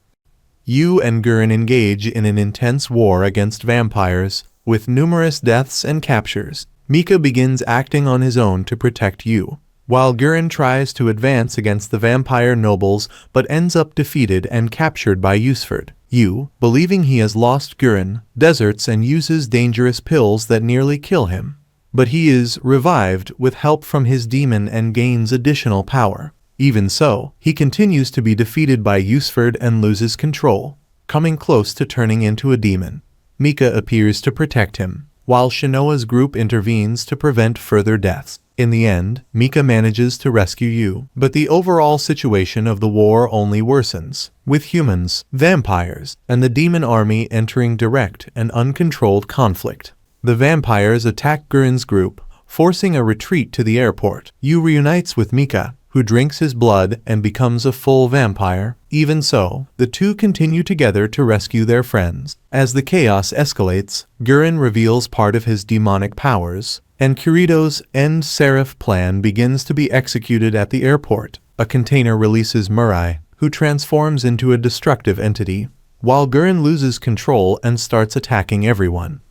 Yu and Gurren engage in an intense war against vampires, with numerous deaths and captures. Mika begins acting on his own to protect Yu, while Gurren tries to advance against the vampire nobles but ends up defeated and captured by Yuuichirou. Yu, believing he has lost Gurren, deserts and uses dangerous pills that nearly kill him. But he is revived with help from his demon and gains additional power. Even so, he continues to be defeated by Yuuichirou and loses control, coming close to turning into a demon. Mika appears to protect him, while Shinoa's group intervenes to prevent further deaths. In the end, Mika manages to rescue Yu, but the overall situation of the war only worsens, with humans, vampires, and the demon army entering direct and uncontrolled conflict. The vampires attack Gurren's group, forcing a retreat to the airport. Yu reunites with Mika, who drinks his blood and becomes a full vampire. Even so, the two continue together to rescue their friends. As the chaos escalates, Gurren reveals part of his demonic powers, and Kirito's end Seraph plan begins to be executed at the airport. A container releases Murai, who transforms into a destructive entity, while Gurren loses control and starts attacking everyone.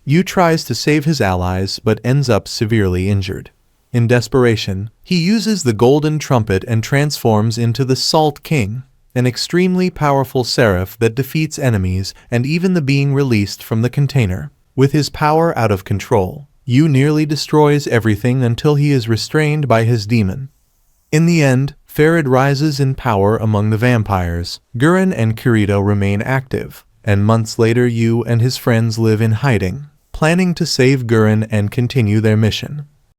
Yu tries to save his allies but ends up severely injured. In desperation, he uses the golden trumpet and transforms into the Salt King, an extremely powerful seraph that defeats enemies and even the being released from the container. With his power out of control, Yu nearly destroys everything until he is restrained by his demon. In the end, Farid rises in power among the vampires. Gurren and Kirito remain active, and months later Yu and his friends live in hiding, planning to save Gurren and continue their mission.